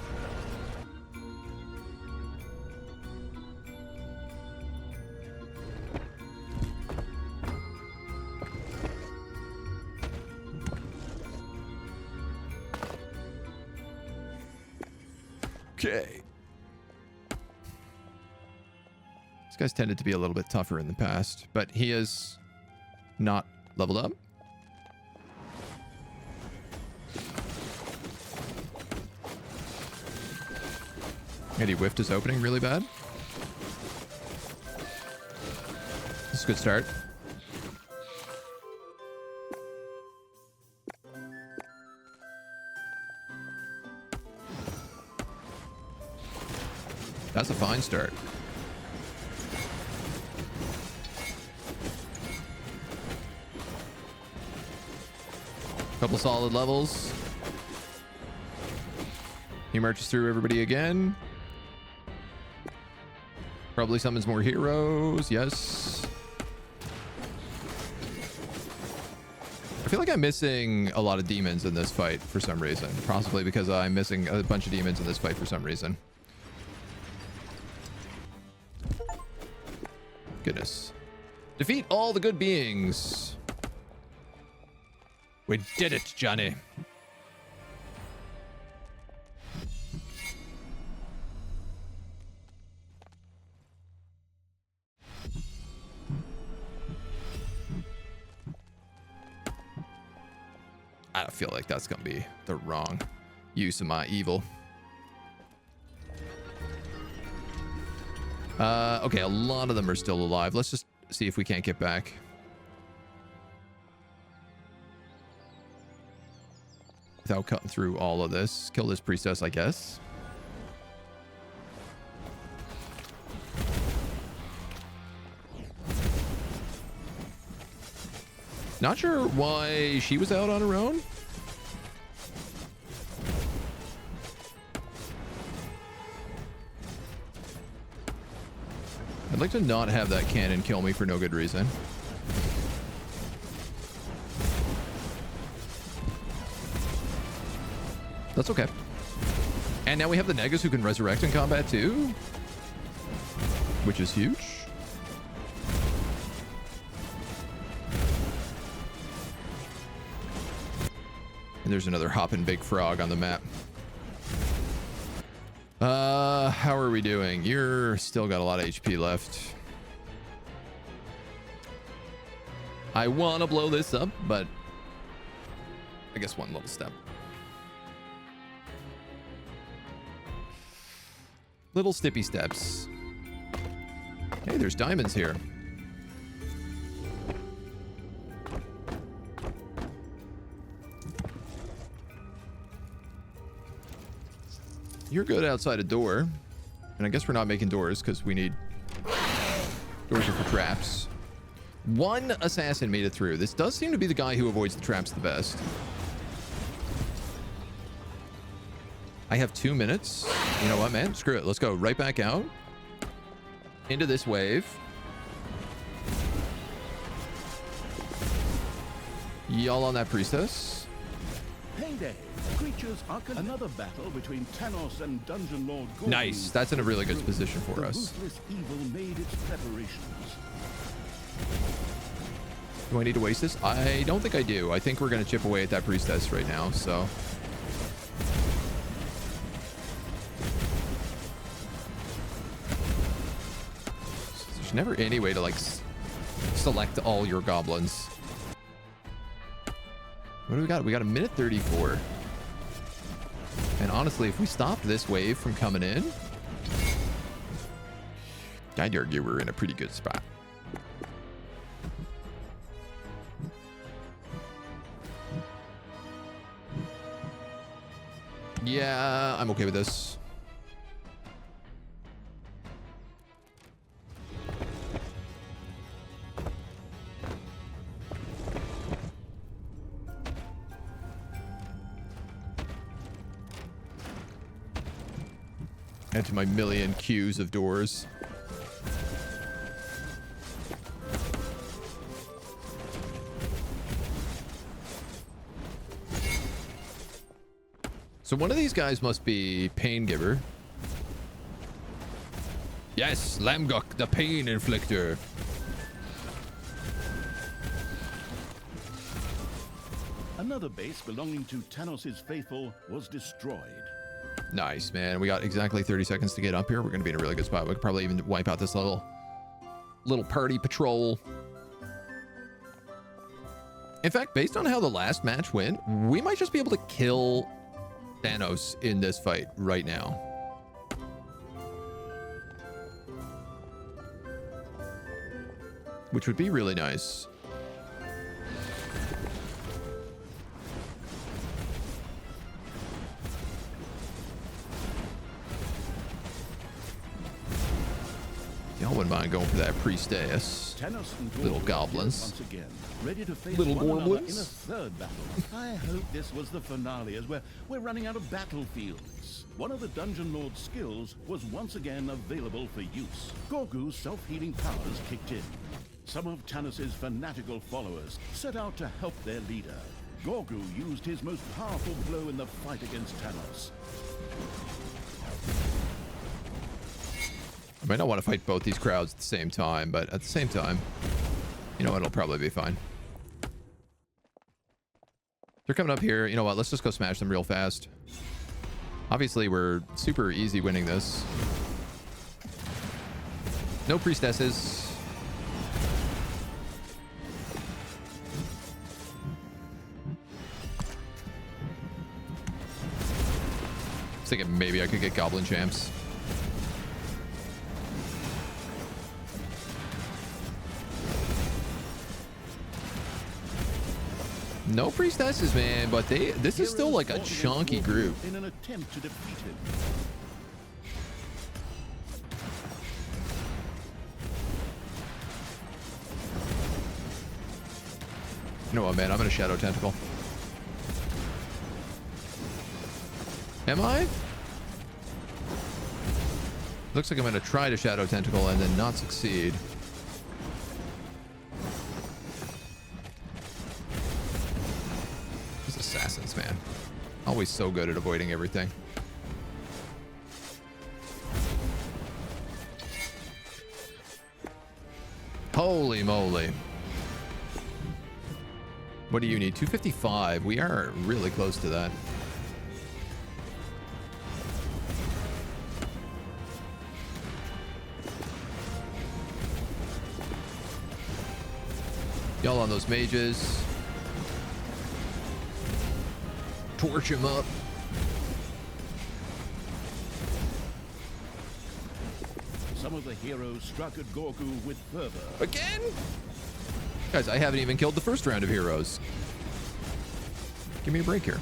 Okay. This guy's tended to be a little bit tougher in the past, but he is not leveled up. And he whiffed his opening really bad. This is a good start. That's a fine start. Couple solid levels. He marches through everybody again. Probably summons more heroes. Yes. I feel like I'm missing a lot of demons in this fight for some reason. Possibly because I'm missing a bunch of demons in this fight for some reason. Goodness. Defeat all the good beings. We did it, Johnny. I feel like that's going to be the wrong use of my evil. Okay, a lot of them are still alive. Let's just see if we can't get back. Without cutting through all of this. Kill this priestess, I guess. Not sure why she was out on her own. I'd like to not have that cannon kill me for no good reason. That's okay. And now we have the Negas who can resurrect in combat too, which is huge. And there's another hopping big frog on the map. How are we doing? You're still got a lot of HP left. I want to blow this up, but I guess one little step. Little stippy steps. Hey, there's diamonds here. You're good outside a door. And I guess we're not making doors because we need... Doors are for traps. One assassin made it through. This does seem to be the guy who avoids the traps the best. I have 2 minutes. You know what, man? Screw it. Let's go right back out. Into this wave. Y'all on that priestess. Payday. Creatures are another battle between Thanos and Dungeon Lord Gorgon. Nice. That's in a really good position for us. The ruthless evil made its preparations. Do I need to waste this? I don't think I do. I think we're going to chip away at that priestess right now, so... There's never any way to, like, select all your goblins. What do we got? We got a minute 34. And honestly, if we stopped this wave from coming in, I'd argue we're in a pretty good spot. Yeah, I'm okay with this. Add to my million queues of doors. So one of these guys must be Pain Giver. Yes, Lamgok, the Pain Inflictor. Another base belonging to Thanos' faithful was destroyed. Nice, man. We got exactly 30 seconds to get up here. We're going to be in a really good spot. We could probably even wipe out this little party patrol. In fact, based on how the last match went, we might just be able to kill Thanos in this fight right now. Which would be really nice. Y'all wouldn't mind going for that priestess. Little goblins. Once again, ready to face Little one another in a goblins. third battle. I hope this was the finale, as we're running out of battlefields. One of the Dungeon Lord's skills was once again available for use. Gorgu's self-healing powers kicked in. Some of Thanos' fanatical followers set out to help their leader. Gorgu used his most powerful blow in the fight against Thanos. I might not want to fight both these crowds at the same time, but at the same time, you know, it'll probably be fine. They're coming up here. You know what? Let's just go smash them real fast. Obviously, we're super easy winning this. No priestesses. thinking maybe I could get Goblin Champs. No priestesses, man, but this is still like a chunky group. In an attempt to defeat him. You know what, man? I'm gonna Shadow Tentacle. Am I? Looks like I'm gonna try to Shadow Tentacle and then not succeed. These assassins, man. Always so good at avoiding everything. Holy moly. What do you need? 255. We are really close to that. Y'all on those mages. Torch him up. Some of the heroes struck at Gorgu with fervor. Again? Guys, I haven't even killed the first round of heroes. Give me a break here.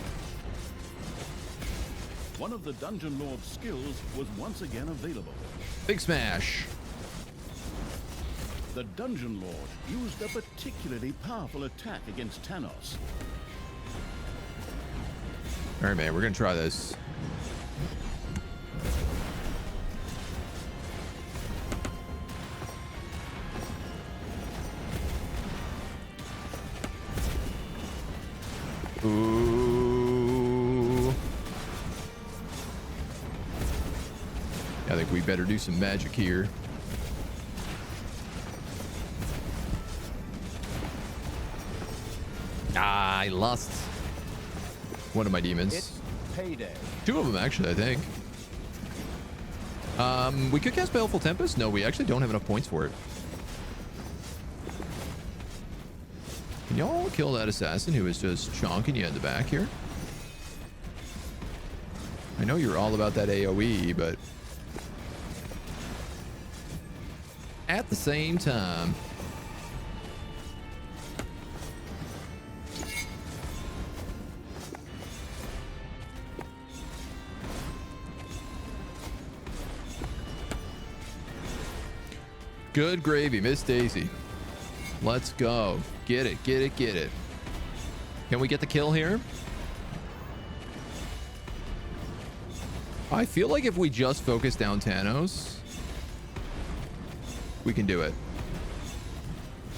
One of the Dungeon Lord's skills was once again available. Big smash. The Dungeon Lord used a particularly powerful attack against Thanos. All right, man, we're gonna try this. Ooh. I think we better do some magic here. Ah, I lost one of my demons. It's payday. Two of them, actually, I think. We could cast Baleful Tempest. No, we actually don't have enough points for it. Can y'all kill that assassin who is just chonking you in the back here? I know you're all about that AoE, but at the same time, good gravy, Miss Daisy. Let's go. Get it, get it, get it. Can we get the kill here? I feel like if we just focus down Thanos, we can do it.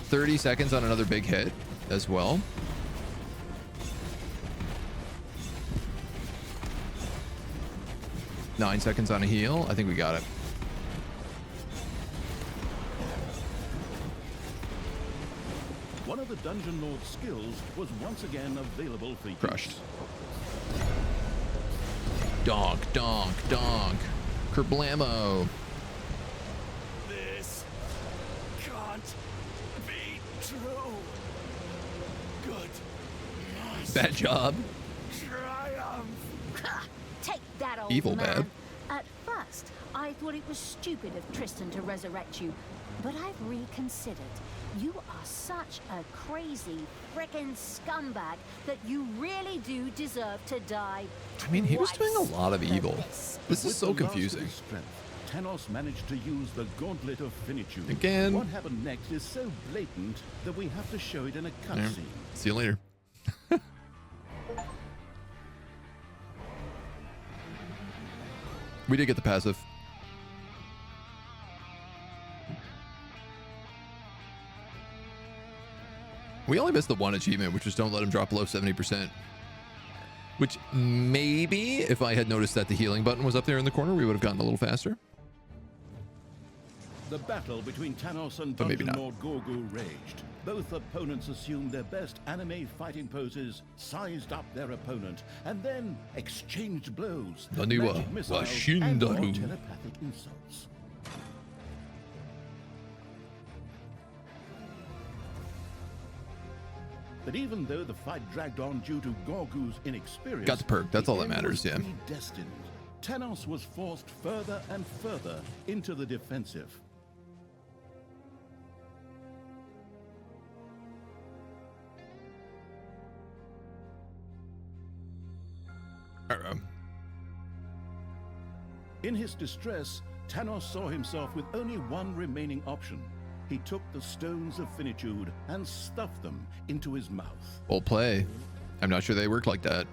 30 seconds on another big hit as well. Nine seconds on a heal. I think we got it. One of the Dungeon Lord's skills was once again available for use. Crushed. Donk, donk, donk. Kerblamo. This can't be true. Good. Bad job. Triumph. Ha! Take that, old Evil man. bad. At first, I thought it was stupid of Tristan to resurrect you, but I've reconsidered. You are such a crazy frickin' scumbag that you really do deserve to die. I mean, he was doing a lot of twice evil. this. This is With so the last of confusing. his strength, Thanos managed to use the Gauntlet of Finitude. Again. What happened next is so blatant that we have to show it in a Yeah. cutscene. See you later. We did get the passive. We only missed the one achievement, which was don't let him drop below 70%. Which maybe if I had noticed that the healing button was up there in the corner, we would have gotten a little faster. The battle between Thanos and But maybe Dungeon not. Lord Gorgu raged. Both opponents assumed their best anime fighting poses, sized up their opponent, and then exchanged blows, Naniwa magic missiles, Washindaru. and more telepathic insults. But even though the fight dragged on due to Gorgu's inexperience, Got the perk. That's all that end matters, was yeah. predestined. Thanos was forced further and further into the defensive. In his distress, Thanos saw himself with only one remaining option. He took the stones of finitude and stuffed them into his mouth. Well play. I'm not sure they work like that.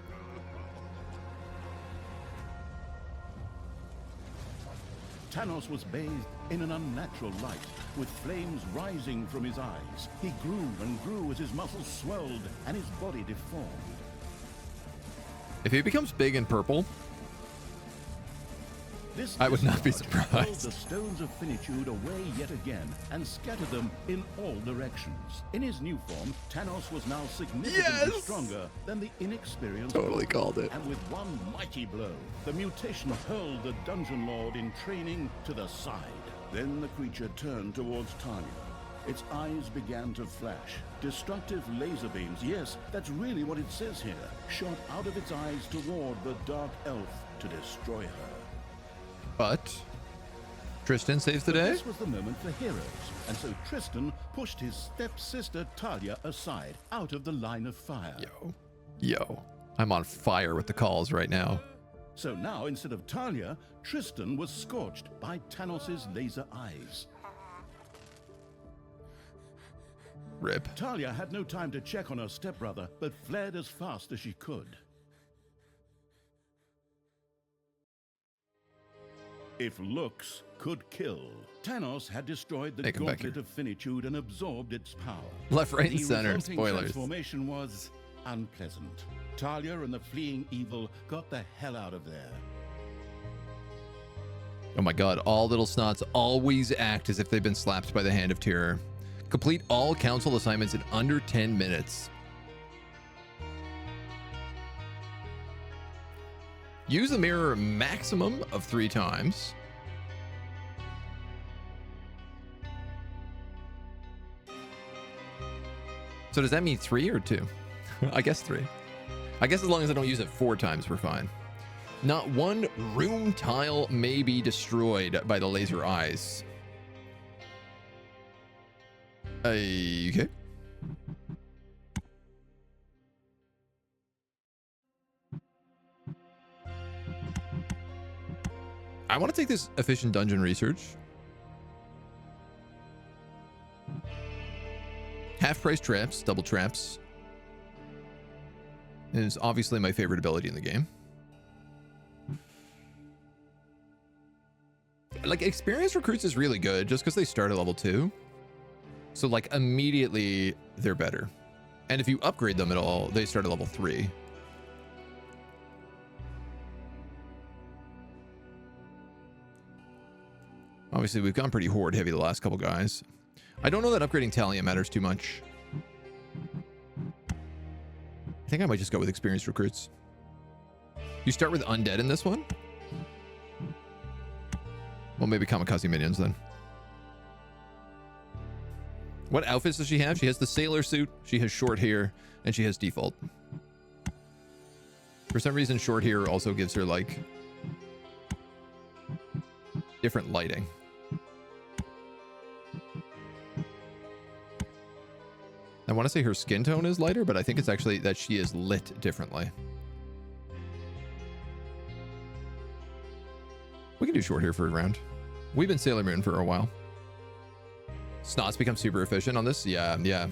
Thanos was bathed in an unnatural light, with flames rising from his eyes. He grew and grew as his muscles swelled and his body deformed. If he becomes big and purple, I would not be surprised. Hurled the stones of finitude away yet again and scattered them in all directions. In his new form, Thanos was now significantly stronger than the inexperienced. Totally called it. And with one mighty blow, the mutation hurled the Dungeon Lord in training to the side. Then the creature turned towards Thalia. Its eyes began to flash. Destructive laser beams, yes, that's really what it says here, shot out of its eyes toward the Dark Elf to destroy her. But Tristan saves the day. This was the moment for heroes, and so Tristan pushed his stepsister Thalia aside, out of the line of fire. Yo, I'm on fire with the calls right now. So now, instead of Thalia, Tristan was scorched by Thanos' laser eyes. Rip. Thalia had no time to check on her stepbrother, but fled as fast as she could. If looks could kill, Thanos had destroyed the gauntlet of finitude and absorbed its power. Left, right, and center. The Spoilers. Transformation was unpleasant. Thalia and the fleeing evil got the hell out of there. Oh my god, all little snots always act as if they've been slapped by the hand of terror. Complete all council assignments in under 10 minutes. Use the mirror maximum of 3 times. So does that mean 3 or 2? I guess 3. I guess as long as I don't use it 4 times, we're fine. Not one room tile may be destroyed by the laser eyes. Okay. I want to take this efficient dungeon research. Half-price traps, double traps. And it's obviously my favorite ability in the game. Like, experienced recruits is really good just because they start at level 2. So, like, immediately they're better. And if you upgrade them at all, they start at level 3. Obviously, we've gone pretty horde heavy the last couple guys. I don't know that upgrading Thalia matters too much. I think I might just go with experienced recruits. You start with undead in this one? Well, maybe kamikaze minions then. What outfits does she have? She has the sailor suit, she has short hair, and she has default. For some reason, short hair also gives her, like, different lighting. I want to say her skin tone is lighter, but I think it's actually that she is lit differently. We can do short hair for a round. We've been Sailor Moon for a while. Snots become super efficient on this? Yeah.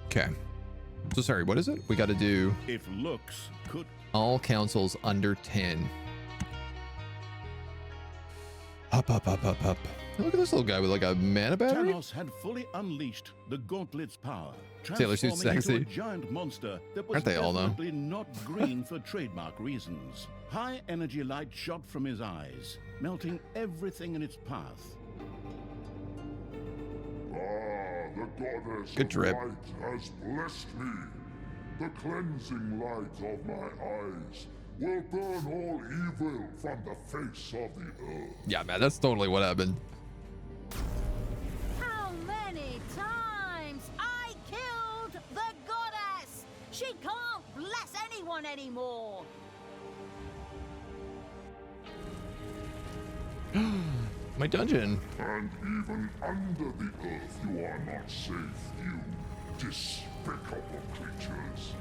Okay. So sorry, what is it? We got to do... If looks could... All councils under 10. Up. Look at this little guy with like a mana battery. Thanos had fully unleashed the gauntlet's power, Sailor suit's sexy. into a giant monster that was Aren't they all, though? definitely not green for trademark reasons. High energy light shot from his eyes, melting everything in its path. The goddess Good drip. of light has blessed me. The cleansing light of my eyes will burn all evil from the face of the earth. Yeah, man, that's totally what happened. How many times I killed the goddess? She can't bless anyone anymore. My dungeon. And even under the earth you are not safe, you despicable creatures.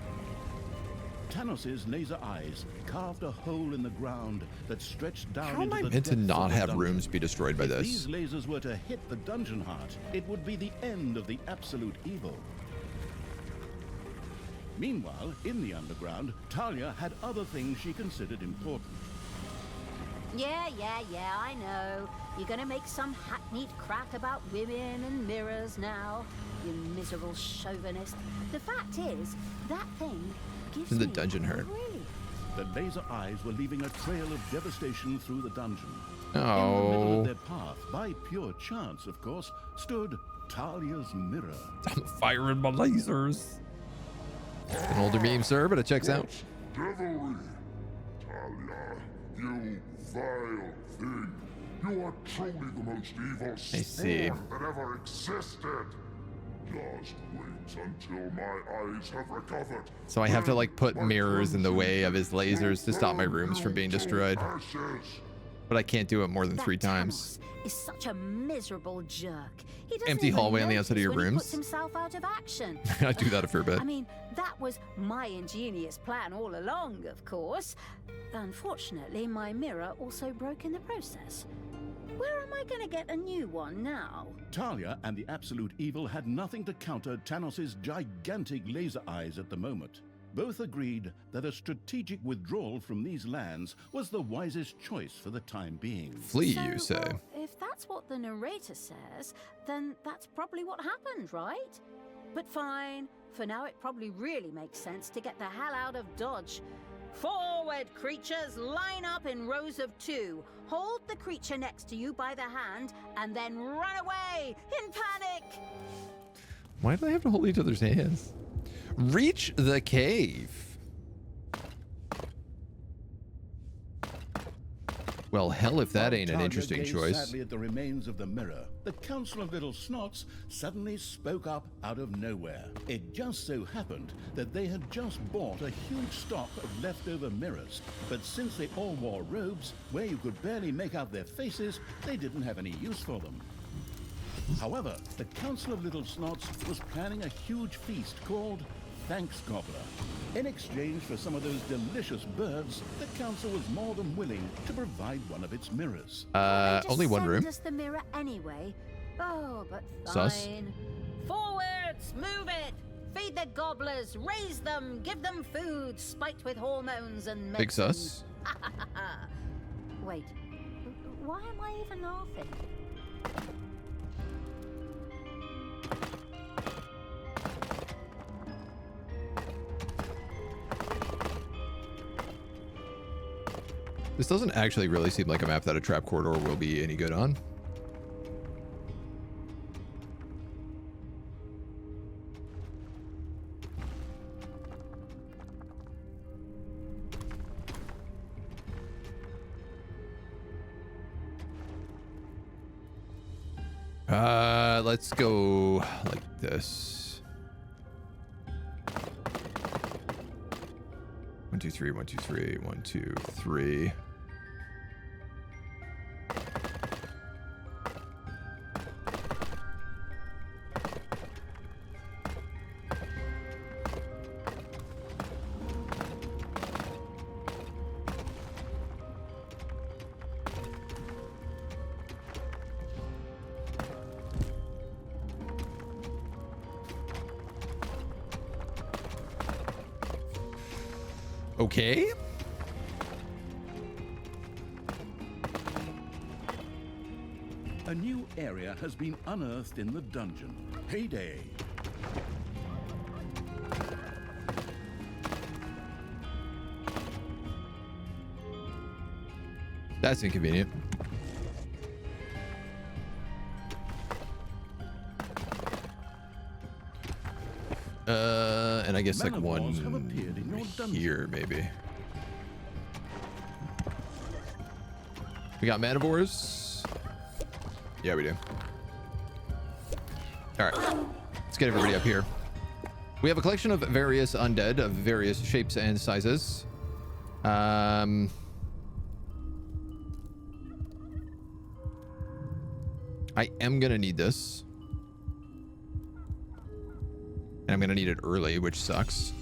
Thanos' laser eyes carved a hole in the ground that stretched down How am into I the meant to depths not of the have dungeon. rooms be destroyed by If this? these lasers were to hit the dungeon heart, it would be the end of the absolute evil. Meanwhile, in the underground, Thalia had other things she considered important. Yeah, I know. You're gonna make some hackneyed crack about women and mirrors now, you miserable chauvinist. The fact is, that thing gives The me dungeon hurt. relief. The laser eyes were leaving a trail of devastation through the dungeon. In the middle Oh. of their path, by pure chance, of course, stood Thalia's mirror. I'm firing my lasers. An older meme, sir, but it checks out. Devilry! Thalia, you vile thing. You are truly the most evil see. spawn that ever existed. Just wait until my eyes have recovered. So I have to like put My mirrors in the way cleansing of his lasers to stop my will rooms from burn being you to destroyed. ashes. But I can't do it more than That 3 times. Thanos is such a miserable jerk. He doesn't Empty even hallway on the outside of your notice when he rooms? puts himself out of action. I do that a fair bit. I mean, that was my ingenious plan all along, of course. Unfortunately, my mirror also broke in the process. Where am I going to get a new one now? Thalia and the Absolute Evil had nothing to counter Thanos' gigantic laser eyes at the moment. Both agreed that a strategic withdrawal from these lands was the wisest choice for the time being. Flee, So, you say? well, if that's what the narrator says, then that's probably what happened, right? But fine. For now, it probably really makes sense to get the hell out of Dodge. Forward, creatures! Line up in rows of 2. Hold the creature next to you by the hand, and then run away in panic! Why do they have to hold each other's hands? Reach the cave. Well, hell if that ain't an Thalia interesting gazed choice. sadly at the remains of the mirror, the Council of Little Snots suddenly spoke up out of nowhere. It just so happened that they had just bought a huge stock of leftover mirrors, but since they all wore robes, where you could barely make out their faces, they didn't have any use for them. However, the Council of Little Snots was planning a huge feast called Thanks Gobbler. In exchange for some of those delicious birds, the council was more than willing to provide one of its mirrors. Only one room. Send us the mirror anyway. Oh, but fine. Sus. Forwards, move it. Feed the gobblers, raise them, give them food, spiked with hormones and medicine. Big sus. Wait, why am I even laughing? This doesn't actually really seem like a map that a trap corridor will be any good on. Let's go like this. 1, 2, 3, 1, 2, 3, 1, 2, 3. Okay. A new area has been unearthed in the dungeon. Heyday! That's inconvenient. And I guess like Manivores have one appeared in your dungeon. here, maybe. We got manivores. Yeah, we do. All right, let's get everybody up here. We have a collection of various undead of various shapes and sizes. I am gonna need this. And I'm gonna need it early, which sucks.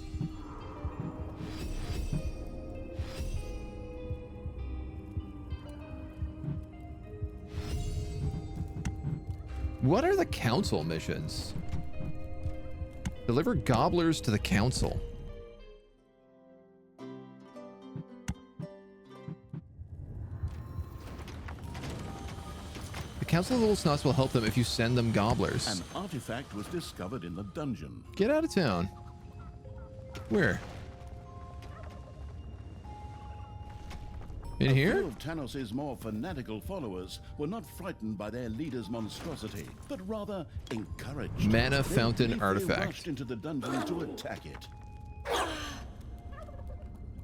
What are the council missions? Deliver gobblers to the council. The Council of Little Snots will help them if you send them gobblers. An artifact was discovered in the dungeon. Get out of town. Where? In here? A few of Thanos' more fanatical followers were not frightened by their leader's monstrosity, but rather encouraged. Mana fountain artifact. They rushed into the dungeon to attack it.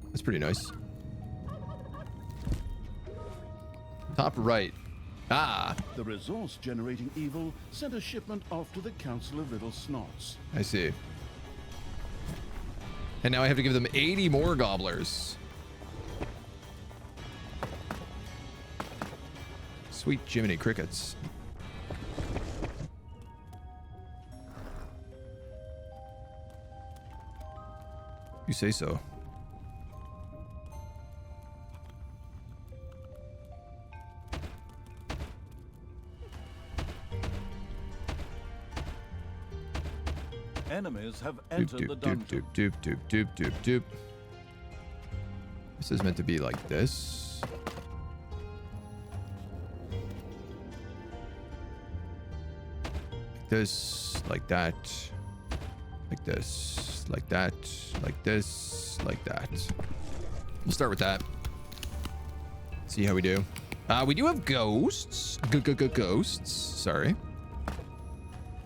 That's pretty nice. Top right. Ah. The resource-generating evil sent a shipment off to the Council of Little Snots. I see. And now I have to give them 80 more gobblers. Sweet Jiminy Crickets. You say so. Enemies have entered the dungeon. Doop. This is meant to be like this. Like this, like that. Like this, like that, like this, like that. We'll start with that. See how we do. We do have ghosts. Ghosts. Sorry.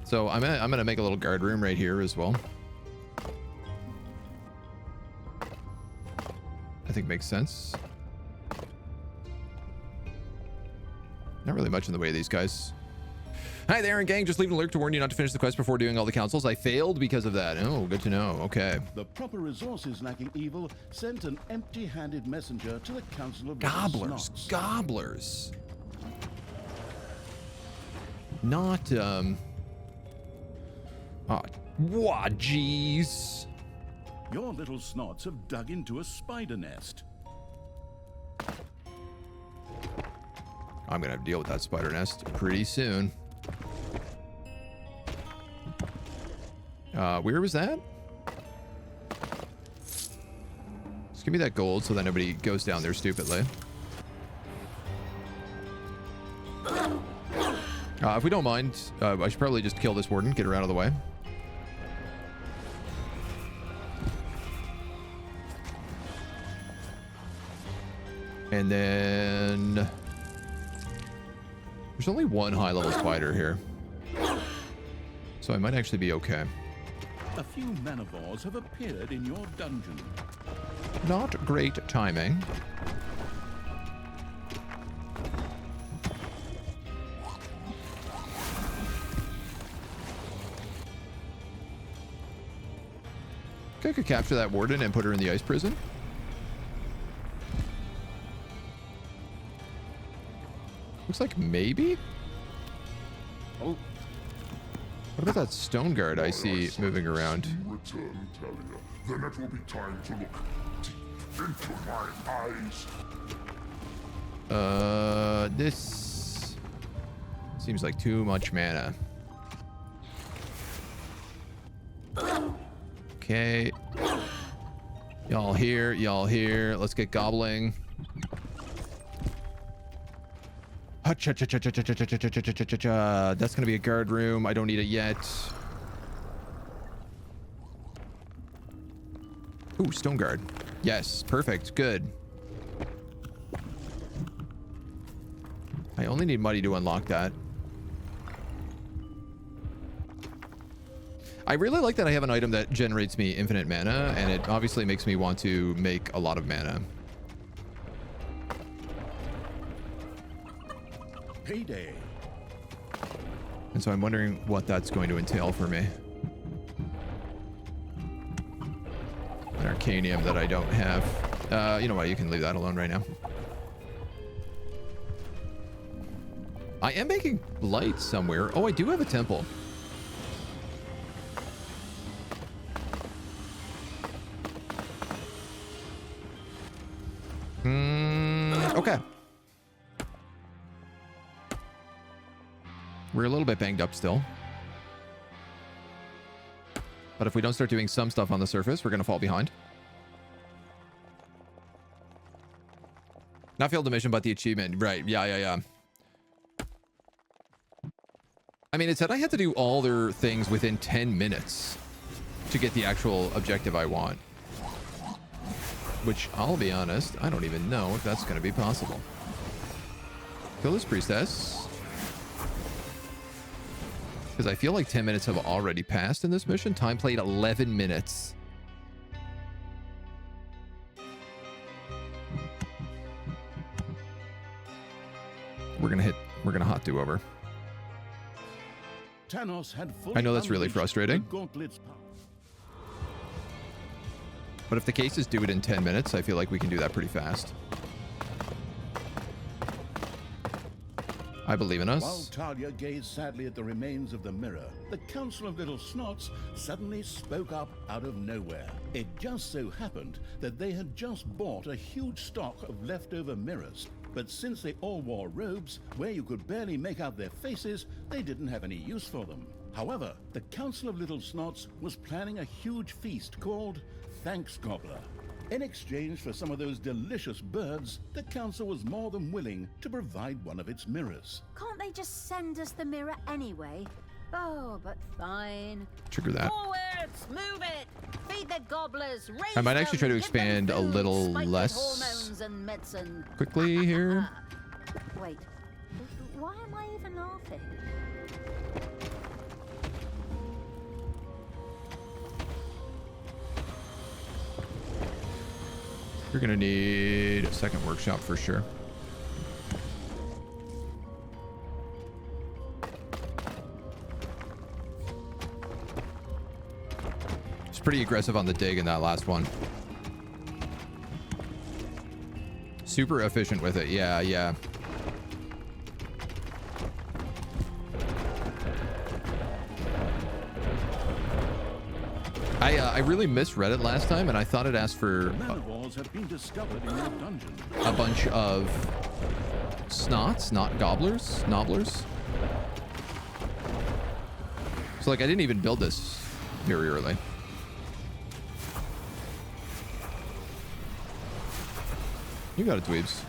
So I'm gonna make a little guard room right here as well. I think makes sense. Not really much in the way of these guys. Hi there, and gang. Just leave an alert to warn you not to finish the quest before doing all the councils. I failed because of that. Oh, good to know. Okay. The proper resources lacking evil sent an empty-handed messenger to the Council of Gobblers. Snots. Gobblers. Not, Oh, what? Jeez. Your little snots have dug into a spider nest. I'm gonna have to deal with that spider nest pretty soon. Where was that? Just give me that gold so that nobody goes down there stupidly. If we don't mind, I should probably just kill this warden, get her out of the way. And then there's only one high-level spider here, so I might actually be okay. A few manivores have appeared in your dungeon. Not great timing. Okay, I could capture that warden and put her in the ice prison. Looks like maybe? Oh. What about that stone guard I see moving around? Return, Thalia. Then it will be time to look deep into my eyes. This seems like too much mana. Okay. Y'all here, y'all here. Let's get gobbling. That's gonna be a guard room. I don't need it yet. Ooh, stone guard. Yes, perfect. Good. I only need muddy to unlock that. I really like that I have an item that generates me infinite mana, and it obviously makes me want to make a lot of mana. Payday. And so I'm wondering what that's going to entail for me. An arcanium that I don't have. You know what? You can leave that alone right now. I am making lights somewhere. Oh, I do have a temple. Okay. We're a little bit banged up still. But if we don't start doing some stuff on the surface, we're going to fall behind. Not failed the mission, but the achievement. Right. Yeah. I mean, it said I had to do all their things within 10 minutes to get the actual objective I want. Which, I'll be honest, I don't even know if that's going to be possible. Kill this priestess. Because I feel like 10 minutes have already passed in this mission. Time played 11 minutes. We're gonna hot do over. Thanos had I know that's really frustrating. But if the cases do it in 10 minutes, I feel like we can do that pretty fast. I believe in us. While Thalia gazed sadly at the remains of the mirror, the Council of Little Snots suddenly spoke up out of nowhere. It just so happened that they had just bought a huge stock of leftover mirrors. But since they all wore robes, where you could barely make out their faces, they didn't have any use for them. However, the Council of Little Snots was planning a huge feast called Thanks Gobbler. In exchange for some of those delicious birds, the council was more than willing to provide one of its mirrors. Can't they just send us the mirror anyway? Oh, but fine. Trigger that. Forwards, move it. Feed the gobblers. Raise I might actually try to them, expand give a them food, little spike with less hormones and medicine. quickly here. Wait, why am I even laughing? You're gonna need a second workshop for sure. It's pretty aggressive on the dig in that last one. Super efficient with it. Yeah. I really misread it last time, and I thought it asked for Have been discovered in your dungeon. a bunch of snots, not gobblers, nobblers. So like I didn't even build this very early. You got it, dweebs.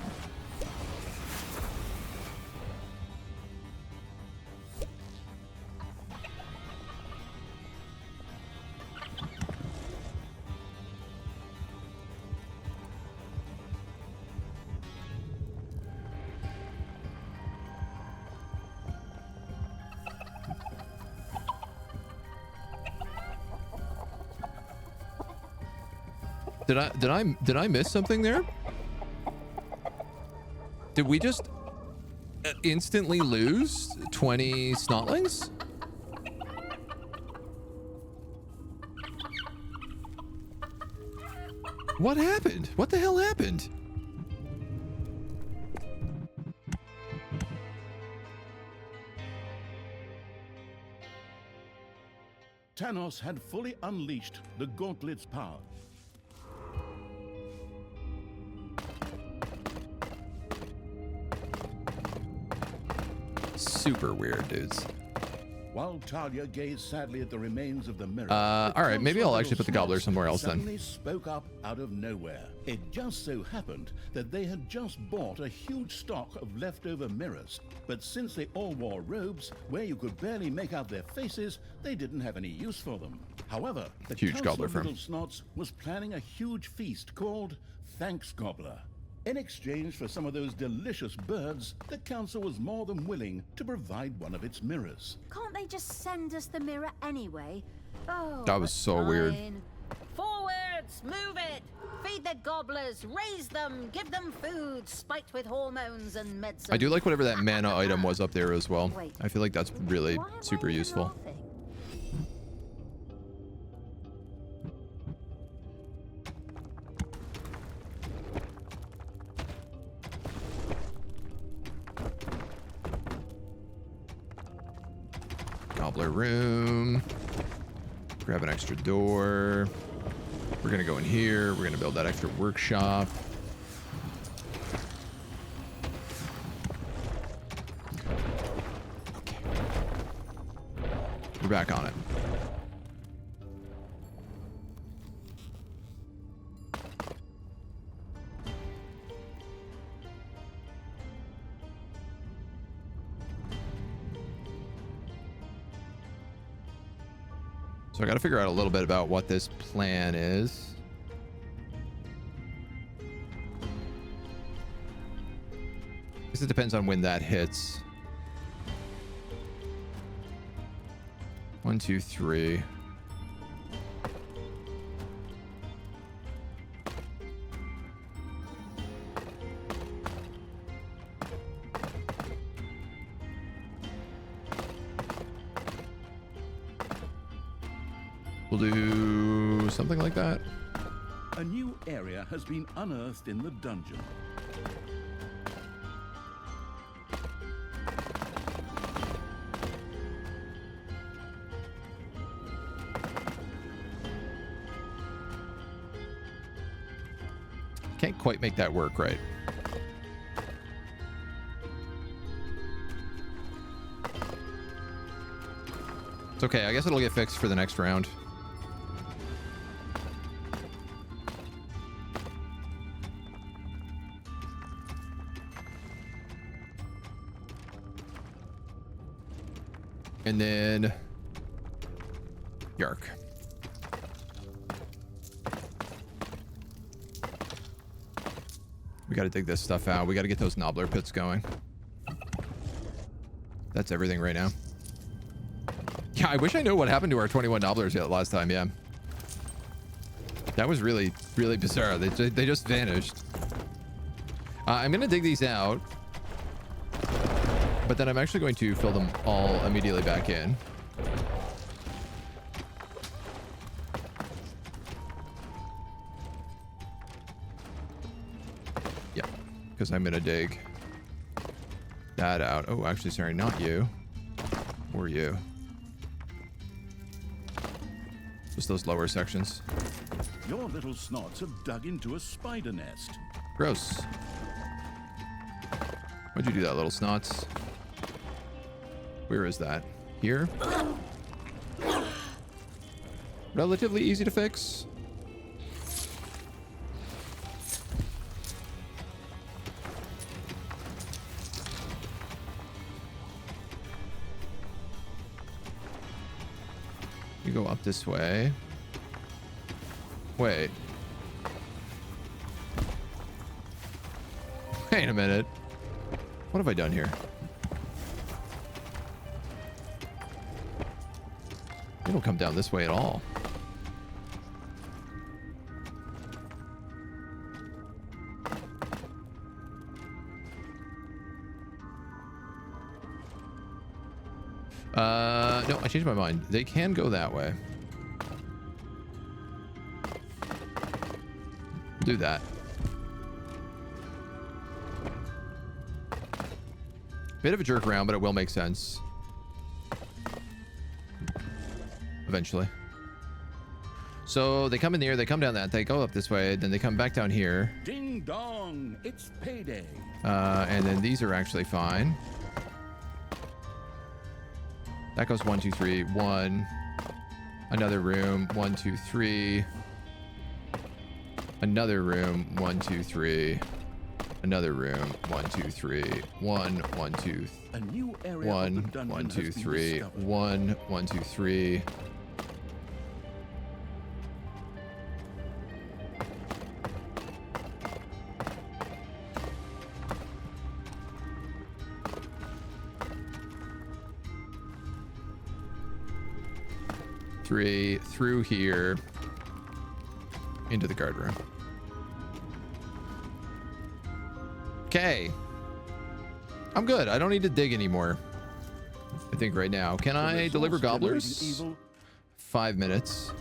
Did I miss something there? Did we just instantly lose 20 snotlings? What happened? What the hell happened? Thanos had fully unleashed the Gauntlet's power. Super weird, dudes. While Thalia gazed sadly at the remains of the mirror, all right, maybe I'll actually put the gobbler somewhere else then. Suddenly spoke up out of nowhere. It just so happened that they had just bought a huge stock of leftover mirrors. But since they all wore robes, where you could barely make out their faces, they didn't have any use for them. However, the huge Council gobbler of firm. Little Snots was planning a huge feast called Thanks Gobbler. In exchange for some of those delicious birds, the council was more than willing to provide one of its mirrors. Can't they just send us the mirror anyway? Oh, That was so weird. Forwards, move it. Feed the gobblers, raise them, give them food, spiked with hormones and medicine. I do like whatever that mana item was up there as well. Wait, I feel like that's really why am I super even useful. laughing? smaller room. Grab an extra door. We're going to go in here. We're going to build that extra workshop. Okay. We're back on it. So I got to figure out a little bit about what this plan is. I guess it depends on when that hits. 1, 2, 3. We'll do something like that. A new area has been unearthed in the dungeon. Can't quite make that work right. It's okay. I guess it'll get fixed for the next round. And then Yark. We got to dig this stuff out. We got to get those knobbler pits going. That's everything right now. Yeah, I wish I knew what happened to our 21 nobblers yet last time. Yeah. That was really, really bizarre. They just vanished. I'm going to dig these out. But then I'm actually going to fill them all immediately back in. Yeah, because I'm going to dig that out. Oh, actually, sorry, not you. Or you. Just those lower sections. Your little snots have dug into a spider nest. Gross. Why'd you do that, little snots? Where is that? Here? Relatively easy to fix. You go up this way. Wait. Wait a minute. What have I done here? They don't come down this way at all. No, I changed my mind. They can go that way. Do that. Bit of a jerk around, but it will make sense. Eventually. So they come in here, they come down that, they go up this way, then they come back down here. Ding dong, it's payday. And then these are actually fine. That goes 1, 2, 3, 1. Another room, 1, 2, 3. Another room, 1, 2, 3. Another room, 1, 2, 3. 1, 1, 2. A new area 1, 1, 2, 3. 1, 1, 2, 3. Through here into the guard room. Okay. I'm good. I don't need to dig anymore. I think right now. Can I deliver gobblers? 5 minutes.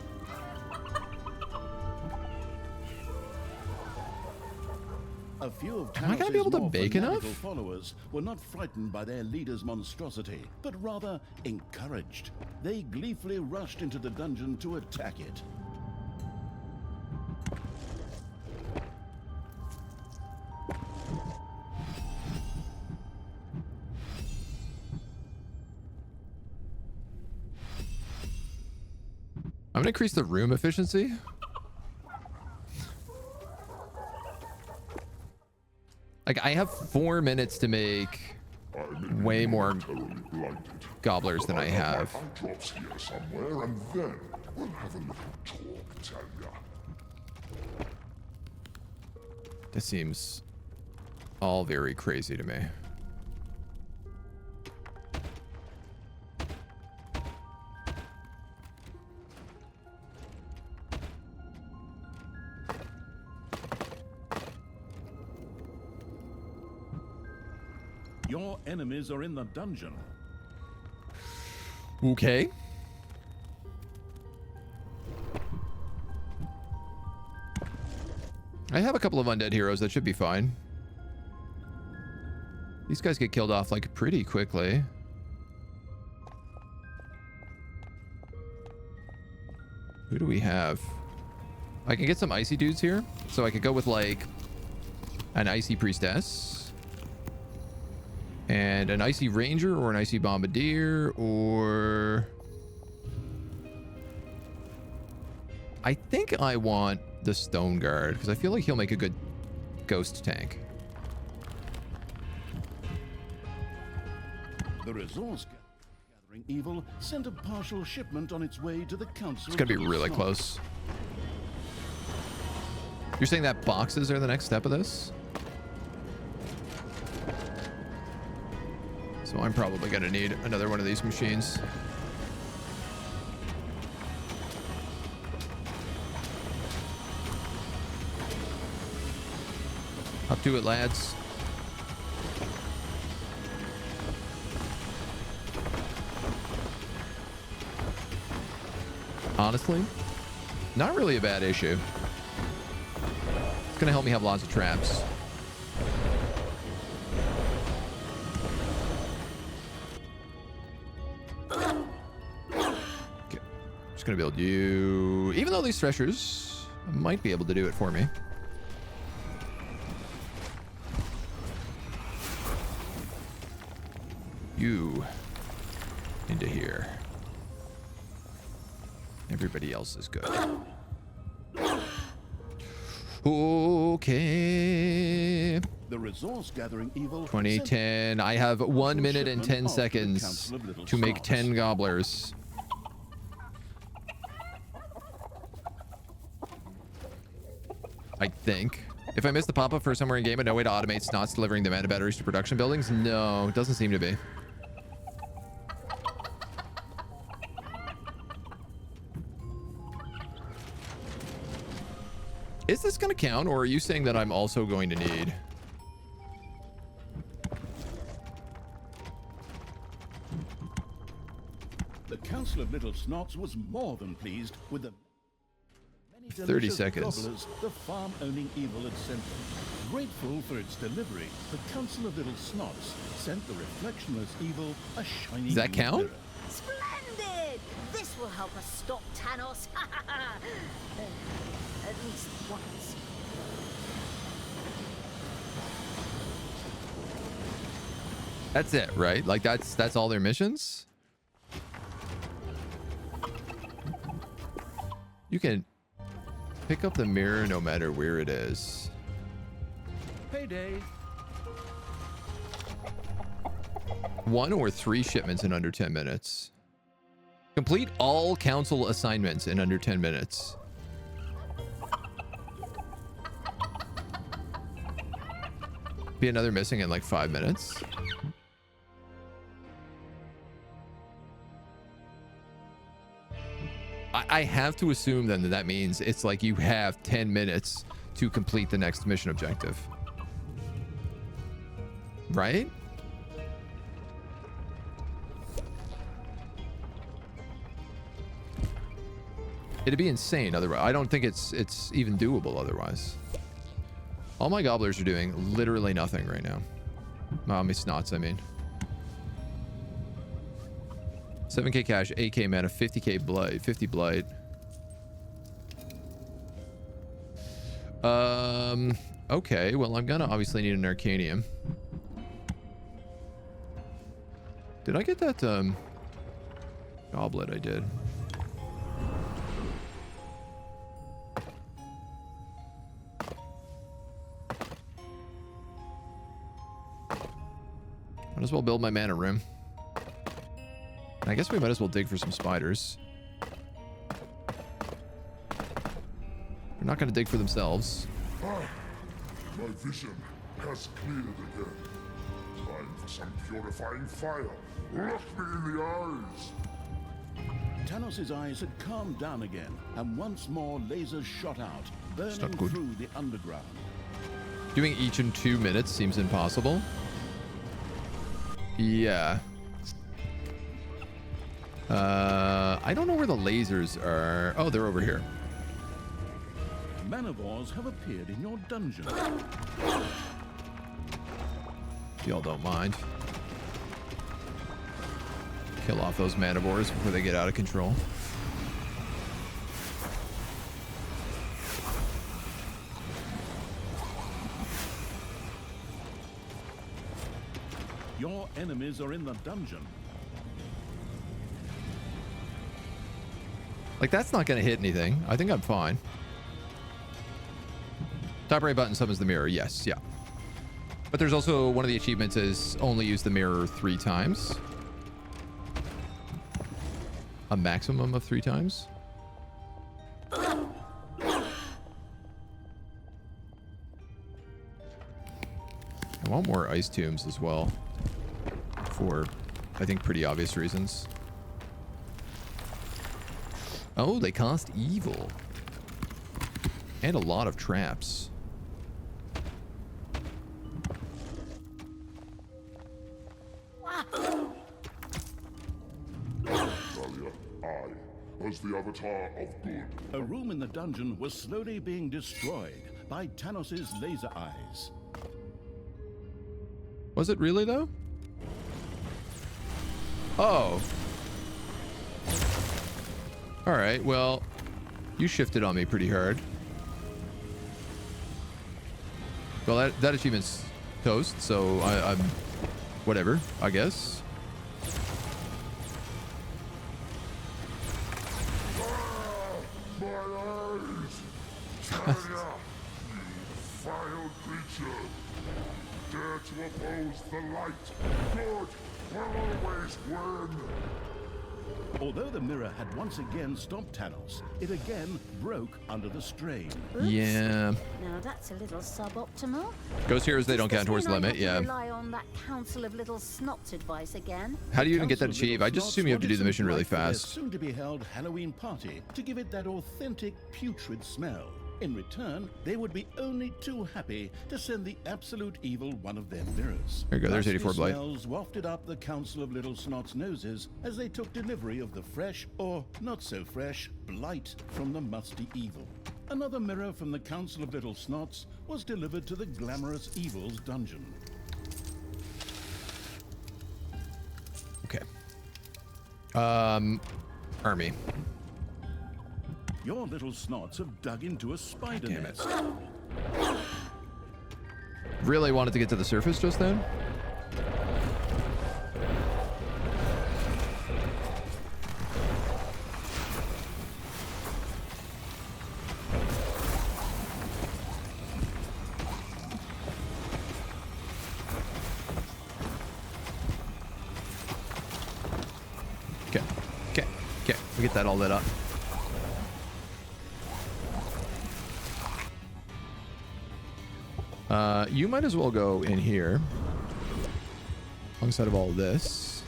A few of Am I gonna be able to Thanos' more bake enough? fanatical followers were not frightened by their leader's monstrosity, but rather encouraged. They gleefully rushed into the dungeon to attack it. I'm gonna increase the room efficiency. Like, I have 4 minutes to make way more gobblers than I have. Drops here somewhere, and then we'll have a little talk, Thalya. This seems all very crazy to me. Your enemies are in the dungeon. Okay. I have a couple of undead heroes that should be fine. These guys get killed off like pretty quickly. Who do we have? I can get some icy dudes here. So I could go with like an icy priestess. And an icy ranger or an icy bombardier or... I think I want the stone guard because I feel like he'll make a good ghost tank. The resource gathering evil sent a partial shipment on its way to the council. It's gonna be really close. You're saying that boxes are the next step of this? So I'm probably gonna need another one of these machines. Up to it, lads. Honestly, not really a bad issue. It's gonna help me have lots of traps. Just gonna build you, even though these threshers might be able to do it for me. You into here. Everybody else is good. Okay. The resource gathering evil 2010. I have 1 minute and 10 seconds to make 10 gobblers. I think. If I miss the pop-up for somewhere in game and no way to automate snots delivering the mana batteries to production buildings, no, it doesn't seem to be. Is this going to count, or are you saying that I'm also going to need... The Council of Little Snots was more than pleased with the 30 seconds. gobblers the farm-owning evil had sent them. Grateful for its delivery, the Council of Little Snots sent the reflectionless evil a shiny... Does that count? mirror. Splendid! This will help us stop Thanos. At least once. That's it, right? Like that's all their missions? You can pick up the mirror no matter where it is. Payday. 1 or 3 shipments in under 10 minutes. Complete all council assignments in under 10 minutes. Be another missing in like 5 minutes. I have to assume then that means it's like you have 10 minutes to complete the next mission objective. Right? It'd be insane otherwise. I don't think it's even doable otherwise. All my gobblers are doing literally nothing right now. My snots, I mean. 7k cash, 8k mana, 50k blight, 50 blight. Okay, well, I'm gonna obviously need an Arcanium. Did I get that, goblet? I did. Might as well build my mana room. I guess we might as well dig for some spiders. They're not gonna dig for themselves. My vision has cleared again. Time for some purifying fire. Look me in the eyes. Thanos' eyes had calmed down again, and once more lasers shot out, burning through the underground. Doing each in 2 minutes seems impossible. Yeah. I don't know where the lasers are. Oh, they're over here. Manivores have appeared in your dungeon. Y'all don't mind. Kill off those manivores before they get out of control. Your enemies are in the dungeon. Like, that's not going to hit anything. I think I'm fine. Top right button summons the mirror. Yes, yeah. But there's also one of the achievements is only use the mirror 3 times. A maximum of 3 times. I want more ice tombs as well. For, I think, pretty obvious reasons. Oh, they cost evil. And a lot of traps. Thalia, I, as the avatar of good. A room in the dungeon was slowly being destroyed by Thanos' laser eyes. Was it really, though? Oh. Alright, well, you shifted on me pretty hard. Well, that achievement's toast, so I'm... whatever, I guess. My eyes! Thalia, you vile creature! Dare to oppose the light! Good will always win! Although the mirror had once again stopped Thanos, it again broke under the strain. Oops. Yeah. Now that's a little suboptimal. Ghost heroes, they don't count towards the limit, yeah. Rely on that Council of Little Snots advice again. How do you even get that achieved? I just assume you have to do the mission really fast. Soon-to-be-held Halloween party to give it that authentic putrid smell. In return, they would be only too happy to send the absolute evil one of their mirrors. There you go, there's 84 blight. Smells wafted up the Council of Little Snots' noses as they took delivery of the fresh, or not so fresh, blight from the musty evil. Another mirror from the Council of Little Snots was delivered to the glamorous evil's dungeon. Okay. Army. Your little snots have dug into a spider Damn it. nest. Really wanted to get to the surface just then? Okay. We get that all lit up. You might as well go in here alongside of all this.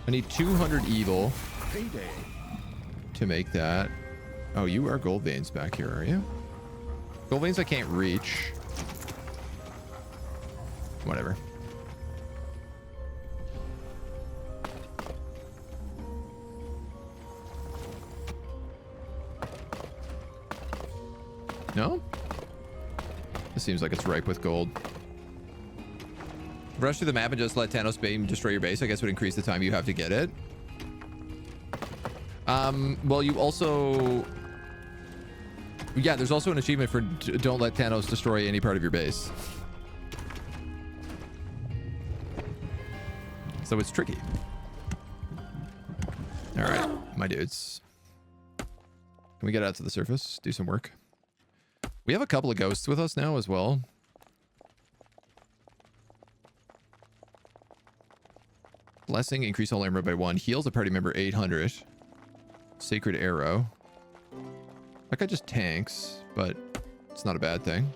I need 200 evil Payday. to make that. Oh, you are gold veins back here, are you? Gold veins I can't reach. Whatever. No? This seems like it's ripe with gold. Rush through the map and just let Thanos beam destroy your base, I guess would increase the time you have to get it. Well, you also... Yeah, there's also an achievement for don't let Thanos destroy any part of your base. So it's tricky. All right, my dudes. Can we get out to the surface? Do some work. We have a couple of ghosts with us now as well. Blessing, increase all armor by 1. Heals a party member 800. Sacred arrow. That guy just tanks, but it's not a bad thing.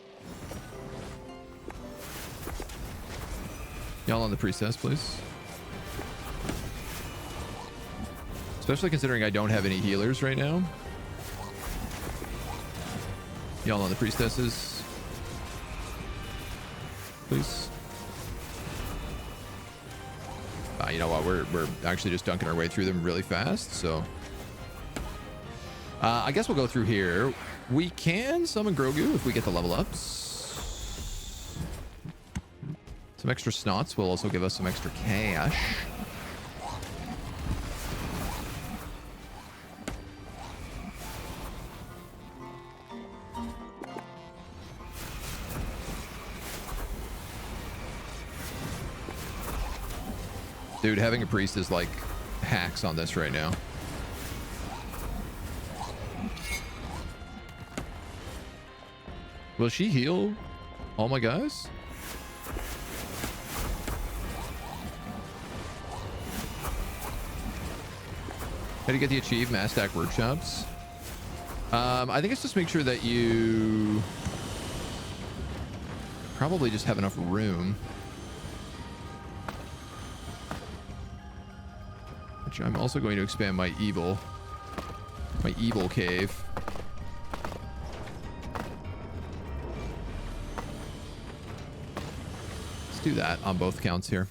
Y'all on the priestess, please. Especially considering I don't have any healers right now. Y'all on the priestesses, please. You know what? We're actually just dunking our way through them really fast, so I guess we'll go through here. We can summon Grogu if we get the level ups. Some extra snots will also give us some extra cash. Dude, having a priest is like hacks on this right now. Will she heal all my guys? How do you get the achieve mass stack workshops? I think it's just make sure that you probably just have enough room. Which I'm also going to expand my evil cave. Let's do that on both counts here.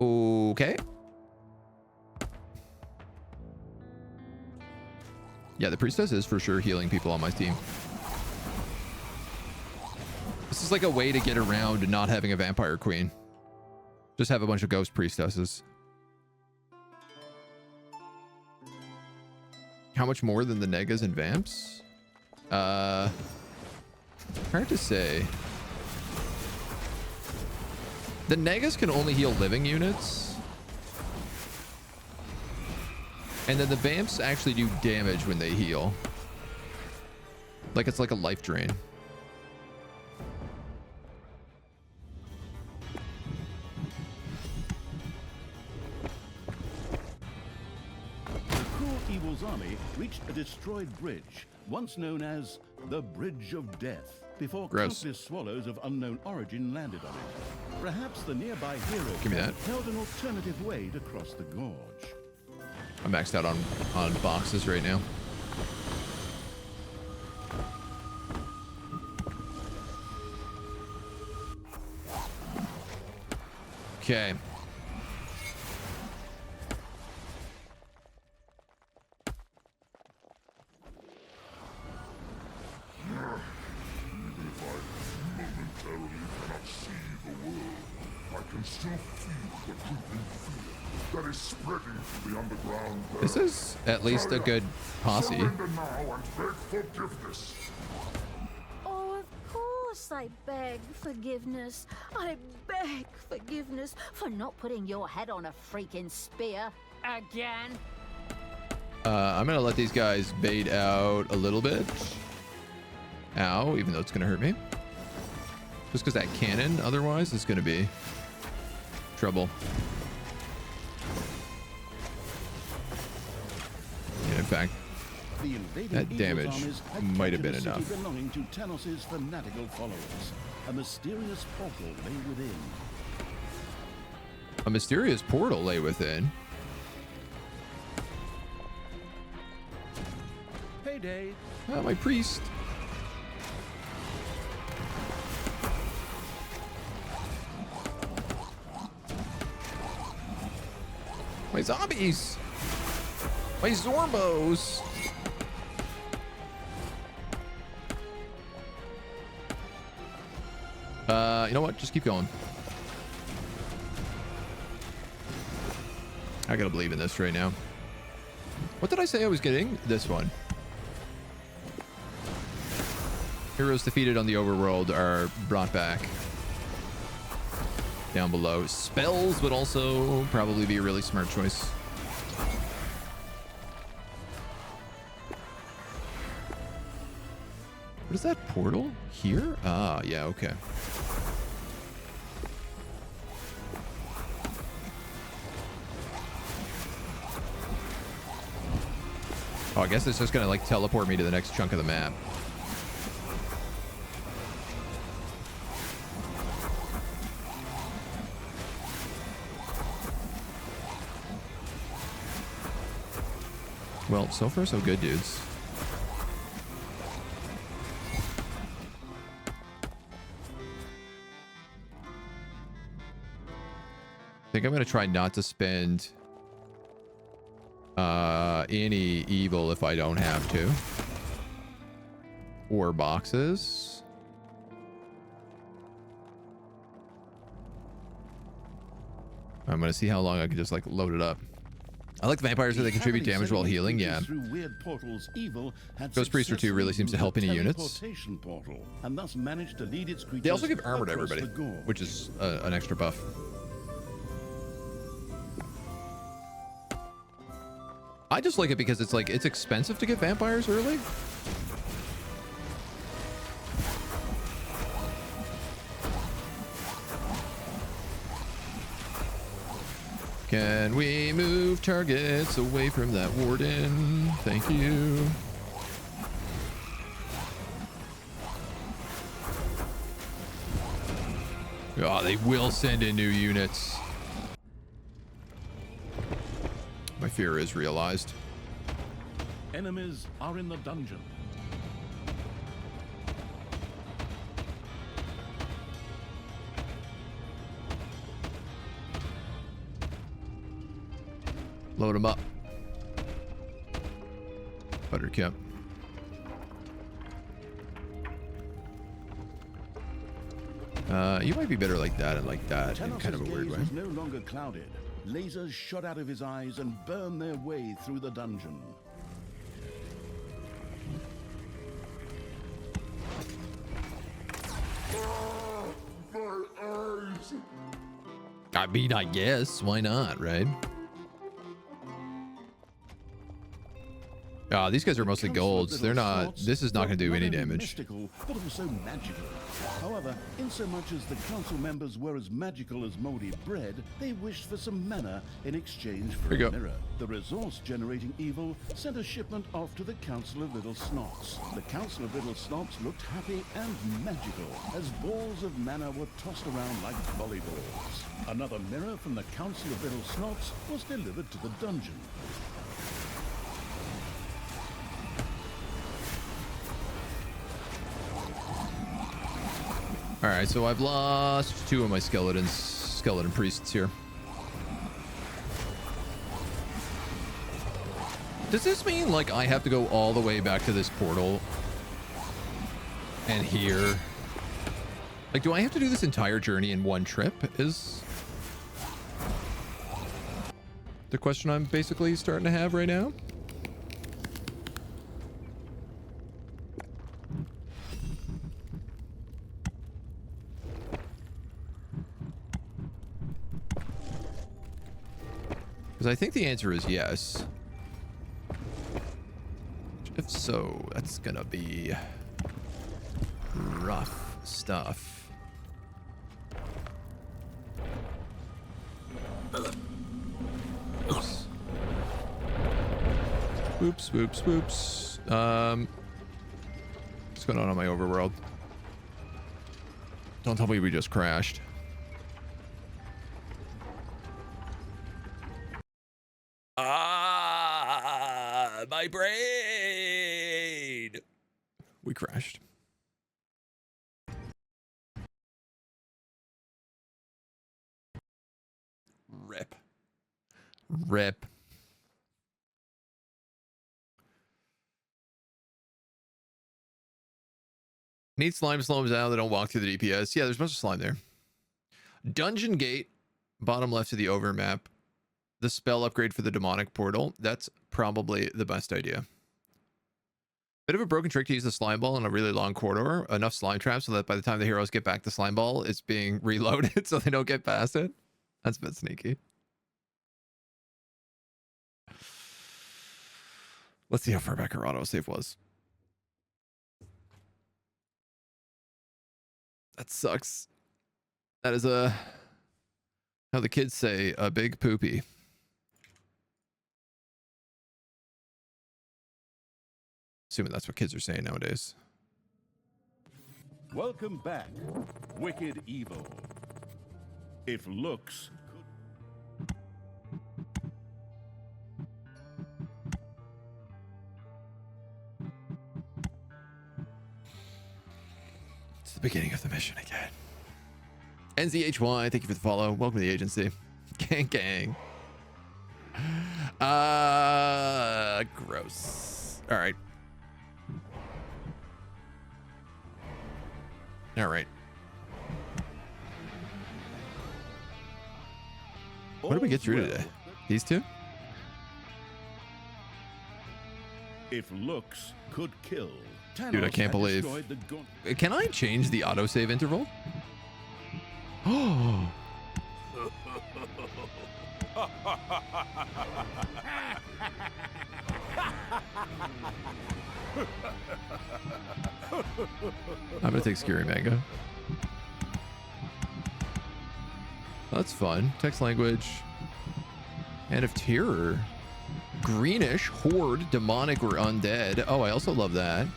Okay. Yeah, the priestess is for sure healing people on my team. This is like a way to get around not having a vampire queen. Just have a bunch of ghost priestesses. How much more than the negas and vamps? Hard to say. The negas can only heal living units. And then the vamps actually do damage when they heal. Like it's like a life drain. Army reached a destroyed bridge, once known as the Bridge of Death, before countless swallows of unknown origin landed on it. Perhaps the nearby hero held an alternative way to cross the gorge. I'm maxed out on boxes right now. Okay. This is at least a good posse. Oh, of course I beg forgiveness. I beg forgiveness for not putting your head on a freaking spear again. I'm gonna let these guys bait out a little bit. Ow, even though it's gonna hurt me. Just because that cannon otherwise is gonna be trouble. And in fact, that damage might have been enough. Belonging to Thanos' fanatical followers. A mysterious portal lay within. A mysterious portal lay within. Payday. Oh, my priest. My zombies. My Zorbos! You know what? Just keep going. I gotta believe in this right now. What did I say I was getting? This one. Heroes defeated on the Overworld are brought back. Down below. Spells would also probably be a really smart choice. What is that portal? Here? Ah, yeah, okay. Oh, I guess it's just gonna like teleport me to the next chunk of the map. Well, so far so good, dudes. I think I'm gonna try not to spend any evil if I don't have to. Or boxes. I'm gonna see how long I can just like load it up. I like the vampires, so they contribute damage while healing. Yeah. Ghost Priester 2 really seems to help any units. They also give armor to everybody, which is an extra buff. I just like it because it's like, it's expensive to get vampires early. Can we move targets away from that warden? Thank you. Oh, they will send in new units. My fear is realized. Enemies are in the dungeon. Load them up. Buttercup. You might be better like that and like that in kind of a weird way. No longer clouded. Lasers shot out of his eyes and burned their way through the dungeon. My eyes! I mean, I guess. Why not, right? These guys are mostly golds. They're not... This is not going to do any damage. Mystical, but also magical. However, insomuch as the council members were as magical as moldy bread, they wished for some mana in exchange for a mirror. The resource-generating evil sent a shipment off to the Council of Little Snots. The Council of Little Snots looked happy and magical as balls of mana were tossed around like volleyballs. Another mirror from the Council of Little Snots was delivered to the dungeon. All right, so I've lost 2 of my skeleton priests here. Does this mean like I have to go all the way back to this portal and here? Like, do I have to do this entire journey in one trip? Is the question I'm basically starting to have right now. I think the answer is yes. If so, that's gonna be rough stuff. Oops. Whoops, whoops, whoops. What's going on my overworld? Don't tell me we just crashed. My brain. We crashed. Rip. Rip. Need slime slums out. They don't walk through the DPS. Yeah, there's a bunch of slime there. Dungeon gate, bottom left of the over map. The spell upgrade for the demonic portal. That's probably the best idea. Bit of a broken trick to use the slime ball in a really long corridor. Enough slime traps so that by the time the heroes get back, the slime ball is being reloaded so they don't get past it. That's a bit sneaky. Let's see how far back our autosave was. That sucks. That is how the kids say, a big poopy. Assuming that's what kids are saying nowadays. Welcome back, wicked evil. If looks It's the beginning of the mission again. NZHY, thank you for the follow. Welcome to the agency. Gang gang. Gross. All right. All right. What did we get through today? These two? if looks could kill. Thanos Dude, I can't believe. Can I change the autosave interval? Oh. I'm gonna take Scary Manga. That's fun. Text language. Hand of Terror. Greenish. Horde. Demonic or undead. Oh, I also love that.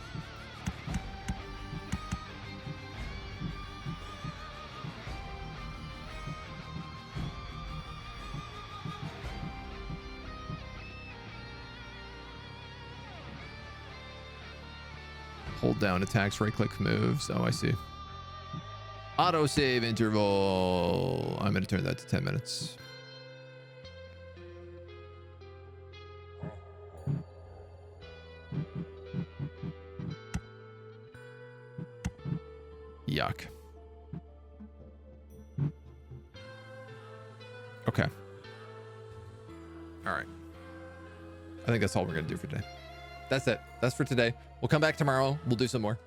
Hold down attacks, right click moves. Oh, I see. Autosave interval. I'm going to turn that to 10 minutes. Yuck. Okay. All right. I think that's all we're going to do for today. That's it. That's for today. We'll come back tomorrow. We'll do some more.